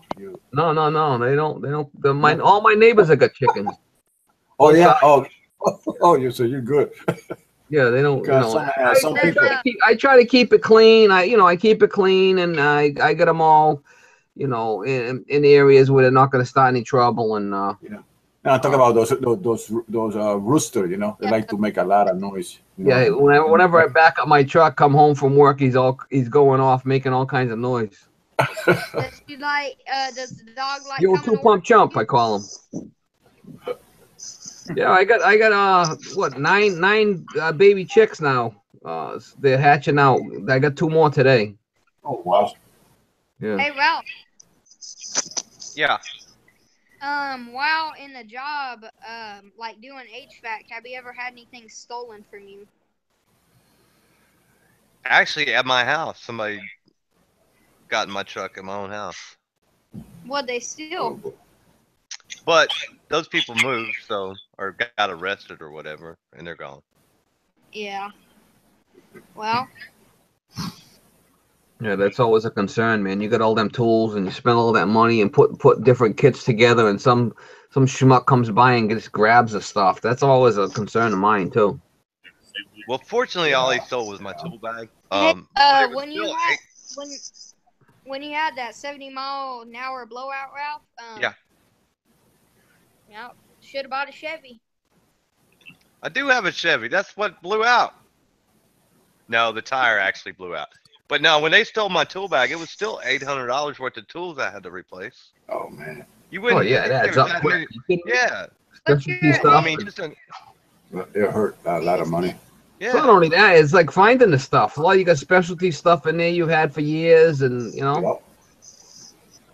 No. They don't. All my neighbors have got chickens. Oh yeah. So you're good. Yeah, they don't. Some people. I try to keep it clean. I keep it clean, and I get them all, in areas where they're not going to start any trouble. And yeah. Now talk about those roosters. They like to make a lot of noise. Yeah, whenever I back up my truck, come home from work, he's going off, making all kinds of noise. Does the dog like? You 2-pump chump, I call him. Yeah, I got what nine baby chicks now. They're hatching out. I got 2 more today. Oh wow. Yeah. Hey, Ralph. Yeah. While in the job, like doing HVAC, have you ever had anything stolen from you? Actually, at my house, somebody got in my truck at my own house. What'd they steal? But those people moved, so or got arrested or whatever, and they're gone. Yeah. Well. Yeah, that's always a concern, man. You got all them tools and you spend all that money and put different kits together, and some schmuck comes by and just grabs the stuff. That's always a concern of mine too. Well, fortunately, all he stole was my tool bag. When you had when you had that 70-mile-an-hour blowout, Ralph. Yeah. Yeah. Should have bought a Chevy. I do have a Chevy. That's what blew out. No, the tire actually blew out. But no, when they stole my tool bag, it was still $800 worth of tools I had to replace. Oh man. You wouldn't. Oh yeah, it adds up that quick. many- Yeah. Specialty stuff. I mean, just a, It hurt a lot of money. It's not only that, it's like finding the stuff. A lot you got specialty stuff in there you've had for years, and you know.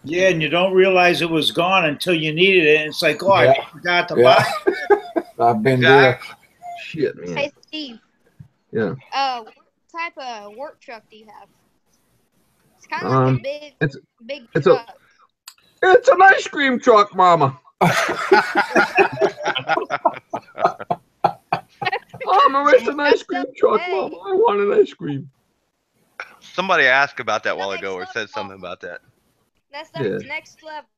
Yeah, and you don't realize it was gone until you needed it. And it's like, oh, I forgot to buy it. I've been there. Shit, man. Hey, Steve. Yeah. What type of work truck do you have? It's kind of like a big it's truck. It's an ice cream truck, Mama. Mama, it's an ice cream truck, Mama. I want an ice cream. somebody asked about that a while ago, or said something about that. That's Yeah. next level.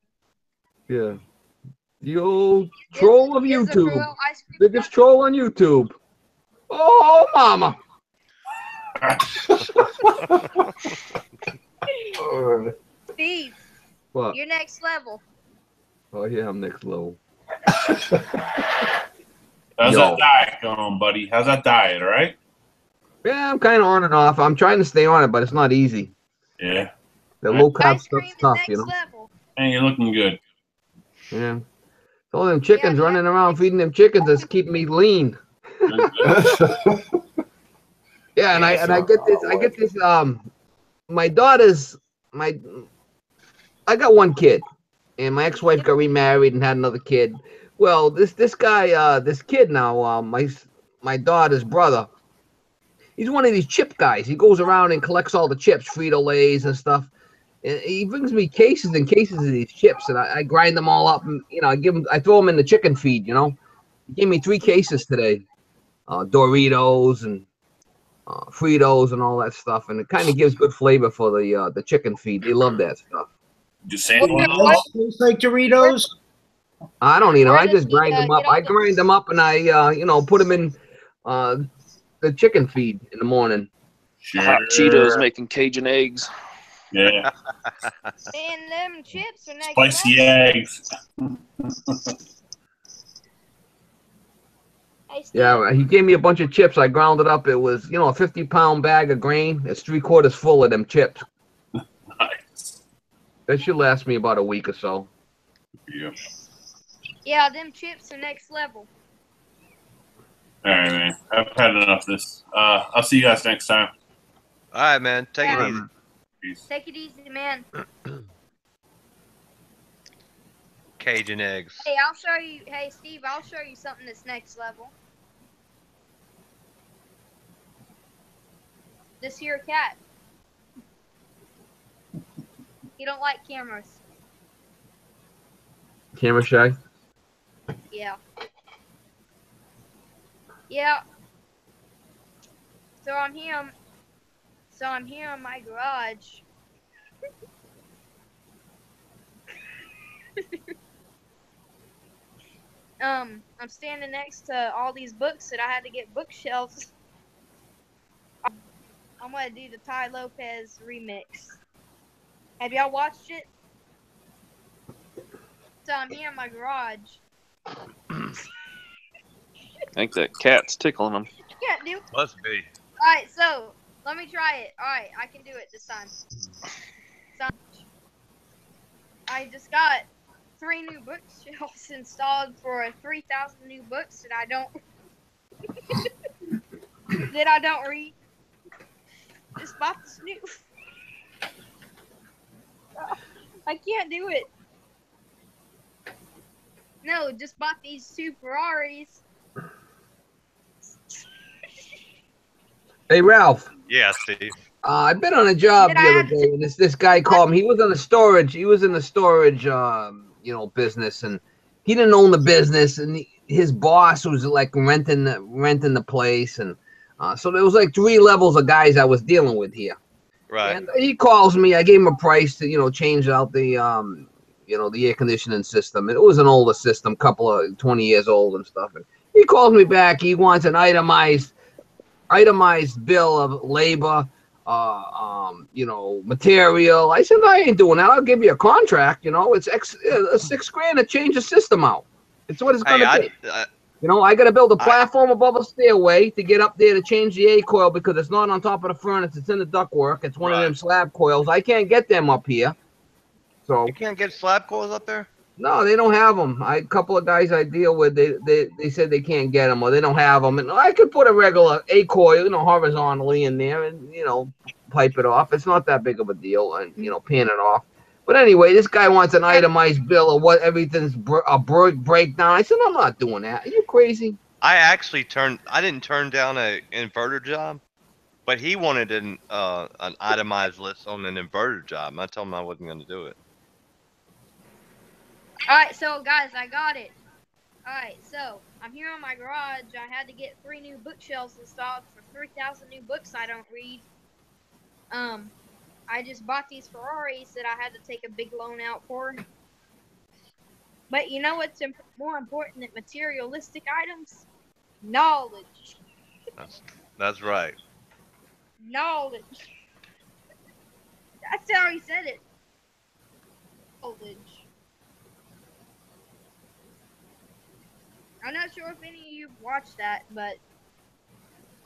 Yeah. The old troll of is a YouTube. real ice cream Biggest troll on YouTube. Oh, Mama. Steve, What? you're next level. Oh, yeah, I'm next level. How's Yo. that diet going, buddy? How's that diet, all right? Yeah, I'm kind of on and off. I'm trying to stay on it, but it's not easy. Yeah. The low carb stuff's tough, you know. And you're looking good. Yeah. All them chickens running around feeding them chickens that's keeping me lean. Yeah, and I get this my daughter's I got one kid, and my ex-wife got remarried and had another kid. Well, this guy this kid now, my daughter's brother, he's one of these chip guys. He goes around and collects all the chips, Frito-Lays and stuff. And he brings me cases and cases of these chips, and I grind them all up, and you know, I throw them in the chicken feed. You know, he gave me 3 cases today, Doritos and Fritos and all that stuff, and it kind of gives good flavor for the chicken feed. They love that stuff. Just Tastes like Doritos. I don't eat them. I just does he, grind them up. I grind them up, and I put them in the chicken feed in the morning. Hot Cheetos making Cajun eggs. Yeah. And them chips are next Spicy level. eggs. Yeah, he gave me a bunch of chips. I ground it up. It was, a 50-pound bag of grain. It's 3/4 full of them chips. Nice. That should last me about a week or so. Yeah. Yeah, them chips are next level. All right, man. I've had enough of this. I'll see you guys next time. All right, man. Take it easy. Peace. Take it easy, man. Cajun eggs. Hey, Hey, Steve, I'll show you something that's next level. This here cat. He don't like cameras. Camera shy? Yeah. Yeah. So I'm here in my garage. I'm standing next to all these books that I had to get bookshelves. I'm gonna do the Ty Lopez remix. Have y'all watched it? So I'm here in my garage. I think that cat's tickling him. Yeah, dude. Must be. Alright, so let me try it. Alright, I can do it this time. So, I just got 3 new bookshelves installed for 3,000 new books that I don't read. Just bought this new. I can't do it. No, just bought these 2 Ferraris. Hey, Ralph. Yeah, Steve. I've been on a job the other day, and this guy called me. He was in the storage. Business, and he didn't own the business, and his boss was like renting the place, and so there was like 3 levels of guys I was dealing with here. Right. And he calls me. I gave him a price to change out the the air conditioning system. It was an older system, couple of 20 years old and stuff. And he calls me back. He wants an itemized bill of labor. Material. I said, I ain't doing that. I'll give you a contract. It's $6,000 to change the system out. It's what it's going to be. I got to build a platform above a stairway to get up there to change the A coil because it's not on top of the furnace. It's in the ductwork. It's one of them slab coils. I can't get them up here. So you can't get slab coils up there? No, they don't have them. A couple of guys I deal with, they said they can't get them or they don't have them. And I could put a regular A coil, horizontally in there and, pipe it off. It's not that big of a deal and, pan it off. But anyway, this guy wants an itemized bill of what everything's a breakdown. I said, I'm not doing that. Are you crazy? I didn't turn down an inverter job, but he wanted an itemized list on an inverter job. I told him I wasn't going to do it. Alright, so guys, I got it. Alright, so I'm here on my garage. I had to get 3 new bookshelves installed for 3,000 new books I don't read. I just bought these Ferraris that I had to take a big loan out for. But you know what's more important than materialistic items? Knowledge. That's right. Knowledge. That's how he said it. Knowledge. I'm not sure if any of you watched that, but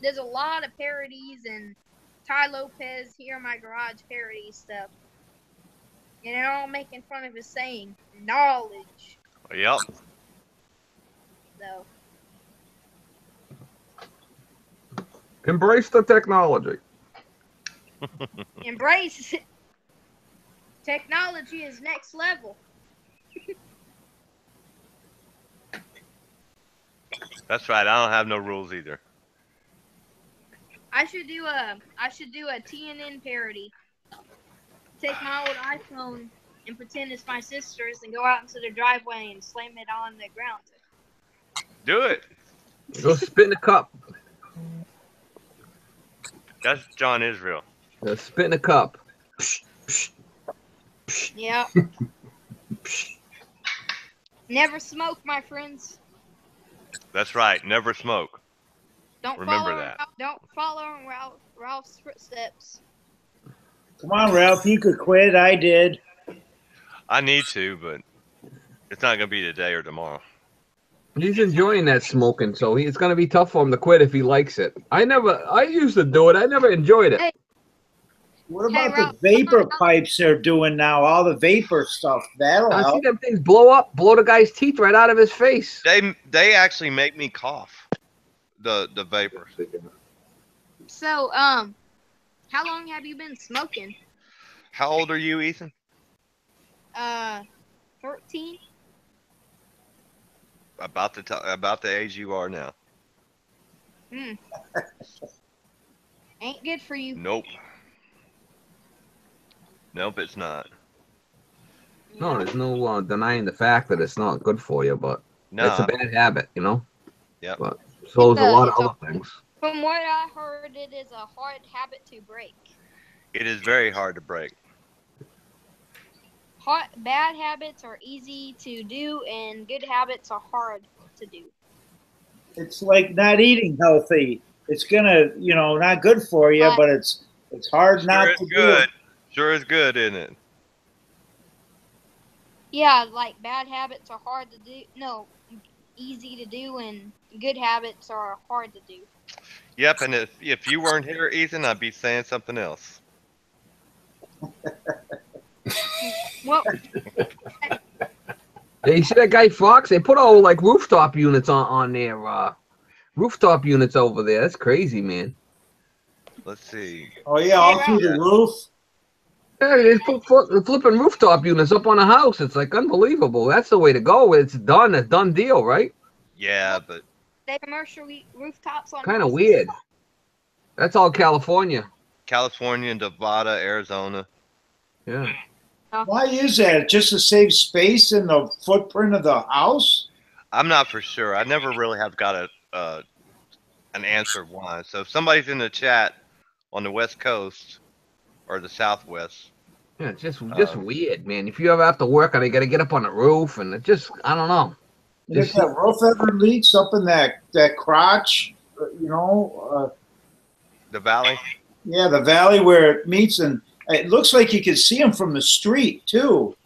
there's a lot of parodies and Ty Lopez here in my garage parody stuff. And they're all making fun of his saying, knowledge. Yep. So. Embrace the technology. Embrace it. Technology is next level. That's right. I don't have no rules either. I should do a T&N parody. Take my old iPhone and pretend it's my sister's and go out into the driveway and slam it on the ground. Do it. Go spit in a cup. That's John Israel. Spit in a cup. Yeah. Never smoke, my friends. That's right. Never smoke. Remember that. Don't follow Ralph's footsteps. Come on, Ralph. You could quit. I did. I need to, but it's not going to be today or tomorrow. He's enjoying that smoking, so it's going to be tough for him to quit if he likes it. I used to do it. I never enjoyed it. Hey. What about the vapor pipes they're doing now? All the vapor stuff. That'll I help. see them things blow the guy's teeth right out of his face. They actually make me cough. The vapor. So, how long have you been smoking? How old are you, Ethan? 13. About the age you are now. Ain't good for you. Nope. Nope, it's not. No, there's no denying the fact that it's not good for you, but it's a bad habit, Yep. But so is a lot of other things. From what I heard, it is a hard habit to break. It is very hard to break. Bad habits are easy to do, and good habits are hard to do. It's like not eating healthy. It's gonna, not good for you, but it's hard not to do it. Sure is good, isn't it? Yeah, like bad habits are hard to do. No, easy to do, and good habits are hard to do. Yep, and if you weren't here, Ethan, I'd be saying something else. Well, Hey, you see that guy Fox? They put all like rooftop units on their rooftop units over there. That's crazy, man. Let's see. Oh yeah, all through the roof. Yeah, they put flipping rooftop units up on a house. It's like unbelievable. That's the way to go. It's done. It's done deal, right? Yeah, but They commercial rooftops on Kind of houses. weird. That's all California. California, Nevada, Arizona. Yeah. Why is that? Just to save space in the footprint of the house? I'm not for sure. I never really have got an answer of why. So if somebody's in the chat on the West Coast or the Southwest. Yeah, it's just weird, man. If you ever have to work, and you got to get up on the roof, and it just, I don't know. If that roof ever leaks up in that crotch, you know. The valley? Yeah, the valley where it meets, and it looks like you can see them from the street, too.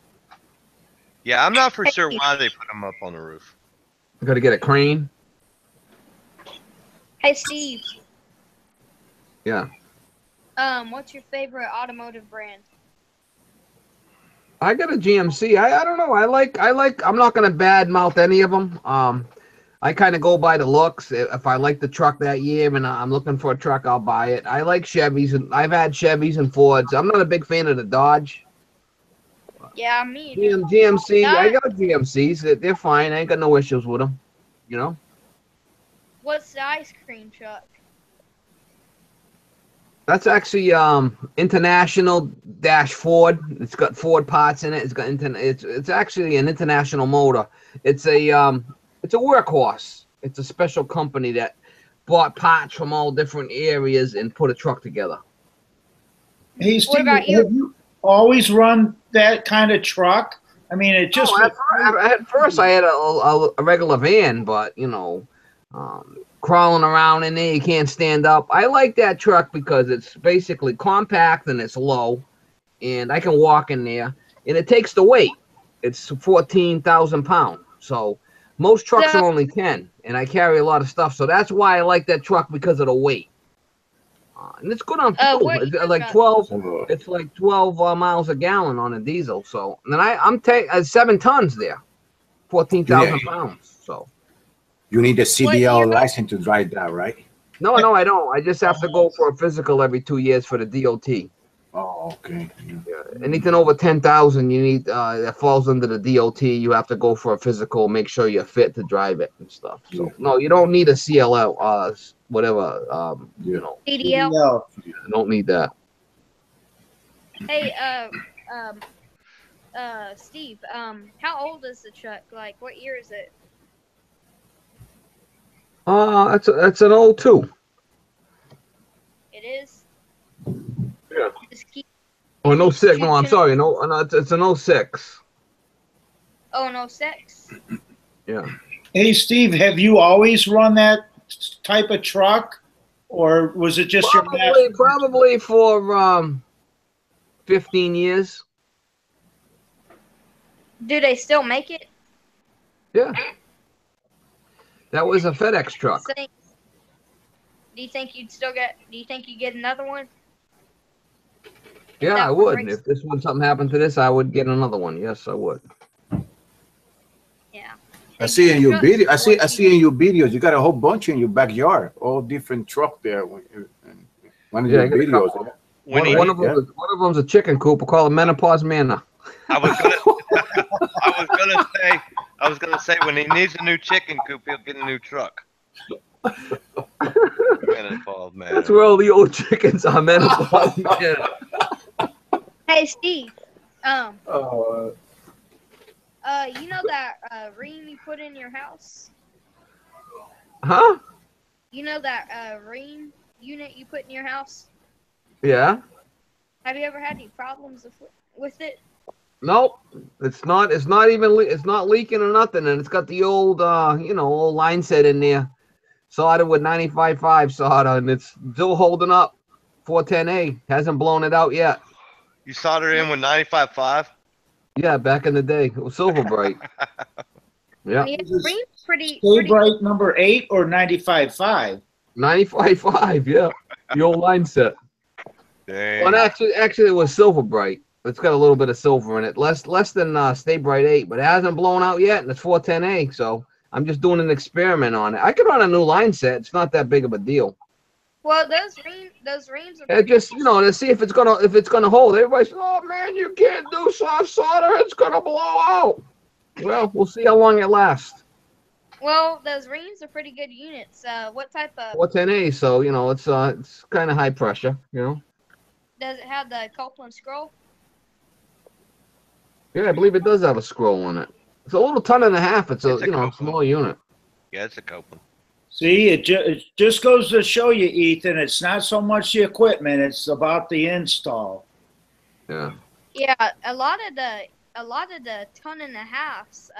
Yeah, I'm not for sure why they put them up on the roof. You got to get a crane. Hey, Steve. Yeah. What's your favorite automotive brand? I got a GMC. I don't know. I like. I'm not gonna badmouth any of them. I kind of go by the looks. If I like the truck that year and I'm looking for a truck, I'll buy it. I like Chevys, and I've had Chevys and Fords. I'm not a big fan of the Dodge. Yeah, me. GMC. I got GMCs. They're fine. I ain't got no issues with them. You know. What's the ice cream truck? That's actually International Dash Ford. It's got Ford parts in it. It's got it's actually an international motor. It's a workhorse. It's a special company that bought parts from all different areas and put a truck together. Hey, Steve, have you always run that kind of truck? I mean, it just. At first, I had a regular van, but you know, crawling around in there, you can't stand up. I like that truck because it's basically compact and it's low, and I can walk in there, and it takes the weight. It's 14,000 pounds, so most trucks are only 10, and I carry a lot of stuff, so that's why I like that truck, because of the weight. And it's good on fuel. It's like 12. It's like 12 miles a gallon on a diesel. So, and then I'm taking 7 tons there, 14,000 pounds. So. You need a CDL license to drive that, right? No, I don't. I just have to go for a physical every 2 years for the DOT. Oh, okay. Yeah. Anything over 10,000, you need that falls under the DOT. You have to go for a physical, make sure you're fit to drive it and stuff. So no, you don't need a CLL, whatever. You know. CDL. You don't need that. Hey, Steve. How old is the truck? Like, what year is it? That's an old 2. It is. Yeah. Oh, no 6. No, I'm sorry. No, it's an 06. Oh, no 06. Yeah. Hey, Steve, have you always run that type of truck, or was it just probably for 15 years? Do they still make it? Yeah. That was a FedEx truck. Do you think you'd still get? Do you think you'd get another one? Yeah, I would. If this one something happened to this, I would get another one. Yes, I would. Yeah. I see in your video. I see in your videos. You got a whole bunch in your backyard, all different truck there. One of your videos. One of them's a chicken coop. We call it Menopause Manor. I was gonna say when he needs a new chicken coop, he'll get a new truck. Menopause Manor. That's where all the old chickens are. Menopause Manor. Hey, Steve. You know that ream you put in your house? Huh? You know that ream unit you put in your house? Yeah. Have you ever had any problems with it? Nope. It's not leaking or nothing, and it's got the old old line set in there, soldered with 95.5 solder, and it's still holding up. 410A hasn't blown it out yet. You soldered in with 95.5? Yeah, back in the day, it was Silver Bright. Yeah. Pretty Bright number 8 or 95.5? 95.5, yeah. The old line set. Dang. Well, actually, it was Silver Bright. It's got a little bit of silver in it, less than Stay Bright 8, but it hasn't blown out yet, and it's 410A. So I'm just doing an experiment on it. I could run a new line set. It's not that big of a deal. Well, those reams are It just, to see if it's gonna hold. Everybody says, "Oh man, you can't do soft solder. It's gonna blow out." Well, we'll see how long it lasts. Well, those reams are pretty good units. What type of? 410A, so it's kind of high pressure. Does it have the Copeland scroll? Yeah, I believe it does have a scroll on it. It's a little ton and a half. It's a small unit. Yeah, it's a Copeland. See, it just goes to show you, Ethan, it's not so much the equipment, it's about the install. Yeah. Yeah, a lot of the ton and a halves.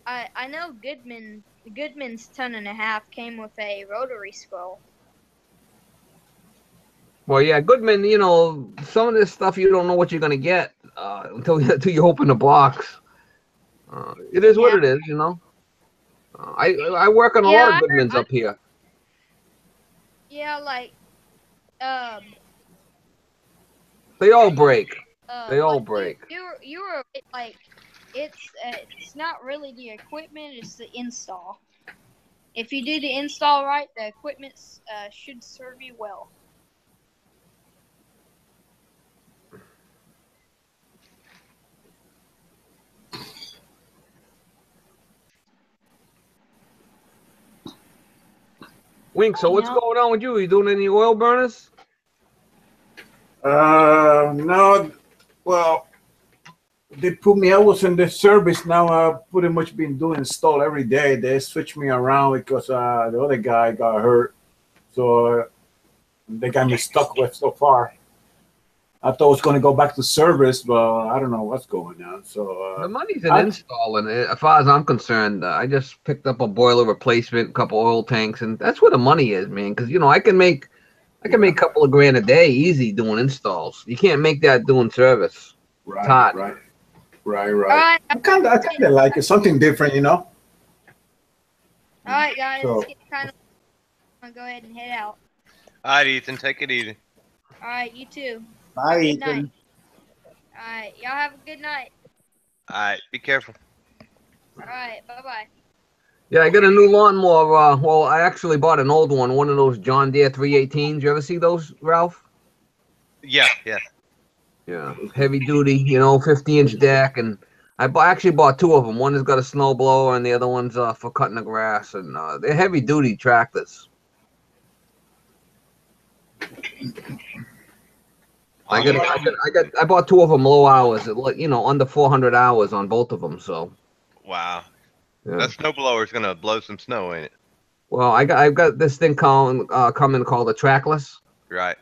I know Goodman's ton and a half came with a rotary scroll. Well, yeah, Goodman. Some of this stuff you don't know what you're gonna get until you open the box. It is what it is, I work on a lot of Goodmans up here. Yeah, like they all break. They all break. You were like, it's not really the equipment; it's the install. If you do the install right, the equipment should serve you well. Wink, so what's going on with you? Are you doing any oil burners? No. Well, they put me. I was in the service now. I've pretty much been doing install every day. They switched me around because the other guy got hurt, so they got me stuck with so far. I thought I was going to go back to service, but I don't know what's going on. So the money's in installing it. As far as I'm concerned, I just picked up a boiler replacement, a couple oil tanks, and that's where the money is, man. Because I can make a couple of grand a day easy doing installs. You can't make that doing service. Right, it's hard. Right. I kind of like it, something different, All right, guys, let's get I'm gonna go ahead and head out. All right, Ethan, take it easy. All right, you too. Bye, Good Ethan. night. All right, y'all have a good night. All right, be careful. All right, bye-bye. Yeah, I got a new lawnmower. Well, I actually bought an old one of those John Deere 318s. You ever see those, Ralph? Yeah. Yeah, heavy duty, 50-inch deck, and I actually bought two of them. One has got a snow blower, and the other one's for cutting the grass, and they're heavy duty tractors. I bought two of them low hours, under 400 hours on both of them. So. Wow. Yeah. That snowblower is gonna blow some snow, ain't it? Well, I've got this thing coming called a trackless. Right.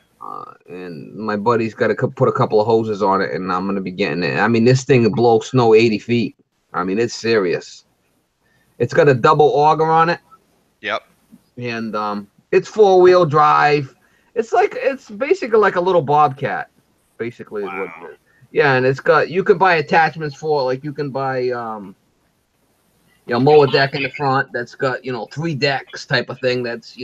And my buddy's got to put a couple of hoses on it, and I'm going to be getting it. I mean, this thing blows snow 80 feet. I mean, it's serious. It's got a double auger on it. Yep. And it's 4-wheel drive. It's basically like a little Bobcat, basically. Wow. Is what it is. Yeah, and you can buy attachments for it. Like you can buy mower deck in the front that's got 3 decks type of thing that's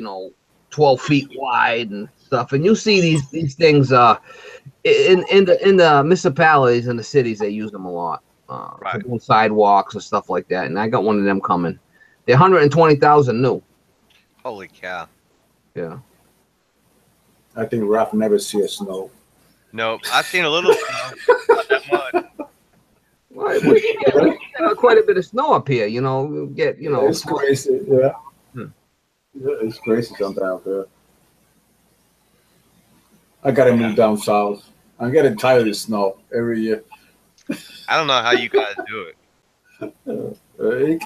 12 feet wide and stuff. And you see these things in the municipalities and the cities. They use them a lot for doing sidewalks and stuff like that. And I got one of them coming. They're 120,000 new. Holy cow! Yeah. I think Ralph never see a snow. Nope, I've seen a little snow. Not that much. Well, we get quite a bit of snow up here. It's crazy. Yeah. Yeah, it's crazy sometimes. I gotta move down south. I'm getting tired of the snow every year. I don't know how you guys do it.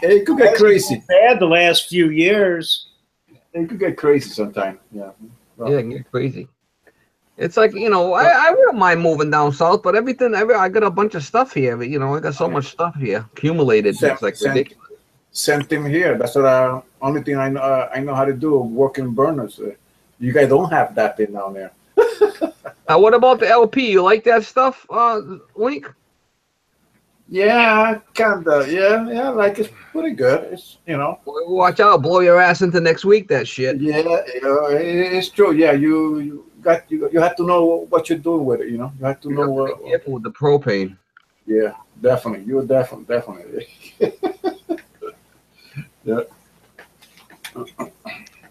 It could get crazy. Bad the last few years. It could get crazy sometimes. Yeah. Well, yeah, it can get crazy. It's like I wouldn't mind moving down south, but I got a bunch of stuff here. But I got so much stuff here accumulated. It's like ridiculous. Same thing here. That's what only thing I know how to do, working burners. You guys don't have that thing down there. What about the LP? You like that stuff, Link? Yeah, kinda. Yeah, like it's pretty good. It's Watch out, blow your ass into next week. That shit. Yeah, it's true. Yeah, you you have to know what you're doing with it. You know, you have to know what. Be careful with the propane. Yeah, definitely. You're definitely. Yeah.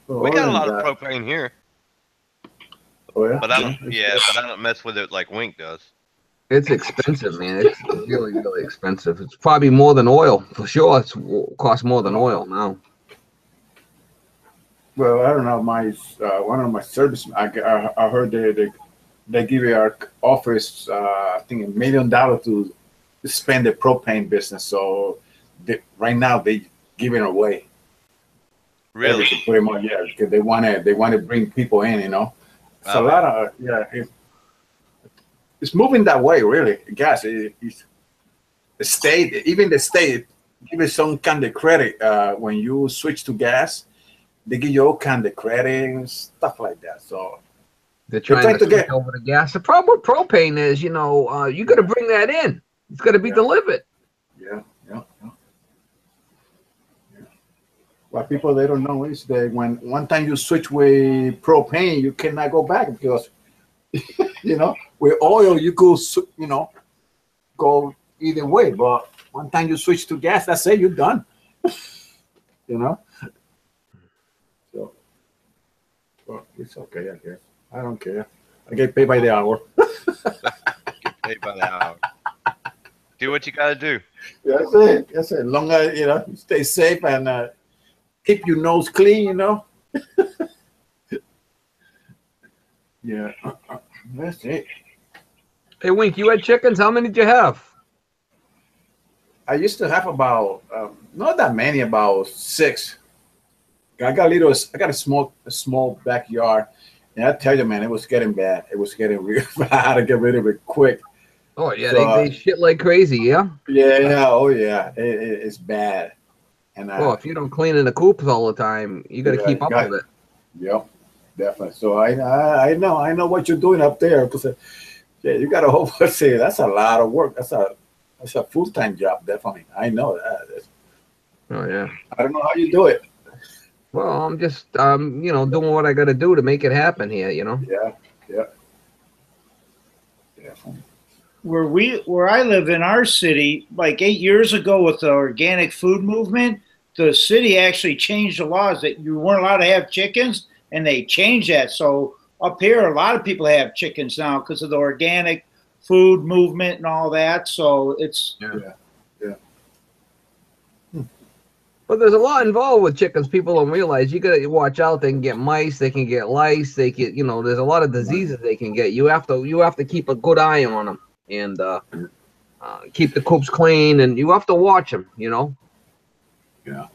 We got a lot of propane here. Oh yeah. But I don't mess with it like Wink does. It's expensive, man. It's really, really expensive. It's probably more than oil for sure. It costs more than oil now. Well, I don't know. My one of my service, I heard they give your office I think $1 million to spend the propane business. So right now they giving away. Really? Everything, pretty much, yeah. Because they want to bring people in. You know, it's a lot of it's moving that way. Really, gas. The state give you some kind of credit when you switch to gas. They give you all kind of credit and stuff like that. So they're trying to get over the gas. The problem with propane is, you got to bring that in. It's got to be delivered. Yeah. What people they don't know is that when one time you switch with propane, you cannot go back because with oil you could go either way. But one time you switch to gas, that's it. You're done. So, well, it's okay, I guess. I don't care. I get paid by the hour. Get paid by the hour. Do what you got to do. That's it. That's it. Long as you stay safe and keep your nose clean. Yeah. That's it. Hey, Wink, you had chickens? How many did you have? I used to have about not that many, about 6. I got a small backyard, and I tell you, man, it was getting bad. It was getting real bad. I had to get rid of it quick. Oh yeah, so, they shit like crazy, yeah. Yeah, oh yeah, it's bad. And if you don't clean in the coops all the time, you got to keep up with it. Yep, definitely. So I know what you're doing up there. You got to hopefully that's a lot of work. That's a full-time job, definitely. I know that. Oh yeah. I don't know how you do it. Well, I'm just doing what I got to do to make it happen here. Yeah. Definitely. Where I live in our city, like 8 years ago with the organic food movement, the city actually changed the laws that you weren't allowed to have chickens, and they changed that. So up here, a lot of people have chickens now because of the organic food movement and all that. So it's yeah. But there's a lot involved with chickens. People don't realize. You got to watch out. They can get mice. They can get lice. They can, there's a lot of diseases they can get. You have to keep a good eye on them and keep the coops clean. And you have to watch them. Yeah.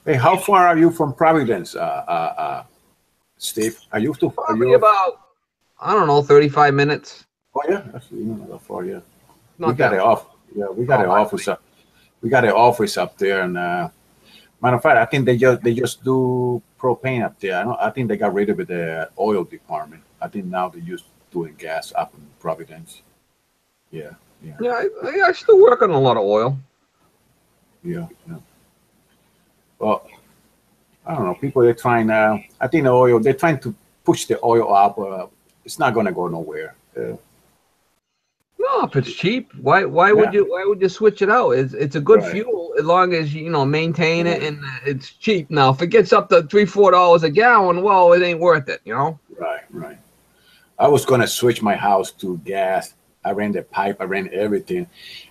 Hey, how far are you from Providence, Steve? Are you too far? Probably about, I don't know, 35 minutes. Oh yeah, that's not that far. Yeah, Not we got it off. Yeah, we got an office up. We got an office up there, and matter of fact, I think they just do propane up there. I think they got rid of the oil department. I think now they're just doing gas up in Providence. Yeah. Yeah, I still work on a lot of oil. Yeah. Well, I don't know. People they're trying. I think the oil. They're trying to push the oil up. It's not going to go nowhere. No, if it's cheap, why would you switch it out? It's a good fuel as long as you maintain it and it's cheap. Now, if it gets up to $3-4 a gallon, well, it ain't worth it, Right. I was gonna switch my house to gas. I ran the pipe, I ran everything,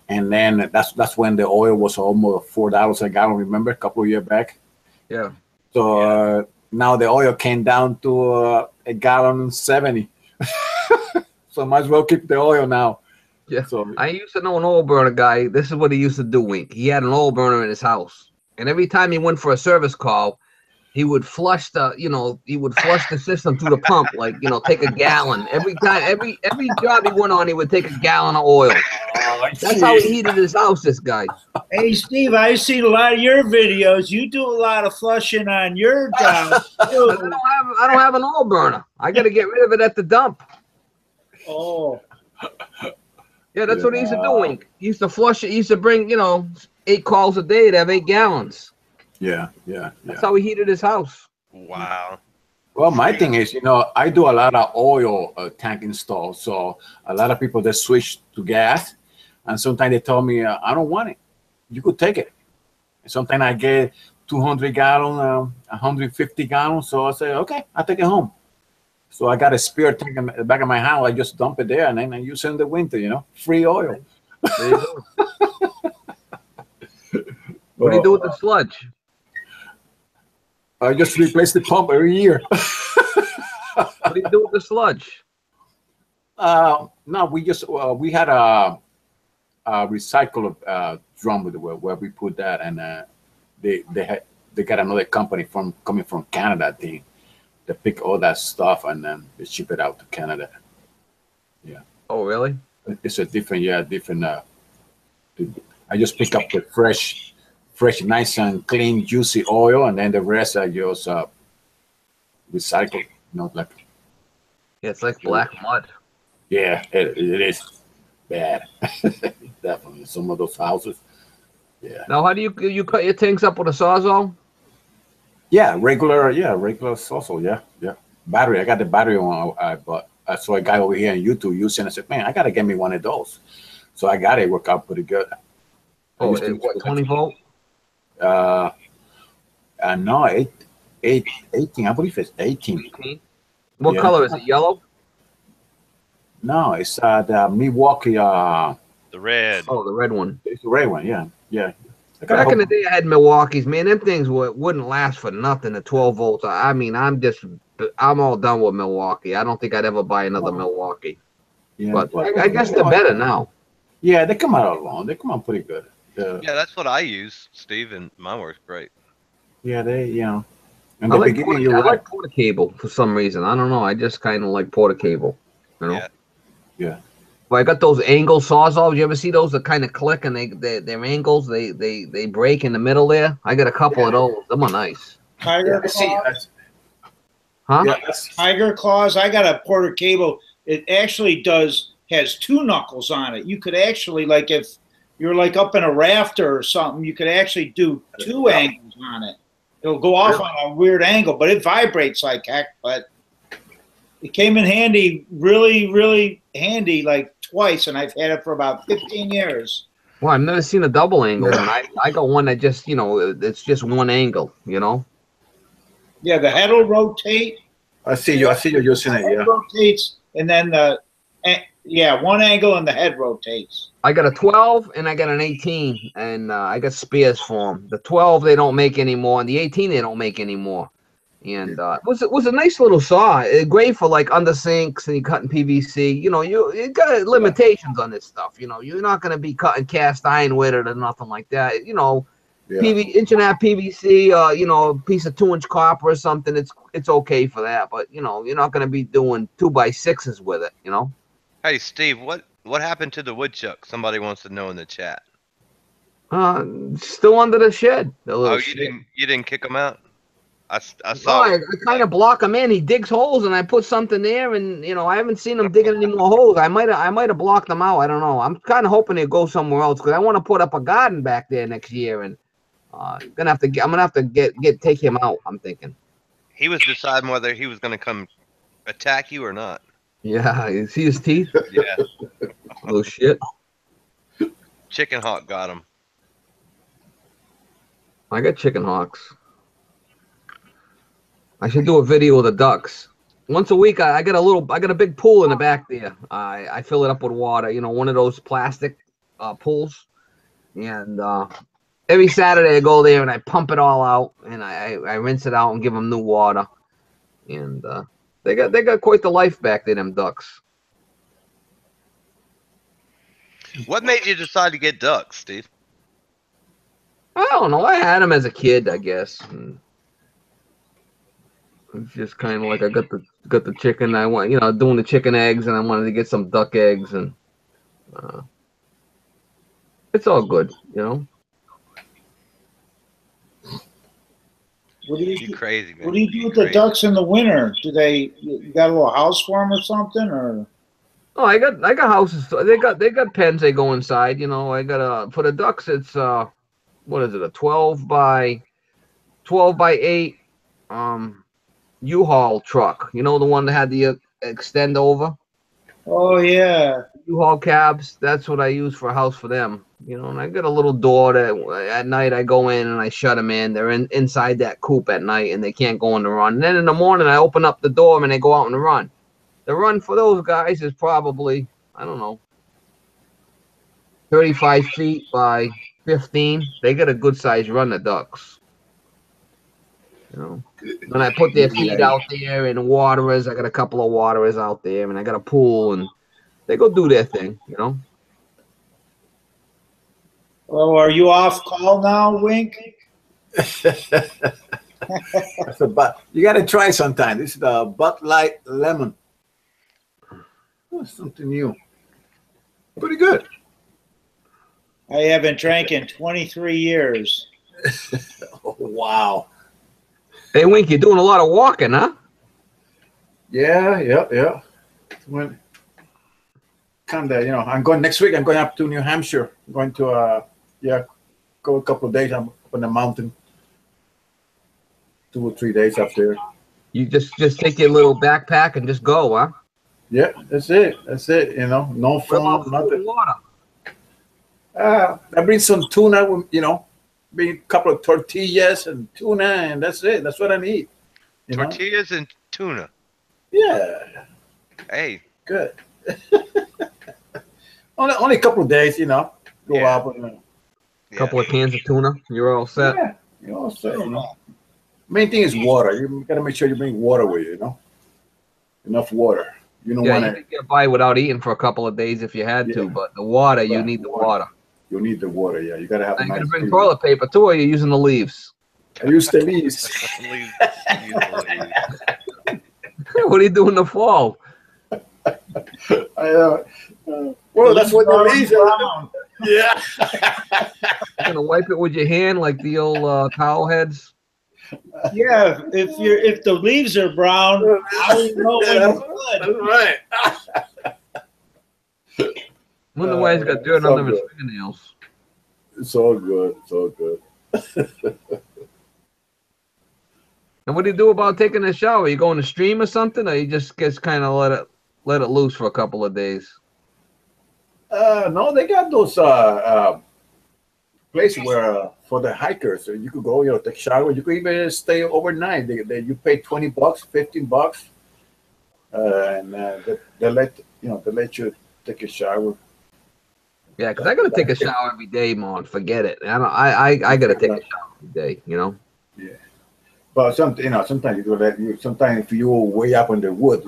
and then that's when the oil was almost $4 a gallon. Remember, a couple of years back. Yeah. So now the oil came down to a gallon 70. So might as well keep the oil now. Yeah. So I used to know an oil burner guy. This is what he used to do, Wink. He had an oil burner in his house. And every time he went for a service call, he would flush the system through the pump, take a gallon. Every job he went on, he would take a gallon of oil. That's how he heated his house, this guy. Hey, Steve, I've seen a lot of your videos. You do a lot of flushing on your job. I don't have an oil burner. I got to get rid of it at the dump. Oh. Yeah, that's what he used to do, Wink. He used to flush it. He used to bring, 8 calls a day to have 8 gallons. Yeah. That's how he heated his house. Wow. Well, my thing is, I do a lot of oil tank installs. So a lot of people that switch to gas, and sometimes they tell me, I don't want it. You could take it. And sometimes I get 200 gallon, 150 gallons. So I say, okay, I'll take it home. So I got a spare tank in the back of my house. I just dump it there and then I use it in the winter, free oil. There you go. What do you do with the sludge? I just replace the pump every year. What do you do with the sludge? No, we had a recycle drum where we put that, and they got another company coming from Canada. They pick all that stuff and then they ship it out to Canada. Yeah. Oh, really? It's a different. I just pick up the fresh, nice and clean, juicy oil, and then the rest I just recycle. Like. Yeah, it's like black mud. Yeah, it is bad. Definitely, some of those houses. Yeah. Now, how do you cut your tanks up with a Sawzall? Yeah, regular Sawzall. Yeah. Battery. I got the battery one. But I saw a guy over here on YouTube using. I said, man, I gotta get me one of those. So I got it. Work out pretty good. Oh, what, 20 volt? No, 18. I believe it's 18. What color is it? Yellow? No, it's the Milwaukee. The red. Oh, the red one. It's the red one. Yeah. Back in the day, I had Milwaukee's. Man, them things wouldn't last for nothing at 12 volts. I mean, I'm all done with Milwaukee. I don't think I'd ever buy another Milwaukee. Yeah, but I guess they're better now. Yeah, they come out along. They come out pretty good. Yeah, that's what I use, Steve, and mine works great. Yeah, and I like Porta cable for some reason. I don't know. I just kind of like Porta cable. Yeah. Well, I got those angle Sawzalls. You ever see those that kind of click and they're angles? They break in the middle there. I got a couple of those. Them are nice. Tiger claws. Huh? Tiger claws. I got a Porter cable. It actually has two knuckles on it. You could actually, like, if you're like up in a rafter or something, you could actually do two angles on it. It'll go off on a weird angle, but it vibrates like heck. But it came in handy, really, really handy, like twice, and I've had it for about 15 years. Well, I've never seen a double angle one. I got one that just, it's just one angle, Yeah, the head will rotate. I see you using it, yeah. It rotates, and then one angle and the head rotates. I got a 12 and I got an 18, and I got spares for them. The 12 they don't make anymore, and the 18 they don't make anymore. And it was a nice little saw. Great for like under sinks and you cutting PVC. You got limitations on this stuff. You're not going to be cutting cast iron with it or nothing like that. Inch and a half PVC, a piece of 2-inch copper or something. It's okay for that, but you're not going to be doing 2x6s with it. Hey Steve, what happened to the woodchuck? Somebody wants to know in the chat. Still under the shed. You didn't kick him out? I saw. I kind of block him in. He digs holes, and I put something there, and I haven't seen him digging any more holes. I might have blocked him out. I don't know. I'm kind of hoping he'll go somewhere else because I want to put up a garden back there next year, and I'm gonna have to take him out. I'm thinking. He was deciding whether he was gonna come attack you or not. Yeah, you see his teeth? Yeah. Oh shit. Chicken hawk got him. I got chicken hawks. I should do a video of the ducks. Once a week, I got a big pool in the back there. I fill it up with water, one of those plastic pools. And every Saturday I go there and I pump it all out and I rinse it out and give them new water. And they got quite the life back there, them ducks. What made you decide to get ducks, Steve? I don't know. I had them as a kid, I guess. And it's just kind of like I got the chicken. I want doing the chicken eggs, and I wanted to get some duck eggs, and it's all good, What do you crazy, man. What do you do with the ducks in the winter? You got a little house for them or something, or? Oh, I got houses. They got pens. They go inside. I got for the ducks. It's what is it? A 12 by 8. U-Haul truck. You know, the one that had the extend over? Oh yeah. U-Haul cabs. That's what I use for a house for them. You know, and I got a little door that at night I go in and I shut them in. They're inside that coop at night and they can't go on the run. And then in the morning I open up the door and they go out on the run. The run for those guys is probably, I don't know, 35 feet by 15. They got a good size run, the ducks. You know, when I put their feed out there and waterers, I got a couple of waterers out there, and I got a pool, and they go do their thing. You know. Oh, are you off call now, Wink? But you got to try sometime. This is the Bud Light Lemon. Oh, something new. Pretty good. I haven't drank in 23 years. Oh, wow. Hey, Wink, you're doing a lot of walking, huh? Yeah. When kind of, I'm going next week. I'm going up to New Hampshire. I'm going to, go a couple of days. I'm up on the mountain. 2 or 3 days up there. You just take your little backpack and just go, huh? Yeah, that's it. No phone, nothing. Water. I bring some tuna, bring a couple of tortillas and tuna, and that's it. That's what I need. Tortillas and tuna. Yeah. Hey. Good. only a couple of days, Go up and couple of cans of tuna. You're all set. Yeah, you're all set. Main thing is water. You got to make sure you bring water with you. Enough water. You don't want to get by without eating for a couple of days if you had to, but the water, you need the water. You need the water, yeah. You got to have. You got to bring toilet paper too, or you're using the leaves. I use the leaves. What do you do in the fall? Well, that's what the leaves are. Yeah. You're gonna wipe it with your hand like the old towel heads. Yeah, if the leaves are brown, I don't know when it's good. That's right. Wonder why he's got dirt under his fingernails. It's all good. And what do you do about taking a shower? You go in the stream or something, or you just kind of let it loose for a couple of days? No, they got those places where for the hikers you could go, take a shower. You could even stay overnight. You pay $20, $15, and they let you take a shower. Yeah, because I gotta take a shower every day, man. Forget it. I gotta take a shower every day. Yeah. But sometimes sometimes if you're way up in the woods,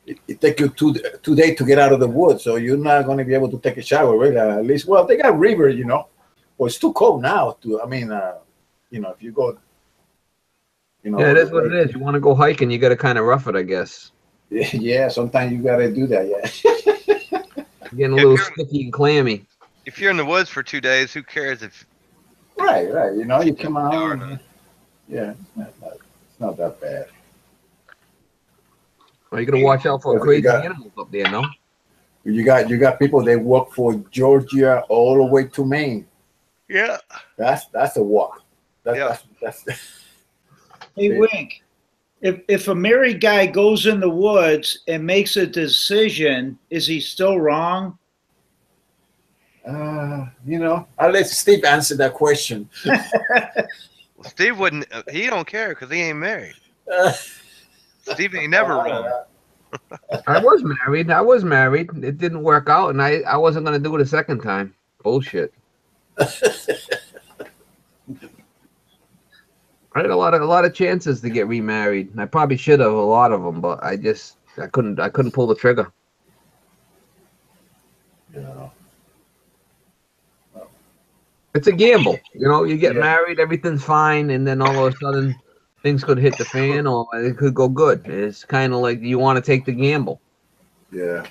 it take you two days to get out of the woods, so you're not going to be able to take a shower, really. At least, well, they got river, well, it's too cold now. If you go, yeah, it is what it is. You want to go hiking, you got to kind of rough it, I guess. Yeah, sometimes you got to do that. Yeah. Getting a little sticky and clammy. If you're in the woods for 2 days, who cares if? Right. You come out. Yeah, it's not that bad. Well, you got to watch out for crazy animals up there, no? You got people that walk for Georgia all the way to Maine. Yeah. That's a walk. That's Hey, Wink, if a married guy goes in the woods and makes a decision, is he still wrong? I'll let Steve answer that question. Well, Steve wouldn't. He don't care because he ain't married. Steve ain't never wrong. I was married. It didn't work out, and I wasn't gonna do it a second time. Bullshit. I had a lot of chances to get remarried. I probably should have, a lot of them, but I couldn't pull the trigger. Yeah. It's a gamble, You get married, everything's fine, and then all of a sudden things could hit the fan, or it could go good. It's kind of like you want to take the gamble. Yeah.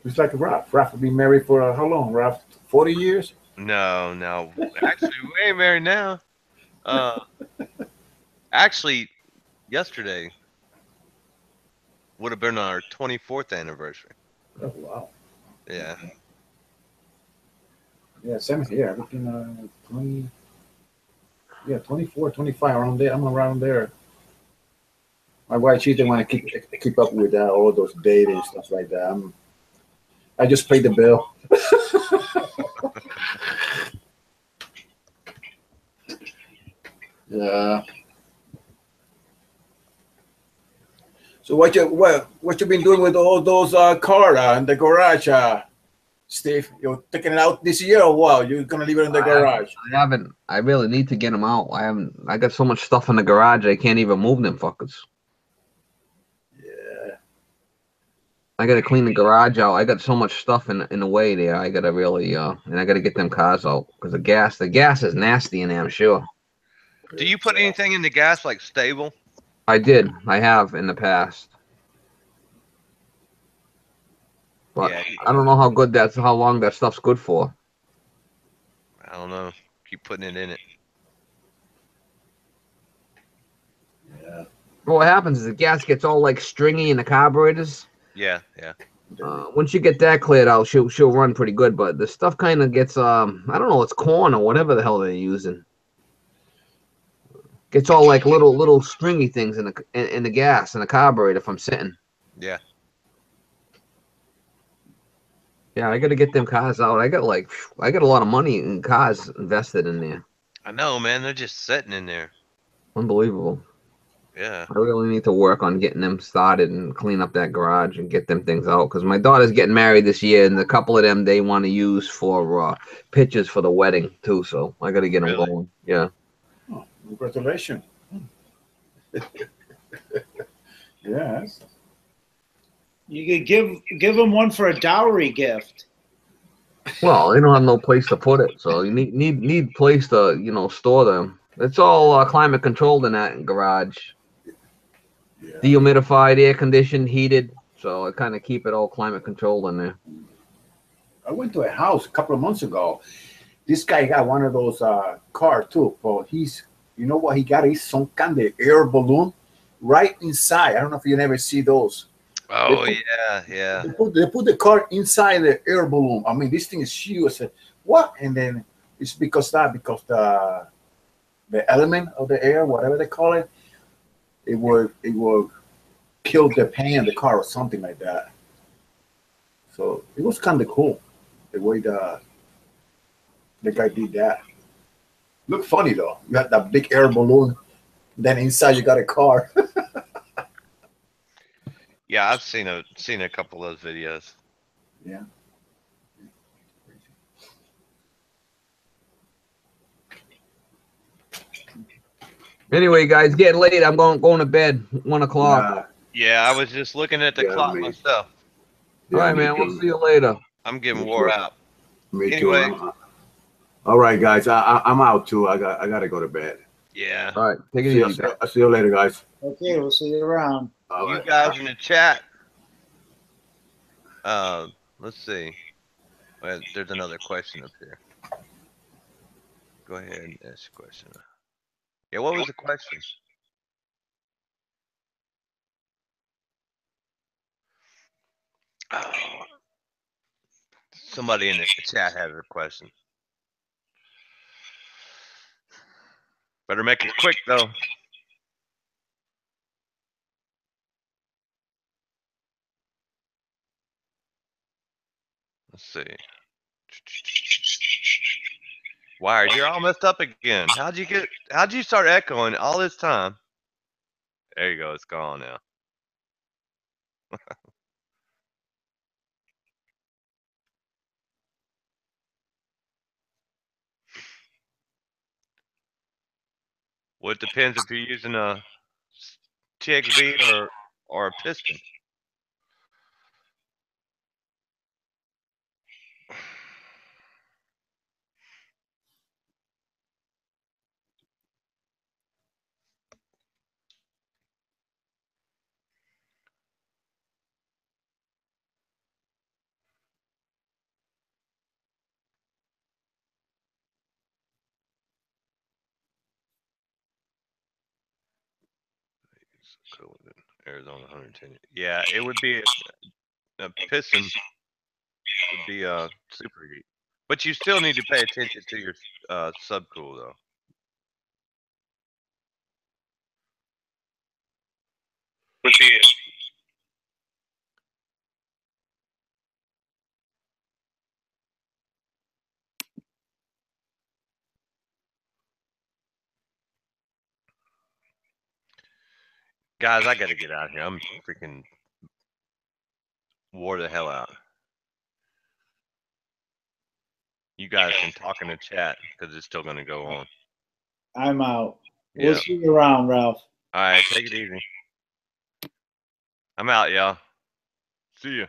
It's like Ralph. Ralph will be married for how long, Ralph? 40 years? No. Actually, we ain't married now. Actually, yesterday would have been our 24th anniversary. Oh, wow. Yeah. Yeah, same here. Looking 20. Yeah, 24, 25 around there. I'm around there. My wife, she didn't want to keep up with all those data and stuff like that. I just paid the bill. Yeah. So what you been doing with all those car in the garage, Steve? You're taking it out this year or what? You're gonna leave it in the garage? I haven't. I really need to get them out. I haven't. I got so much stuff in the garage. I can't even move them fuckers. Yeah. I gotta clean the garage out. I got so much stuff in the way there. I gotta really and I gotta get them cars out because the gas is nasty in there. I'm sure. Do you put anything in the gas like stable? I did. I have in the past. But Yeah. I don't know how long that stuff's good for. I don't know. Keep putting it in it. Yeah. What happens is the gas gets all like stringy in the carburetors. Yeah, yeah. Once you get that cleared out, she'll run pretty good. But the stuff kind of gets I don't know, it's corn or whatever the hell they're using. Gets all like little stringy things in the gas in the carburetor from sitting. Yeah. Yeah, I got to get them cars out. I got a lot of money in cars invested in there. I know, man. They're just sitting in there. Unbelievable. Yeah. I really need to work on getting them started and clean up that garage and get them things out because my daughter's getting married this year, and a couple of them they want to use for pictures for the wedding too. So I got to get them going. Yeah. Oh, congratulations. Yes. You could give them one for a dowry gift. Well, they don't have no place to put it, so you need place to store them. It's all climate controlled in that garage. Yeah. Dehumidified, air conditioned, heated, so I kind of keep it all climate controlled in there. I went to a house a couple of months ago. This guy got one of those cars too. But you know what he got? Is some kind of air balloon right inside. I don't know if you never see those. Oh yeah. They put the car inside the air balloon. I mean, this thing is huge. I said, what? And then it's because the element of the air, whatever they call it, it will kill the paint of the car or something like that. So it was kind of cool the way the guy did that. Looked funny though. You got that big air balloon, then inside you got a car. Yeah, I've seen a couple of those videos. Yeah. Anyway, guys, getting late. I'm going to bed. 1 o'clock. Yeah, I was just looking at the clock myself. All right, man. We'll see you later. I'm getting wore out. Me Anyway. too. All right, guys. I'm out too. I got to go to bed. Yeah. All right. Take it easy. I'll see you later, guys. Okay, we'll see you around. You guys in the chat. Let's see. Well, there's another question up here. Go ahead and ask your question. Yeah, what was the question? Oh, somebody in the chat has a question. Better make it quick though. Let's see. Wired, you're all messed up again. How'd you start echoing all this time? There you go, it's gone now. Well, it depends if you're using a TXV or a piston. Arizona 110. Yeah, it would be a piston would be a super heat. But you still need to pay attention to your subcool though. Which is. Guys, I got to get out of here. I'm freaking wore the hell out. You guys can talk in the chat because it's still going to go on. I'm out. Yeah. We'll see you around, Ralph. All right, take it easy. I'm out, y'all. See ya.